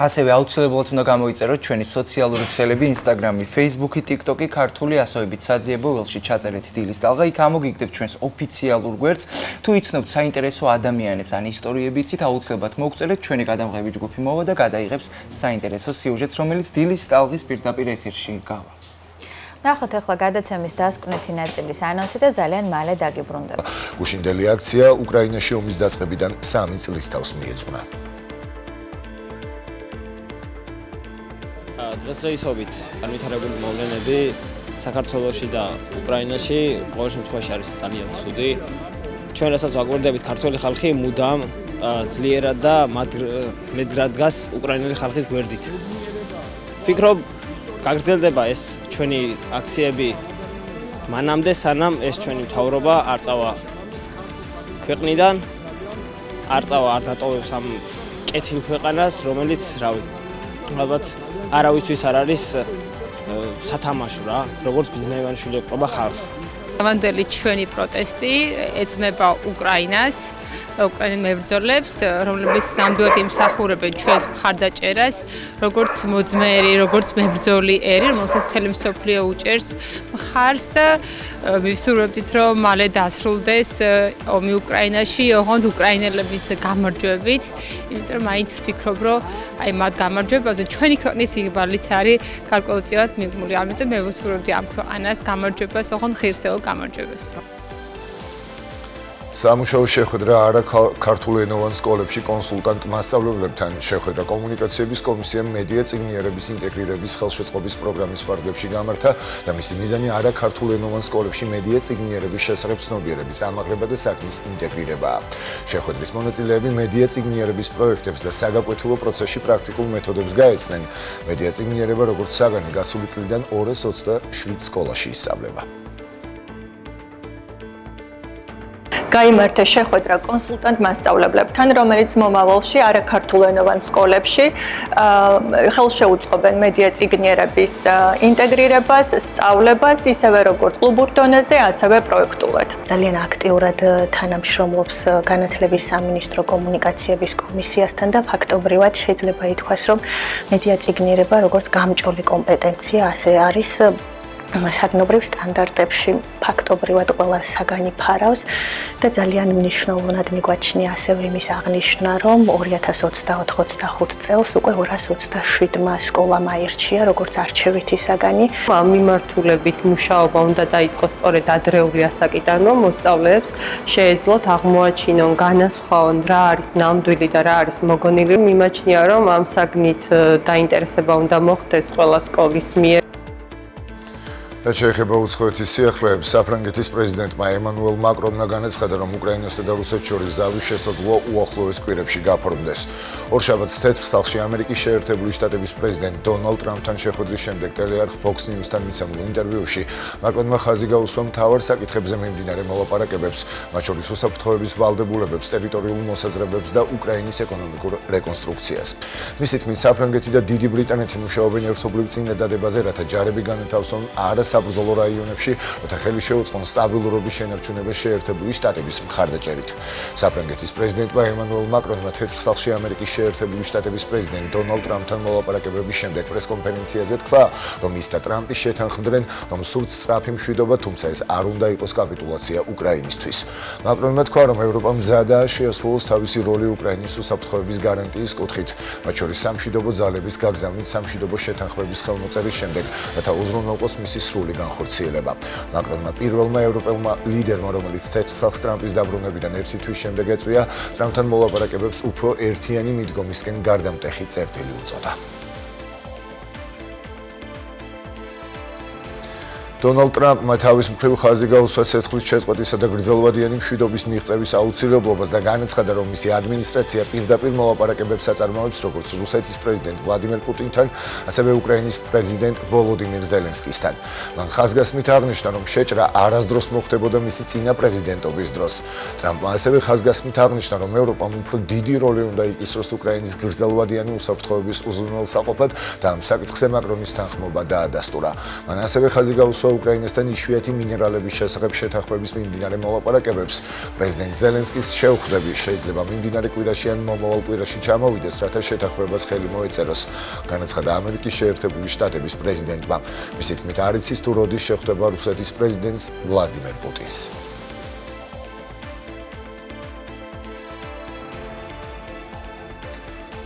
ასევე აუცილებლად უნდა გამოიწეროთ ჩვენი სოციალური ქსელები, Instagram-ი, Facebook-ი, TikTok-ი, ქართული ასოებით საძიებო ველში ჩაწერეთ დილის ტალღა, იქ ამოგიგდებთ ჩვენს ოფიციალურ გვერდს. თუ იცნობთ საინტერესო ადამიანებს ან ისტორიები იცით, აუცილებლად მოგწერეთ, ჩვენი გადამღები ჯგუფი მოვა და გადაიღებს საინტერესო სიუჟეტს, რომელიც დილის ტალღის პირდაპირ ეთერში გავა. ნახოთ ახლა გადაცემის დასკვნითი ნაწილის ანონსი და ძალიან მალე დაგიბრუნდება. გუშინდელი აქცია უკრაინაში ომის დაწყებიდან 3 წლის თავს მიეძღვნა. დღესდღეობით განვითარებული მოვლენები საქართველოში და უკრაინაში ყოველ შემთხვევაში არის ძალიან ცუდი. ჩვენ რასაც ვაგვირდებით, ქართველი ხალხი მუდამ ძლიერად და მედგრად დგას უკრაინელი ხალხის გვერდით. ვფიქრობ, გაგრძელდება ეს ჩვენი აქციები მანამდე, სანამ ეს ჩვენი მთავრობა არ წავა ქვეყნიდან, არ დატოვებს ამ კეთილ ქვეყანას, რომელიც, რავი, ალბათ არავისთვის არ არის სათამაშო რა, როგორც ბიზნესმენი შვილი ეყრობა ხალხს. დღევანდელი ჩვენი პროტესტი ეძღვნება უკრაინას, უკრაინელ მებრძოლებს, რომლებიც ნამდვილად იმსახურებენ ჩვენს მხარდაჭერას, როგორც მოძმეერი, როგორც მებრძოლი ერი, რომელსაც მთელი მსოფლიო უჭერს მხარს და ვისურვებდით, რომ მალე დასრულდეს ომი უკრაინაში, ოღონდ უკრაინელების გამარჯვებით, იმიტომ რომ მაინც ვფიქრობ, რომ აი მათ გამარჯვებაზე ჩვენი ქვეყნის იღბალიც არის გარკვეულწილად მიღმული. ამიტომ მე ვუსურვებდი ამ ქვეყანას გამარჯვებას, ოღონდ ღირსეულ გამარჯვებას. სამუშაო შეხვედრა არა ქართულენოვან სკოლებში კონსულტანტ მასწავლებლებთან შეხვედრა კომუნიკაციების კომისიამ მედია წიგნიერების ინტეგრირების ხელშეწყობის პროგრამის ფარგლებში გამართა და მისი მიზანი არა ქართულენოვან სკოლებში მედია წიგნიერების შესახებ ცნობიერების ამაღლება და საქმის ინტეგრირებაა. შეხვედრის მონაწილეები მედია წიგნიერების პროექტებს და საგაკვეთილო პროცესში პრაქტიკულ მეთოდებს გაეცნენ. მედია წიგნიერება როგორც საგანი გასული წლიდან 227 სკოლაში ისწავლება. გაიმართა შეხვედრა კონსულტანტ მასწავლებლებთან, რომელიც მომავალში არაქართულენოვან სკოლებში ხელშეუწყობენ მედია წიგნიერების ინტეგრირებას, სწავლებას, ისევე როგორც კლუბურ დონეზე, ასევე პროექტულად. ძალიან აქტიურად თანამშრომლობს განათლების სამინისტრო კომუნიკაციების კომისიასთან და ფაქტობრივად შეიძლება ითქვას, რომ მედია წიგნიერება როგორც გამჭოლი კომპეტენცია, ასე არის საგნობრივ სტანდარტებში ფაქტობრივად ყველა საგანი ფარავს და ძალიან მნიშვნელოვნად მიგვაჩნია ასევე იმის აღნიშვნა, რომ 2024-25 წელს უკვე 227-მა სკოლამ აირჩია როგორც არჩევითი საგანი. ამ მიმართულებით მუშაობა უნდა დაიწყოს სწორედ ადრეული ასაკიდან, რომ მოსწავლეებს შეეძლოთ აღმოაჩინონ, განასხვაონ რა არის ნამდვილი და რა არის მოგონილი. მიმაჩნია, რომ ამ საგნით დაინტერესება უნდა მოხდეს ყველა სკოლის მიერ. რაც შეეხება უცხოეთის სიახლეებს, საფრანგეთის პრეზიდენტმა ემანუელ მაკრონმა განაცხადა, რომ უკრაინასა და რუსეთს შორის ზავის შესაძლოა უახლოეს კვირებში გაფორმდეს. ორშაბათს თეთრ სახლში ამერიკის შეერთებული შტატების პრეზიდენტ დონალდ ტრამპთან შეხვედრის შემდეგ ტელეარხ Fox News-თან მიცემულ ინტერვიუში მაკრონმა ხაზი გაუსვა მთავარ საკითხებზე მიმდინარე მოლაპარაკებებს, მათ შორის უსაფრთხოების ვალდებულებებს, ტერიტორიულ მოსაზრებებს და უკრაინის ეკონომიკურ რეკონსტრუქციას. მისი თქმით, საფრანგეთი და დიდი ბრიტანეთი მუშაობენ ერთობლივ წინადადებაზე, რათა ჯარები განათავსონ საბრძოლო რაიონებში, რათა ხელი შეუწყონ სტაბილურობის შენარჩუნებას შეერთებული შტატების მხარდაჭერით. საფრანგეთის პრეზიდენტმა ემანუელ მაკრონმა თეთრ სახლში ამერიკის შეერთებული შტატების პრეზიდენტ დონალდ ტრამპთან მოლაპარაკებების შემდეგ პრესკონფერენციაზე თქვა, რომ ის და ტრამპი შეთანხმდნენ, რომ სურთ სწრაფი მშვიდობა, თუმცა ეს არ უნდა იყოს კაპიტულაცია უკრაინისთვის. მაკრონმა თქვა, რომ ევროპა მზადაა შეასრულოს თავისი როლი უკრაინის უსაფრთხოების გარანტიის კუთხით, მათ შორის სამშვიდობო ძალების გაგზავნით სამშვიდობო შეთანხმების ხელმოწერის შემდეგ, რათა უზრუნველყოს მისი სრული განხორციელება. მაკრონმა პირველმა ევროპელმა ლიდერმა, რომელიც თეთრ სახლს ტრამპის დაბრუნებიდან 1 თვის შემდეგ ეწვია, ტრამპთან მოლაპარაკებებს უფრო ერთიანი მიდგომისკენ გარდამტეხი წერტილი უწოდა. დონალდ ტრამპმა თავის მხრივ ხაზი გაუსვა ცეცხლის შეწყვეტისა და გრძელვადიანი მშვიდობის მიღწევის აუცილებლობას და განაცხადა, რომ მისი ადმინისტრაცია პირდაპირ მოლაპარაკებებს აწარმოებს როგორც რუსეთის პრეზიდენტ ვლადიმერ პუტინთან, ასევე უკრაინის პრეზიდენტ ვოლოდიმირ ზელენსკისთან. მან ხაზგასმით აღნიშნა, რომ შეჭრა არასდროს მოხდებოდა მისი წინა პრეზიდენტობის დროს. ტრამპმა ასევე ხაზგასმით აღნიშნა, რომ ევროპამ უფრო დიდი როლი უნდა იკისროს უკრაინის გრძელვადიანი უსაფრთხოების უზრუნველსაყოფად და ამ საკითხზე მაკრონის თანხმობა დაადასტურა. მან ასევე ხაზი გაუსვა უკრაინასთან იშვიათი მინერალების შესახებ შეთანხმების მიმდინარე მოლაპარაკებებს. პრეზიდენტ ზელენსკის შეხვდები შეიძლება მიმდინარე კვირაში ან მომავალ კვირაში ჩამოვიდეს, რათა შეთანხმებას ხელი მოეწეროს. განაცხადა ამერიკის შეერთებული შტატების პრეზიდენტმა. მისი თქმით, არ იცის თუ როდის შეხვდება რუსეთის პრეზიდენტს ვლადიმერ პუტინს.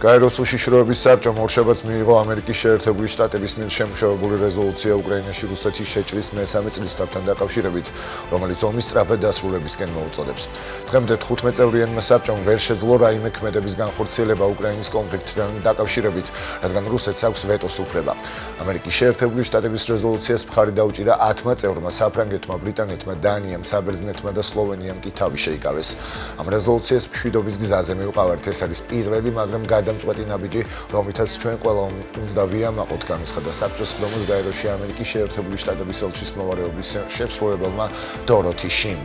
გაეროს უშიშროების საბჭომ ორშაბათს მიიღო ამერიკის შეერთებული შტატების მიერ შემუშავებული რეზოლუცია უკრაინაში რუსეთის შეჭრის მესამე წლისთავთან დაკავშირებით, რომელიც ომის სწრაფად დასრულებისკენ მოუწოდებს. დღემდე 15 წევრიანმა საბჭომ ვერ შეძლო რაიმე ქმედების განხორციელება უკრაინის კონფლიქტთან დაკავშირებით, რადგან რუსეთს აქვს ვეტოს უფლება. ამერიკის შეერთებული შტატების რეზოლუციას მხარი დაუჭირა 10 წევრმა, საფრანგეთმა, ბრიტანეთმა, დანიამ, საბერძნეთმა და სლოვენიამ კი თავი შეიკავეს. ამ რეზოლუციას მშვიდობის გზაზე მივყავართ, ეს არის პირველი, მაგრამ გადამწყვეტი ნაბიჯი, რომლითაც ჩვენ ყველა უნდა ვიამაყოთ, განაცხადა საბჭოს ხდომას გაეროში ამერიკის შეერთებული შტატების ელჩის მოვალეობის შემსრულებელმა დოროთი შიმ.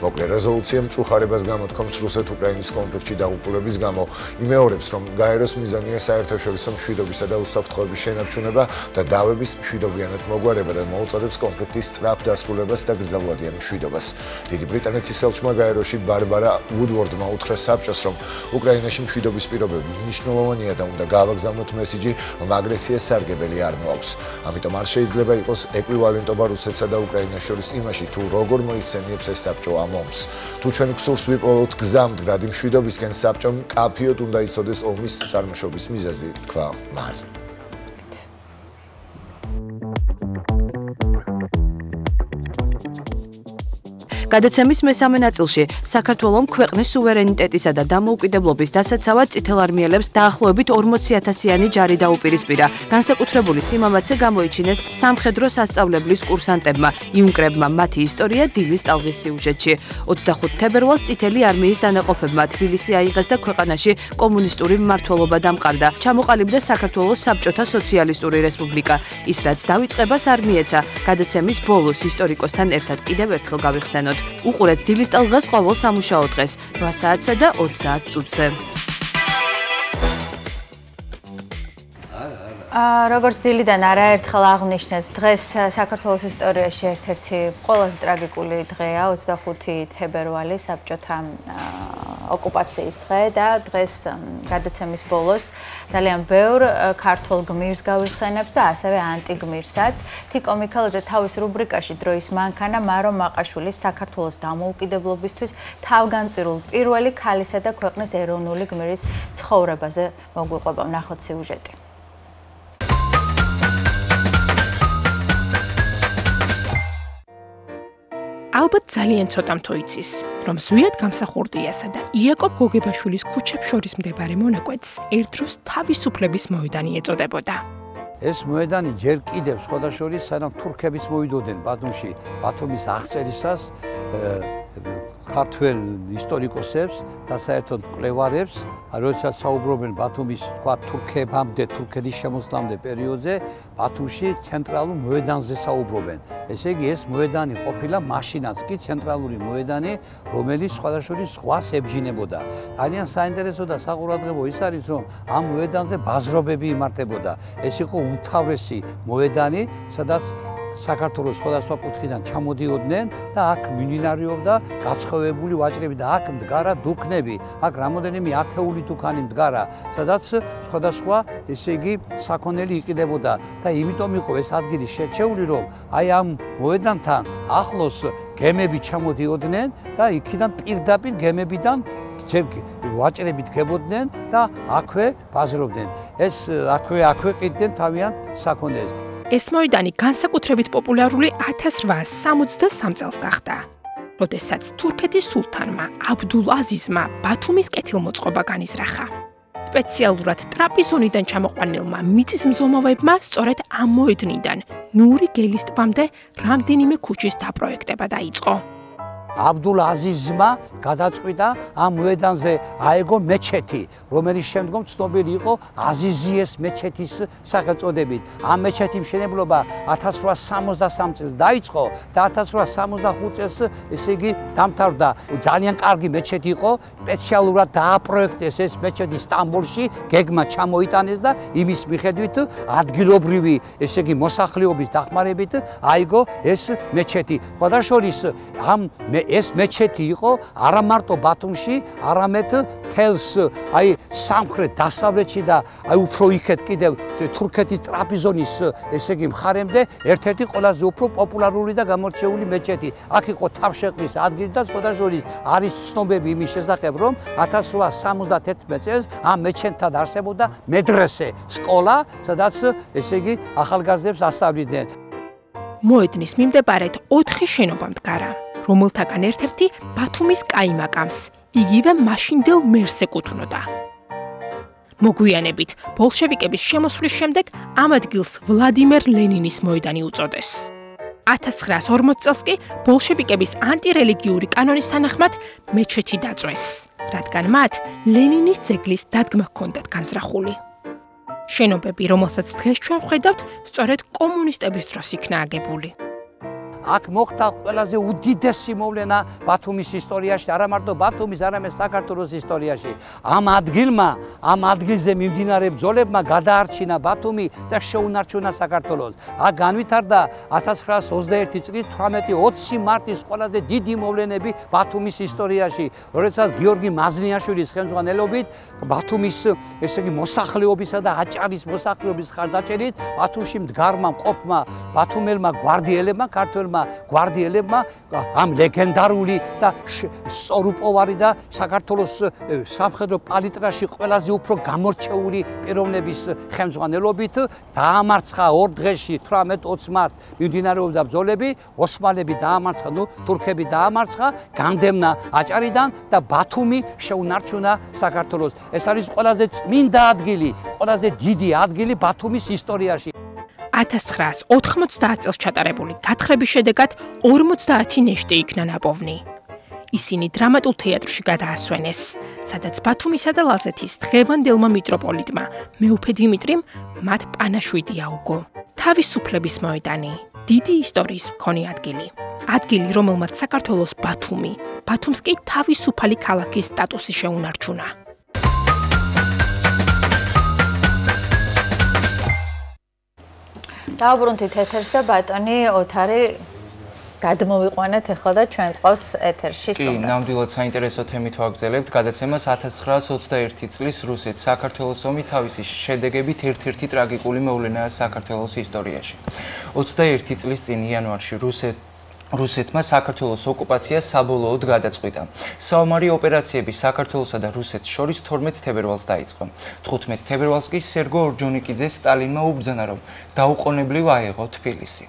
მოკლე რეზოლუცია მწუხარებას გამოთქვამს რუსეთ-უკრაინის კონფლიქტში დაღუპულების გამო, იმეორებს, რომ გაეროს მიზანია საერთაშორისო მშვიდობისა და უსაფრთხოების შენარჩუნება და დავების მშვიდობიანად მოგვარება და მოუწოდებს კონფლიქტის სწრაფ დასრულებას და გრძელვადიან მშვიდობას. დიდი ბრიტანეთის ელჩმა გაეროში ბარბარა უდვორდმა უთხრა საბჭოს, რომ უკრაინაში მშვიდობის პირობები მნიშვნელოვანია და უნდა გავაგზავნოთ მესიჯი, რომ აგრესია სარგებელი არ მოაქვს. ამიტომ არ შეიძლება იყოს ეკვივალენტობა რუსეთსა და უკრაინას შორის იმაში, თუ როგორ მოიხსენიებს ეს საბჭო ამ ომს. თუ ჩვენ გსურს ვიპოვოთ გზა მდგრადი მშვიდობისკენ, საბჭომ კაფიოდ უნდა იცოდეს ომის წარმოშობის მიზეზი, თქვა მან. გადაცემის მესამე ნაწილში საქართველოს ქვეყნის სუვერენიტეტისა და დამოუკიდებლობის დასაცავად წითელარმიელებს დაახლოებით 40,000-იანი ჯარი დაუპირისპირა. განსაკუთრებული სიმამაცე გამოიჩინეს სამხედრო სასწავლებლის კურსანტებმა, იუნკრებმა მათი ისტორია დილის ტალღის სიუჟეტში. 25 თებერვალს წითელი არმიის დანაყოფებმა თბილისი აიღეს და ქვეყანაში კომუნისტური მმართველობა დამყარდა. ჩამოყალიბდა საქართველოს საბჭოთა სოციალისტური რესპუბლიკა. ის რაც დავიწყებას არ მიეცა. გადაცემის ბოლოს ისტორიკოსთან ერთად კიდევ ერთხელ გავიხსენოთ. უყურეთ დილის ტალღას ყოველ სამუშაო დღეს 8 საათსა და 30 წუთზე. როგორც დილიდან არაერთხელ აღნიშნეთ, დღეს საქართველოს ისტორიაში ერთ-ერთი ყველაზე ტრაგიკული დღეა, 25 თებერვალი, საბჭოთა ოკუპაციის დღე და დღეს გადაცემის ბოლოს ძალიან ბევრ ქართულ გმირს გავიხსენებთ და ასევე ანტიგმირსაც. თიკო მიქელაძე თავის რუბრიკაში დროის მანქანა მარო მაყაშვილის საქართველოს დამოუკიდებლობისთვის თავგანწირულ პირველი ქალისა და ქვეყნის ეროვნული გმირის ცხოვრებაზე მოგვიყვება. ნახოთ სიუჟეტი. ალბათ ძალიან ცოტამ თუ იცის, რომ ზვიად გამსახურდიასა და იაკობ გოგებაშვილის ქუჩებს შორის მდებარე მონაკვეთს ერთდროს თავისუფლების მოედანი ეწოდებოდა. ეს მოედანი ჯერ კიდევ სხვადასხვა სანამ თურქებიც მოვიდოდნენ ბათუმში, ბათუმის აღწერისას ქართველ ისტორიკოსებს და საერთოდ მკვლევარებს, როდესაც საუბრობენ ბათუმის თქვა თურქებამდე, თურქეთის შემოსვლამდე პერიოდზე, ბათუმში ცენტრალურ მოედანზე საუბრობენ. ესე იგი, ეს მოედანი ყოფილა მაშინაც კი ცენტრალური მოედანი, რომელიც სხვადასხვა ზღვას ებჯინებოდა. ძალიან საინტერესო და საყურადღებო ის არის, რომ ამ მოედანზე ბაზრობები იმართებოდა. ეს იყო უმთავრესი მოედანი, სადაც საქართველოს სხვადასხვა კუთხიდან ჩამოდიოდნენ და აქ მიმდინარეობდა გაცხევებული ვაჭრები და აქ მდგარა დუქნები, აქ რამოდენიმე ათეული დუქანი მდგარა, სადაც სხვადასხვა, ესე იგი, საქონელი იყიდებოდა და იმიტომ იყო ეს ადგილი შერჩეული, რომ აი ამ მოედანთან ახლოს გემები ჩამოდიოდნენ და იქიდან პირდაპირ გემებიდან ვაჭრები დგებოდნენ და აქვე ბაზრობდნენ. ეს აქვე ყიდნენ თავიანთ საქონელს. ეს მოედანი განსაკუთრებით პოპულარული 1863 წელს გახდა, როდესაც თურქეთის სულთანმა აბდულ აზიზმა ბათუმის კეთილმოწყობა განიზრახა. სპეციალურად ტრაპიზონიდან ჩამოყვანილმა მიწისმზომავებმა სწორედ ამ მოედნიდან ნური გელის ტბამდე რამდენიმე ქუჩის დაპროექტება დაიწყო. აბდულ აზიზმა გადაწყვიტა ამ მოედანზე აეგო მეჩეთი, რომელიც შემდგომ ცნობილი იყო აზიზიეს მეჩეთის სახელწოდებით. ამ მეჩეთის მშენებლობა 1863 წელს დაიწყო და 1865 წელს ესე იგი დამთავრდა. ძალიან კარგი მეჩეთი იყო, სპეციალურად დააპროექტეს ეს მეჩეთი სტამბოლში, გეგმა ჩამოიტანეს და იმის მიხედვით ადგილობრივი ესე იგი მოსახლეობის დახმარებით აიგო ეს მეჩეთი. ხოდაშორის ეს მეჩეთი იყო არა მარტო ბათუმში, არამედ თელს აი სამხრეთ დასავლეთში და აი უფრო იქეთ კიდევ თურქეთის ტრაპიზონის ესე იგი მხარემდე ერთ-ერთი ყველაზე უფრო პოპულარული და გამორჩეული მეჩეთი. აქ იყო თავშეყრის ადგილი და სხვადასხვა არის ცნობები იმის შესახებ, რომ 1871 წელს ამ მეჩეთთან არსებობდა მედრესე, სკოლა, სადაც ესე იგი ახალგაზრდებს ასწავლიდნენ. მოედნის მიმდებარედ 4 შენობა მდგარა, რომელთაგან ერთ-ერთი ბათუმის კაიმაკამს, იგივე მაშინდელ მერს ეკუთვნოდა. მოგვიანებით, ბოლშევიკების შემოსვლის შემდეგ ამ ადგილს ვლადიმერ ლენინის მოედანი უწოდეს. 1940 წელს კი ბოლშევიკების ანტირელიგიური კანონის თანახმად მეჩეთი დაწვეს, რადგან მათ ლენინის ძეგლის დადგმა ჰქონდათ განზრახული. შენობები, რომელსაც დღეს ჩვენ ვხედავთ, სწორედ კომუნისტების დროს იქნა აგებული. აქ მოხდა ყველაზე უდიდესი მოვლენა ბათუმის ისტორიაში, არა მარტო ბათუმის, არამედ საქართველოს ისტორიაში. ამ ადგილზე მიმდინარე ბრძოლებმა გადაარჩინა ბათუმი და შეუნარჩუნა საქართველოს. აქ განვითარდა 1921 წლის 18-20 მარტის ყველაზე დიდი მოვლენები ბათუმის ისტორიაში, როდესაც გიორგი მაზლიანშვილის ხელმძღვანელობით ბათუმის ესე იგი მოსახლეობისა და აჭარის მოსახლეობის ხარდაჭერით ბათუმში მდგარმა მყოფმა ბათუმელმა გვარდიელებმა, ქართველმა გვარდიელებმა ამ ლეგენდარული და სწორუპოვარი და საქართველოს სამხედრო პალიტრაში ყველაზე უფრო გამორჩეული პიროვნების ხელმძღვანელობით დაამარცხა ორ დღეში 18-20 მარტს მიმდინარეობდა ბრძოლები, ოსმალები დაამარცხა, თურქები დაამარცხა, განდევნა აჭარიდან და ბათუმი შეუნარჩუნა საქართველოს. ეს არის ყველაზე წმინდა ადგილი, ყველაზე დიდი ადგილი ბათუმის ისტორიაში. 1990 წელს ჩატარებული გათხრების შედეგად 50 ნეშტი იქნა ნაპოვნი. ისინი დრამატულ თეატრში გადაასვენეს, სადაც ბათუმისა და ლაზეთის დღევანდელმა მიტროპოლიტმა მეუფე დიმიტრიმ მათ პანაშვიდი აუგო. თავისუფლების მოედანი, დიდი ისტორიის მქონე ადგილი. ადგილი, რომელმაც საქართველოს ბათუმს კი თავისუფალი ქალაქის სტატუსი შეუნარჩუნა. დაუბრუნდით ეთერს და ბატონი ოთარი გადმოვიყვანეთ ახლა და ჩვენ ყავს ეთერში სტუმრად. კი, ნამდვილად საინტერესო თემით ვაგრძელებთ გადაცემას 1921 წლის რუსეთ-საქართველოს ომი თავისი შედეგებით ერთ-ერთი ტრაგიკული მოვლენაა საქართველოს ისტორიაში. 21 წლის წინ იანვარში რუსეთმა საქართველოს ოკუპაცია საბოლოოდ გადაწყვიტა. საომარი ოპერაციები საქართველოსა და რუსეთს შორის 12 თებერვალს დაიწყო. 15 თებერვალს კი სერგო ორჯონიკიძე სტალინმა უბრძანა, რომ დაუყოვნებლივ აეღო თბილისი.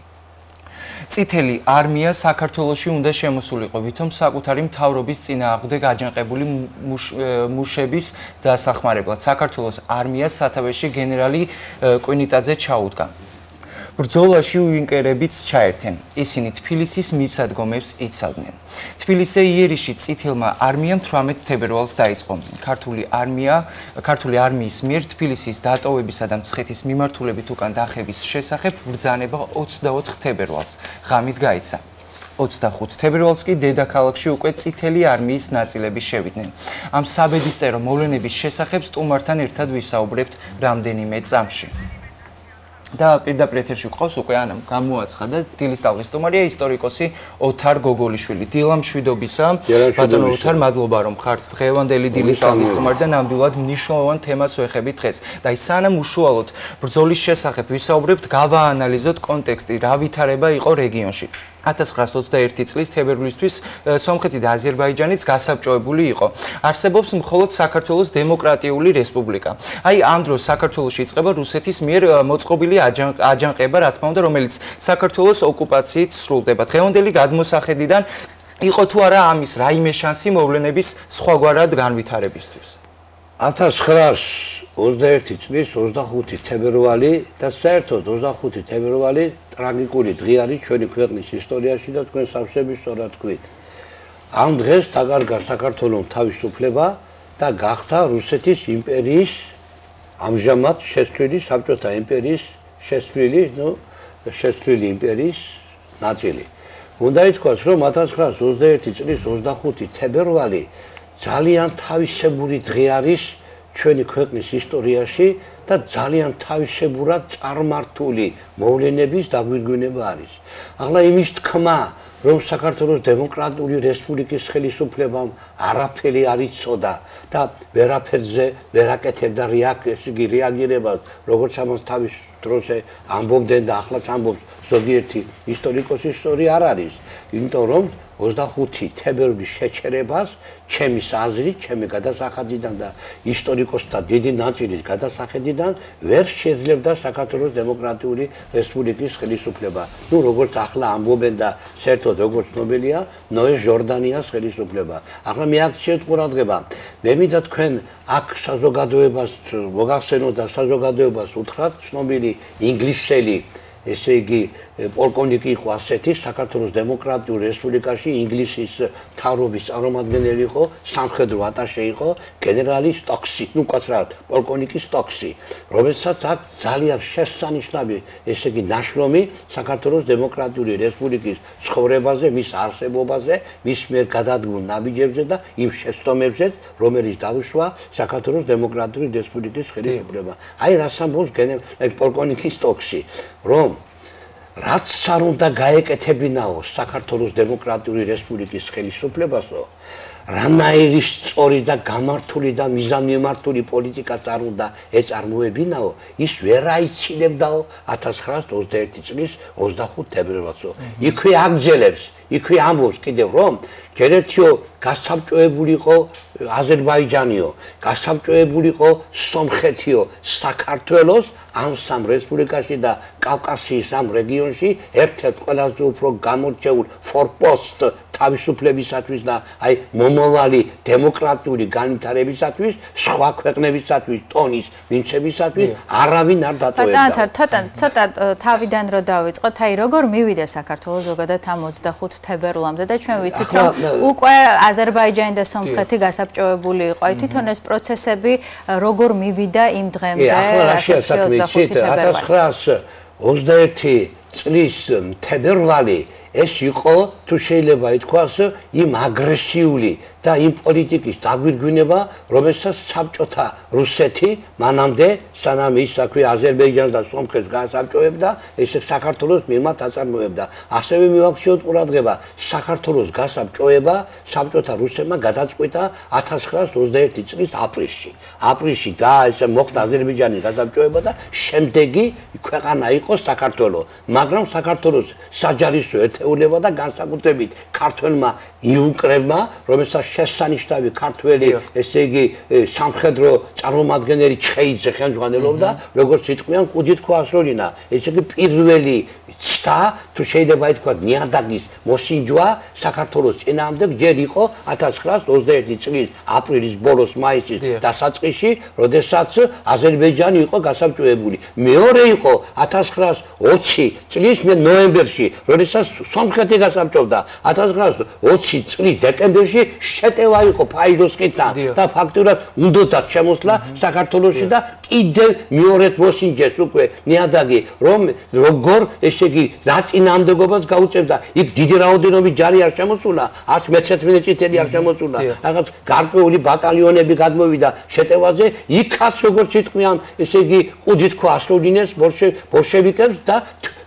წითელი არმია საქართველოში უნდა შემოსულიყო, ვითომ საკუთარი მთავრობის წინააღმდეგ აჯანყებული მუშების დასახმარებლად საქართველოს არმიას სათავეში გენერალი კვინიტაძე ჩაუდგა. ბრძოლაში უინკერებიც ჩაერთენ. ისინი თბილისის მისადგომებს იცავდნენ. თბილისზე იერიში წითელმა არმიამ 18 თებერვალს დაიწყო. ქართული არმიის მიერ თბილისის დატოვებისა და მცხეთის მიმართულებით უკან დახევის შესახებ ბრძანება 24 თებერვალს ღამით გაიცა. 25 თებერვალს კი დედაქალაქში უკვე წითელი არმიის ნაწილები შევიდნენ. ამ საბედისწერო მოვლენების შესახებ სტუმართან ერთად ვისაუბრებთ რამდენიმე წამში. და პირდაპირ ეთერში გვყავს უკვე ანამ გამოაცხადა დილის ტალღის სტუმარია ისტორიკოსი ოთარ გოგოლიშვილი. დილა მშვიდობისა. ბატონო ოთარ, მადლობა რომ ხართ დღევანდელი დილის ტალღის სტუმარი და ნამდვილად მნიშვნელოვან თემას ვეხებით დღეს. და ის სანამ უშუალოდ ბრძოლის შესახებ ვისაუბრებთ, გავაანალიზოთ კონტექსტი, რა ვითარება იყო რეგიონში. 1921 წლის თებერვლისთვის სომხეთი და აზერბაიჯანიც გასაბჭოებული იყო. არსებობს მხოლოდ საქართველოს დემოკრატიული რესპუბლიკა. აი ამ დროს საქართველოში იწყება რუსეთის მიერ მოწყობილი აჯანყება, რა თქმა უნდა, რომელიც საქართველოს ოკუპაციით სრულდება. დღევანდელი გადმოსახედიდან იყო თუ არა ამის რაიმე შანსი მოვლენების სხვაგვარად განვითარებისთვის? 1921 წლის 25 თებერვალი და საერთოდ 25 თებერვალი ტრაგიკული დღე არის ჩვენი ქვეყნის ისტორიაში და თქვენ სავსები სწორად თქვით. ამ დღეს დაკარგა საქართველოს თავისუფლება და გახდა რუსეთის იმპერიის ამჟამად შეცვლილი საბჭოთა იმპერიის შეცვლილი იმპერიის ნაწილი. უნდა ითქვას, რომ 1921 წლის 25 თებერვალი ძალიან თავისებური დღე არის ჩვენი ქვეყნის ისტორიაში და ძალიან თავისებურად წარმართული მოვლენების დაგვირგვინება არის. ახლა იმის თქმა, რომ საქართველოს დემოკრატიული რესპუბლიკის ხელისუფლებამ არაფერი არ იცოდა და ვერაფერზე ვერ აკეთებდა რეაგირებას, როგორც ამას თავის დროზე ამბობდნენ და ახლაც ამბობს ზოგიერთი ისტორიკოსის სწორი არ არის, იმიტომ რომ 25 თებერვლის შეჩერებას ჩემი აზრით, ჩემი გადასახადიდან და ისტორიკოსთა დიდი ნაწილის გადასახედიდან ვერ შეძლებდა საქართველოს დემოკრატიული რესპუბლიკის ხელისუფლება. ნუ როგორც ახლა ამბობენ და საერთოდ როგორც ცნობილია, ნოე ჟორდანიას ხელისუფლება. ახლა მე აქ შეqurადღება, მე მინდა თქვენ აქ საზოგადოებას მოგახსენოთ და საზოგადოებას უთხრათ ცნობილი ინგლისელი ესე იგი პოლკოვნიკი იყო ასეთი საქართველოს დემოკრატიულ რესპუბლიკაში ინგლისის მთავრობის წარმომადგენელი იყო სამხედრო ატაშე იყო გენერალი სტოქსი ნუ კაცრად პოლკოვნიკი სტოქსი რომელსაც აქ ძალიან შესანიშნავი ესე იგი ნაშრომი საქართველოს დემოკრატიული რესპუბლიკის ცხოვრებაზე მის არსებობაზე მის მიერ გადადგმულ ნაბიჯებზე და იმ შეცდომებზე რომელიც დაუშვა საქართველოს დემოკრატიული რესპუბლიკის ხელისუფლება აი რას ამბობს პოლკოვნიკი სტოქსი რომ რაც არ უნდა გაეკეთებინაო საქართველოს დემოკრატიული რესპუბლიკის ხელისუფლებასო რანაირი სწორი და გამართული და მიზანმიმართული პოლიტიკაც არ უნდა ეწარმოებინაო ის ვერ აიცილებდაო 1921 წლის 25 თებერვალსო იქვე აგზელებს იქვე ამბობს კიდევ რომ ჯერეთიო გასაბჭოებულიყო აზერბაიჯანიო გასაბჭოებულიყო სომხეთიო საქართველოს ამ სამ რესპუბლიკაში და კავკასიის ამ რეგიონში ერთ-ერთ ყველაზე უფრო გამორჩეულ ფორპოსტ თავისუფლებისათვის და აი მომავალი დემოკრატიული განვითარებისათვის სხვა ქვეყნებისათვის ტონის ვინჩებისათვის არავინ არ დატოვებდა. ცოტა თავიდან რო დავიწყოთ, აი როგორ მივიდა საქართველოს ზოგადად ამ 25 თებერვლამდე და ჩვენ ვიცით რომ უკვე აზერბაიჯანი და სომხეთი გასაბჭოებული იყო. აი თვითონ ეს პროცესები როგორ მივიდა იმ დღემდე 1921 წლის თებერვალი ეს იყო თუ შეიძლება ითქვას იმ აგრესიული და იმ პოლიტიკის დაგვირგვინება, რომელსაც საბჭოთა რუსეთი მანამდე სანამ ის საქმე აზერბაიჯანს და სომხეთს გაასაბჭოებდა, ეს საქართველოს მიმართ აწარმოებდა. ასევე მივაქციოთ ყურადღება, საქართველოს გასაბჭოება საბჭოთა რუსებმა გადაწყვიტა 1921 წლის აპრილში. აპრილში და ეს მოხდა აზერბაიჯანის გასაბჭოება და შემდეგი ქვეყანა იყო საქართველო. მაგრამ საქართველოს საჯარისო ერთეულება და განსაკუთრებით ქართველმა იუნკერმა, რომელსაც შესანიშნავი ქართველი, ესე იგი სამხედრო წარმომადგენელი ჩხეიძე ხელმძღვანელობდა, როგორც იტყვიან, კუდით ქვასროლინა. ესე იგი პირველი ცდა, თუ შეიძლება ითქვას, ნიადაგის მოსინჯვა საქართველოს წინააღმდეგ ჯერ იყო 1921 წლის აპრილის ბოლოს, მაისის დასაწყისში, როდესაც აზერბაიჯანი იყო გასაბჭოებული. მეორე იყო 1920 წლის ნოემბერში, როდესაც სომხეთი გასაბჭოვდა. 1920 წლის დეკემბერში შეტევა იყო ფაილოსკიდან და ფაქტურად უნდათ შემოსვლა საქართველოში და კიდევ მეორედ მოსინჯეს უკვე ნიადაგი, რომ როგორ ესე იგი დაწინააღმდეგობას გაუწევდა. იქ დიდი რაოდენობით ჯარი არ შემოსულა, 111 წითელი არ შემოსულა. რაღაც გარკვეული ბატალიონები გადმოვიდა შეტევაზე, იქაც როგორც იტყვიან, ესე იგი კუდით ქვასროდინეს ბოლშევიკებს და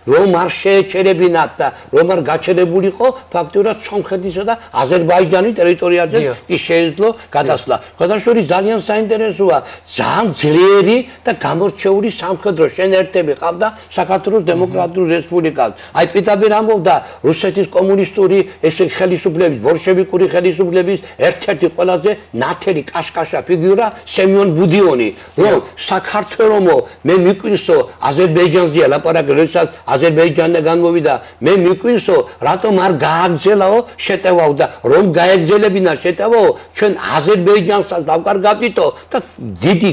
რომ არ შეეჩერებინათ და რომ არ გაჩერებულიყო ფაქტურად სომხეთისა და აზერბაიჯანის ტერიტორიაზე კი შეეძლო გადასვლა. ხოდაშორის ძალიან საინტერესოა, ძალიან ძლიერი და გამორჩეული სამხედრო შენერთები ყავდა საქართველოს დემოკრატიული რესპუბლიკას. აი პირდაპირ ამბობდა რუსეთის კომუნისტური ესე ხელისუფლების, ბოლშევიკური ხელისუფლების ერთ-ერთი ყველაზე ნათელი კაშკაშა ფიგურა სემიონ ბუდიონი, რომ საქართველოსო მე მიკვირსო აზერბაიჯანზეა ლაპარაკი, როდესაც აზერბაიჯანიდან გამოვიდა მე მიკვირსო რატომ არ გააგზელაო შეტევაო და რომ გაეგზელებინა შეტევაო ჩვენ აზერბაიჯანსაც დავკარგავდითო და დიდი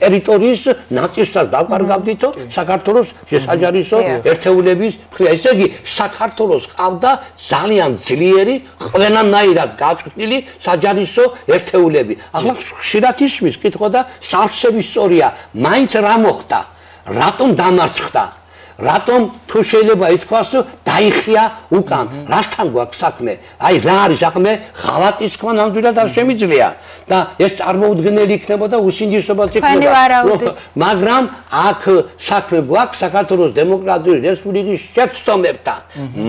ტერიტორიის ნაწილსაც დავკარგავდითო საქართველოს საჯარისო ერთეულების მხრივ ესე იგი საქართველოს ყავდა ძალიან ძლიერი ყველანაირად გაწყდილი საჯარისო ერთეულები ახლა ხშირად ისმის კითხვა და სავსების სწორია მაინც რა მოხდა რატომ დამარცხდა რატომ თუ შეიძლება ითქვას დაიხია უკან რასთან გვაქვს საქმე აი რა არის საქმე ხალატის თქვა ნამდვილად არ შემიძლია და ეს წარმოუდგენელი იქნებოდა უსინდისობაც იქნება მაგრამ აქ საქმე გვაქვს საქართველოს დემოკრატიული რესპუბლიკის შეცდომებთან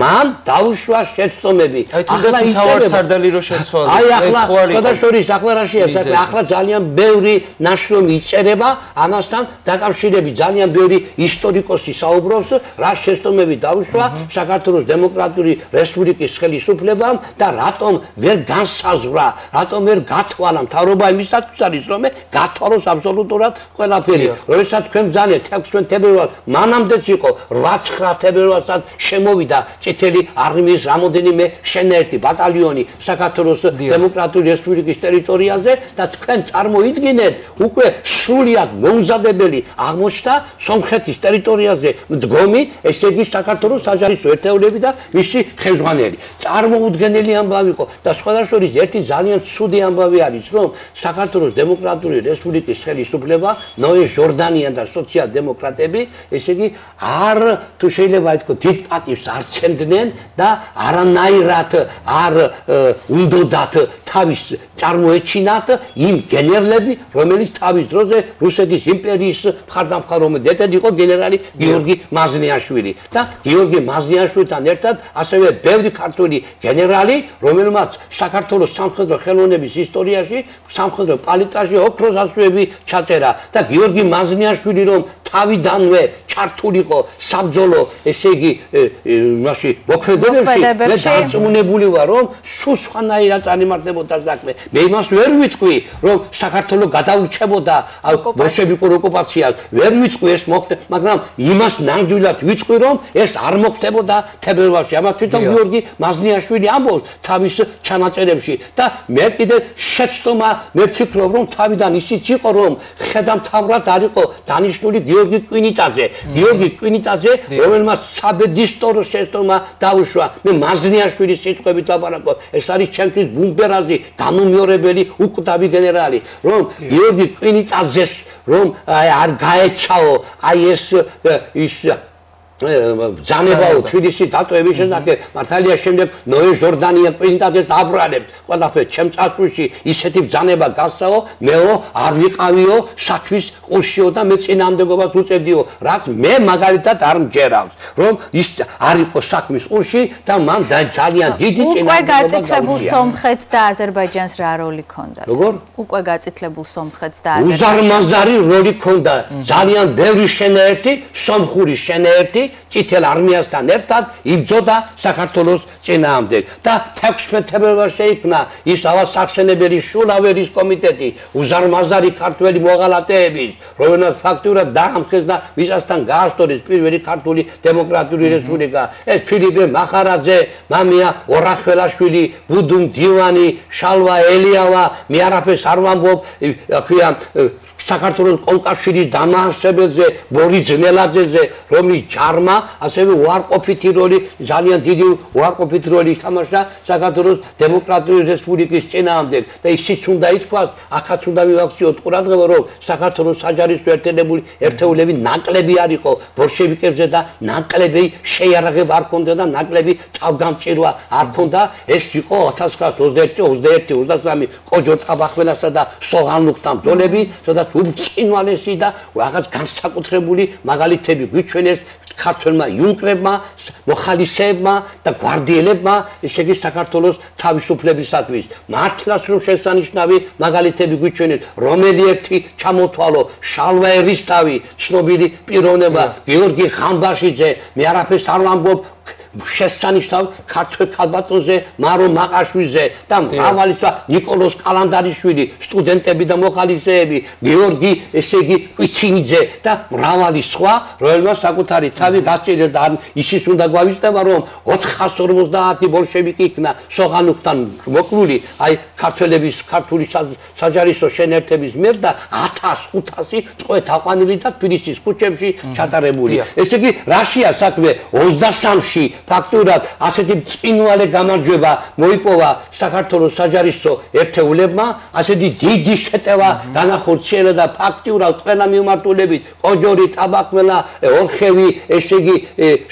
მან დაუშვა შეცდომები ახლა თავარსარდალი რო შეცვალა აი ახლა გადაშორის ახლა რა შეეცადა ახლა ძალიან ბევრი ნაშრომი იწერება ამასთან დაკავშირებით ძალიან ბევრი ისტორიკოსი საუბრობს რა შეცდომები დაუშვა საქართველოს დემოკრატიული რესპუბლიკის ხელისუფლებამ და რატომ ვერ განსაზღვრა, რატომ ვერ გათვალა მთავრობა იმისათვის არის რომ გათვალოს აბსოლუტურად ყველაფერი. როდესაც თქვენ ძალიან 16 თებერვალს მანამდეც იყო 8-9 თებერვალსაც შემოვიდა წითელი არმიის რამოდენიმე შენერთი ბატალიონი საქართველოს დემოკრატიული რესპუბლიკის ტერიტორიაზე და თქვენ წარმოიდგინეთ უკვე სრულიად მომზადებელი აღმოჩნდა სომხეთის ტერიტორიაზე მდგომი ესე იგი საქართველოს საჯარისო ერთეულები და მისი ხელმძღვანელი. წარმოუდგენელი ამბავი იყო და სხვადასხვა ერთი ძალიან ცუდი ამბავი არის რომ საქართველოს დემოკრატიული რესპუბლიკის ხელისუფლება ნოე ჟორდანიან და სოციალ-დემოკრატები ესე იგი არ თუ შეიძლება ითქვას დიდ პატივს არ ცემდნენ და არანაირად არ უნდოდათ თავის წარმოეჩინათ იმ გენერლები რომელიც თავის დროზე რუსეთის იმპერიის მხარდამხაროვნე იყო გენერალი გიორგი მაზნიაშვილი და გიორგი მაზნიაშვილთან ერთად ასევე ბევრი ქართული გენერალი რომელმაც საქართველოს სამხედრო ხელოვნების ისტორიაში სამხედრო პალიტრაში ოქროს ასოები ჩაწერა და გიორგი მაზნიაშვილი რომ თავიდანვე ჩართულიყო საბრძოლო ესე იგი მასში მოქმედებებში მე დარწმუნებული ვარ რომ სულ სხვანაირად წარიმართებოდა საქმე მე იმას ვერ ვიტყვი რომ საქართველოს გადაურჩებოდა ბოლშევიკურ ოკუპაციას ვერ ვიტყვი ეს მოხდა მაგრამ იმას ნამდვილად ვიტყვი რომ ეს არ მოხდებოდა თებერვალში ამათ თვითონ გიორგი მაზნიაშვილი ამბობს თავის ჩანაწერებში და მე კიდე შეცდომა მე ვფიქრობ რომ თავიდან ისიც იყო რომ ხედამთავრად არ იყო დანიშნული გიორგი კვინიტაძე გიორგი კვინიტაძე რომელმაც საბედისტორო შეცდომა დაუშვა მე მაზნიაშვილის სიტყვებით ლაპარაკობ ეს არის ჩემთვის ბუმბერაზი განუმეორებელი უკვდავი გენერალი რომ გიორგი კვინიტაძეს რომ არ გაეჩაო აი ეს ის ბრძანებაო თბილისში დატოვების შესახებ მართალია შემდეგ ნოე ჟორდანია კვინტაძეს აბრალებს ყველაფერს ჩემ წარსულში ისეთი ბრძანება გასცაო მეო არ ვიყავიო საქმის ყურშიო და მე წინამდებობას უწევდიო რაც მე მაგალითად არ მჯერავს რომ ის არ იყო საქმის ყურში და მან ძალიან დიდი წინამდებობა უკვე გაწითლებულ სომხეთს და აზერბაიჯანს რა როლი ჰქონდა როგორ უკვე გაწითლებულ სომხეთს და აზერბაიჯანს უზარმაზარი როლი ჰქონდა ძალიან ბევრი შენაერთი სომხური შენაერთი წითელ არმიასთან ერთად იბრძოდა საქართველოს წინააღმდეგ და 16 თებერვალს შეიქმნა ის ავასახსენებელი შულავერის კომიტეტი უზარმაზარი ქართველი მოღალატეების რომელსაც ფაქტურად დაამხეს და მისასთან გაასწორეს პირველი ქართული დემოკრატიული რესპუბლიკა ეს ფილიპე მახარაძე მამია ორახველაშვილი ბუდუმ დივანი შალვა ელიავა მე არაფერს არ ვამბობ ქვია საქართველოს კონკავშირის დამაარსებელზე ბორის ძნელაძეზე რომლის ჯარმა ასევე უარყოფითი როლი ძალიან დიდი უარყოფითი როლი ითამაშა საქართველოს დემოკრატიული რესპუბლიკის წინააღმდეგ და ისიც უნდა ითქვას აქაც უნდა მივაქციოთ ყურადღება რომ საქართველოს საჯარისო ერთეულები ნაკლები არ იყო ბოლშევიკებზე და ნაკლები შეიარაღება არ ქონდა და ნაკლები თავგამჭირვა არ ქონდა ეს იყო 1921-23 კოჯორ ტაბახველასა და სოღანლუხთან ბრძოლები სადაც უბრწყინვალესი და რაღაც განსაკუთრებული მაგალითები გვიჩვენეს ქართველმა იუნკერებმა, მოხალისეებმა და გვარდიელებმა, ესე იგი საქართველოს თავისუფლებისათვის. მართლაც რომ შესანიშნავი მაგალითები გვიჩვენეს, რომელი ერთი ჩამოთვალო შალვა ერისთავი, ცნობილი პიროვნება, გიორგი ხამბაშიძე, მე არაფერს არ ვამბობ შესანიშნავ ქართველ ქალბატონზე მარო მაყაშვილზე და მრავალი ნიკოლოზ კალანდარიშვილი სტუდენტები და მოხალისეები გეორგი ესე იგი კვიცინიძე და მრავალი სხვა რომელმაც საკუთარი თავი გასწირეს და ისიც უნდა გვავიწყდება რომ 450 ბოლშევიკი იქნა სოღანუხთან მოკლული აი ქართველების ქართული საჯარისო შენერთების მიერ და 1500 ტყვე თაყვანილი და თბილისის ქუჩებში ჩატარებული ესე იგი რაშია საქმე 23-ში ფაქტურად ასეთი წინვალე გამარჯვება მოიპოვა საქართველოს საჯარისო ერთეულებმა ასეთი დიდი შეტევა განახორციელა და ფაქტურად ყველა მიმართულებით კოჯორი ტაბაკმელა ორხევი ესე იგი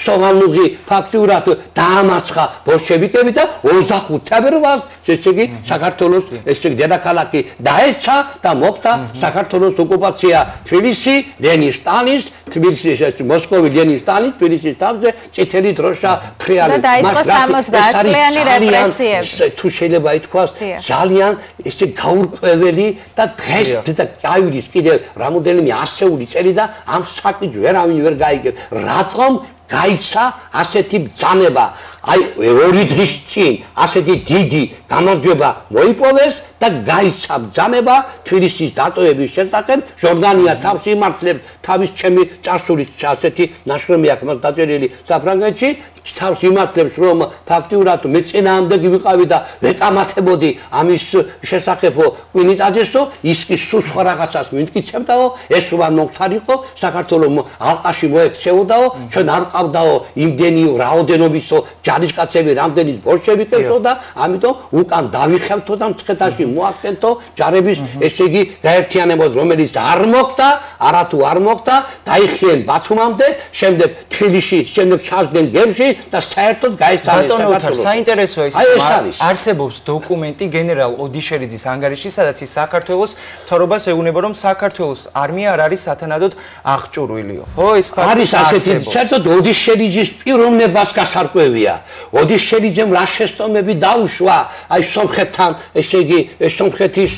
სოღანუღი ფაქტურად დაამარცხა ბოლშევიკები და 25 თებერვალს ესე იგი საქართველოს ესე იგი დედაქალაქი დაეცა და მოხდა საქართველოს ოკუპაცია თბილისი ლენინსტანის თბილისის მოსკოვი ლენინსტანის თბილისის თავზე წითელი დროშა ფრიალი და დაიწყო 70 წლიანი რეპრესიები თუ შეიძლება ითქვას ძალიან ესე გაურკვეველი და დღეს და წაივლის კიდევ რამოდენიმე ასეული წელი და ამ საკითხს ვერავინ ვერ გაიგებს რატომ გაიცა ასეთი ბრძანება აი ორი დღის წინ ასეთი დიდი გამარჯვება მოიპოვეს და გაიცა ბრძანება თბილისის დატოვების შესახებ ჟორდანია თავს იმართლებს თავის ჩემი წარსულის ასეთი ნაშრომი აქვს მას დაწერილი საფრანგეთში თავს იმართლებს რომ ფაქტურად მე წინააღმდეგი ვიყავი და ვეკამათებოდი ამის შესახებო კვინიტაძესო ის კი სულ სხვა რაღაცას მიმტკიცებდაო ეს უბრალოდ მოხდარიყო საქართველოს ალყაში მოექცეოდაო ჩვენ არ ყავდაო იმდენი რაოდენობისო ჯარისკაცები რამდენი ბოლშევიკებსო და ამიტომ უკან დავიხევთო და მცხეთაში მოახდენთო ჯარების ესე იგი გაერთიანებას რომელიც არ მოხდა არათუ არ მოხდა დაიხიენ ბათუმამდე შემდეგ თბილისში შემდეგ ჩასდნენ გემში და საერთოდ გაეცალეს ბატონო საინტერესოა ის არსებობს დოკუმენტი გენერალ ოდიშელიძის ანგარიში სადაც ის საქართველოს მთავრობას ეუბნება რომ საქართველოს არმია არ არის სათანადოდ აღჭურვილიო ხო ეს არის ასეთი საერთოდ ოდიშელიძის პიროვნებას გასარკვევია ოდიშელიძემ რა შეცდომები დაუშვა აი სომხეთთან ესე იგი სომხეთის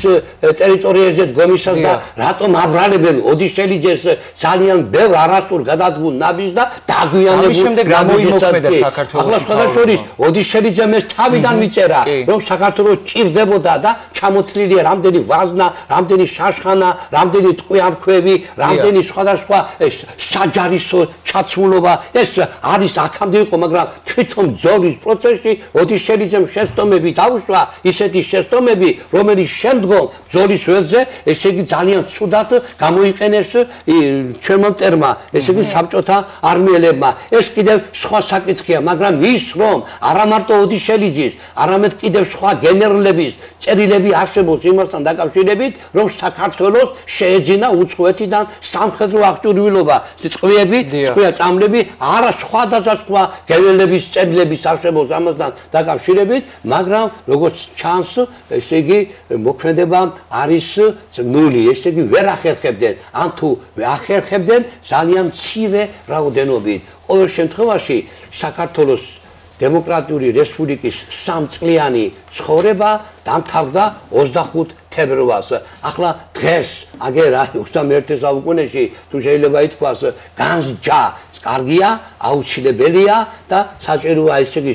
ტერიტორიაზე დგომისას და რატომ აბრალებენ ოდიშელიძეს ძალიან ბევრ არასწორ გადადგმულ ნაბიჯს და დაგვიანებულ ამის შემდეგ რა მოიმოქმედა საქართველოს ახლა სხვადასხვა ოდიშელიძემ ეს თავიდან მიწერა რომ საქართველოს ჭირდებოდა და ჩამოთლილია რამდენი ვაზნა რამდენი შაშხანა რამდენი ტყვიამქვევი რამდენი სხვადასხვა საჯარისო ჩაცმულობა ეს არის აქამდე იყო მაგრამ თვითონ ბრძოლის პროცესში ოდიშელიძემ შეცდომები დაუშვა ისეთი შეცდომები რომელიც შემდგომ ბრძოლის ველზე ესე იგი ძალიან ცუდად გამოიყენეს ჩვენმა მტერმა ესე იგი საბჭოთა არმიელებმა ეს კიდევ სხვა საკითხია მაგრამ ის რომ არა მარტო ოდიშელიძის არამედ კიდევ სხვა გენერლების წერილები არსებობს იმასთან დაკავშირებით რომ საქართველოს შეეძინა უცხოეთიდან სამხედრო აღჭურვილობა წყვილები წყვილა წამლები არა სხვადასხვა გენერლების წერილების არსებობს ამასთან დაკავშირებით მაგრამ როგორც ჩანს ესე იგი მოქმედება არის ნული ესე იგი ვერ ახერხებდნენ ან თუ ახერხებდნენ ძალიან მცირე რაოდენობით ყოველ შემთხვევაში საქართველოს დემოკრატიული რესპუბლიკის 3 წლიანი ცხოვრება დამთავრდა 25 თებერვალს. ახლა დღეს აგერ 21 საუკუნეში თუ შეიძლება ითქვას განსჯა კარგია, აუცილებელია და საჭიროა ესე იგი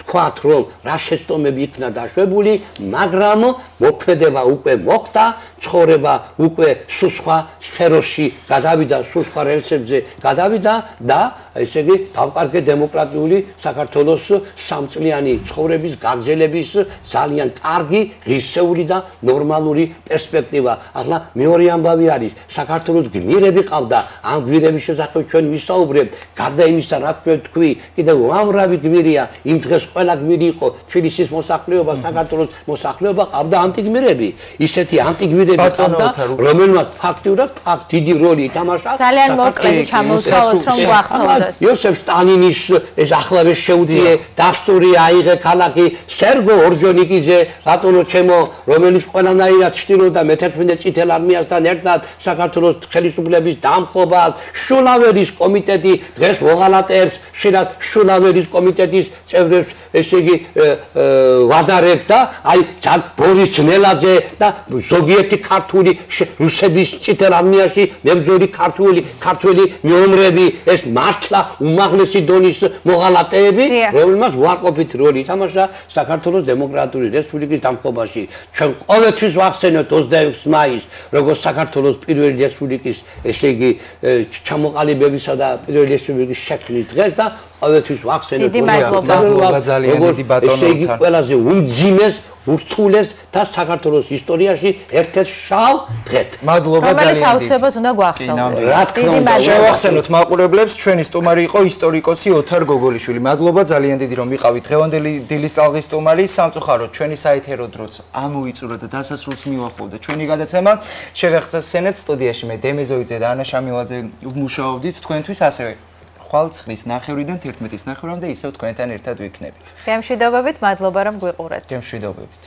თქვათ რომ რა შეცდომები იქნა დაშვებული, მაგრამ მოქმედება უკვე მოხდა, ცხოვრება უკვე სულ სხვა სფეროში გადავიდა, სულ სხვა რელსებზე გადავიდა და ესე იგი გავკარგე დემოკრატიული საქართველოს 3 წლიანი ცხოვრების გაგრძელების ძალიან კარგი, ღირსეული და ნორმალური პერსპექტივა. ახლა მეორე ამბავი არის, საქართველოს გმირები ყავდა, ამ გმირების შესახებ ჩვენ ვისაუბრებთ, გარდა იმისა, რაც ჩვენ თქვი, კიდევ უამრავი გმირია, იმ დღეს ყველა გმირი იყო თბილისის მოსახლეობა, საქართველოს მოსახლეობა ყავდა ანტიგმირები. ისეთი ანტიგმირები ყავდა, რომელმაც ფაქტურად დიდი როლი ითამაშა. ძალიან მოკლედ ჩამოვსაუბროთ, რომ გვახსოვდეს. იოსებ სტალინის ეს ახლავე შეუდგე დასტური აიღე ქალაქი სერგო ორჯონიკიძე ბატონო ჩემო რომელიც ყველანაირად ცდილობდა მე-11 წითელ არმიასთან ერთად საქართველოს ხელისუფლების დამხობას შულავერის კომიტეტი დღეს მოღალატეებს შეიძლება შულავერის კომიტეტის წევრებს ესე იგი ვადარებ და აი ბორის ნელაძე და ზოგიერთი ქართული რუსების წითელ არმიაში მებრძოლი ქართველი მეომრები ეს მართლა და უმაღლესი დონის მოღალატეები, რომელმაც უარყოფითი როლი ითამაშა საქართველოს დემოკრატიული რესპუბლიკის დამხობაში. ჩვენ ყოველთვის ვახსენებთ 26 მაისს, როგორც საქართველოს პირველი რესპუბლიკის, ესე იგი, ჩამოყალიბებისა და პირველი რესპუბლიკის შექმნის დღეს და ყოველთვის ვახსენებთ. დიდი მადლობა ძალიან დიდი ბატონო. ესე იგი, ყველაზე უმძიმეს ურთულეს და საქართველოს ისტორიაში ერთ-ერთ შავ დღეთ. მადლობა ძალიან. რომელიც აუცილებლად უნდა გვახსოვდეს. დიდი მადლობა. შევახსენოთ მაყურებლებს, ჩვენი სტუმარი იყო ისტორიკოსი ოთარ გოგოლიშვილი. მადლობა ძალიან დიდი რომ ვიყავით დღევანდელი დილის ტალღის სტუმარი. სამწუხაროდ ჩვენი საეთერო დროც ამოიწურა და დასასრულს მივახოვდა ჩვენი გადაცემა. შევახსენებთ სტუდიაში მე დემეზოიძე და ანა შამილაძე ვმუშაობდით თქვენთვის ასევე. ხვალცხლის ნახევრიდან 11-ის ნახევრამდე ისევ თქვენთან ერთად ვიქნებით. გემშვიდობებით, მადლობა რომ გვიყურეთ. გემშვიდობებით.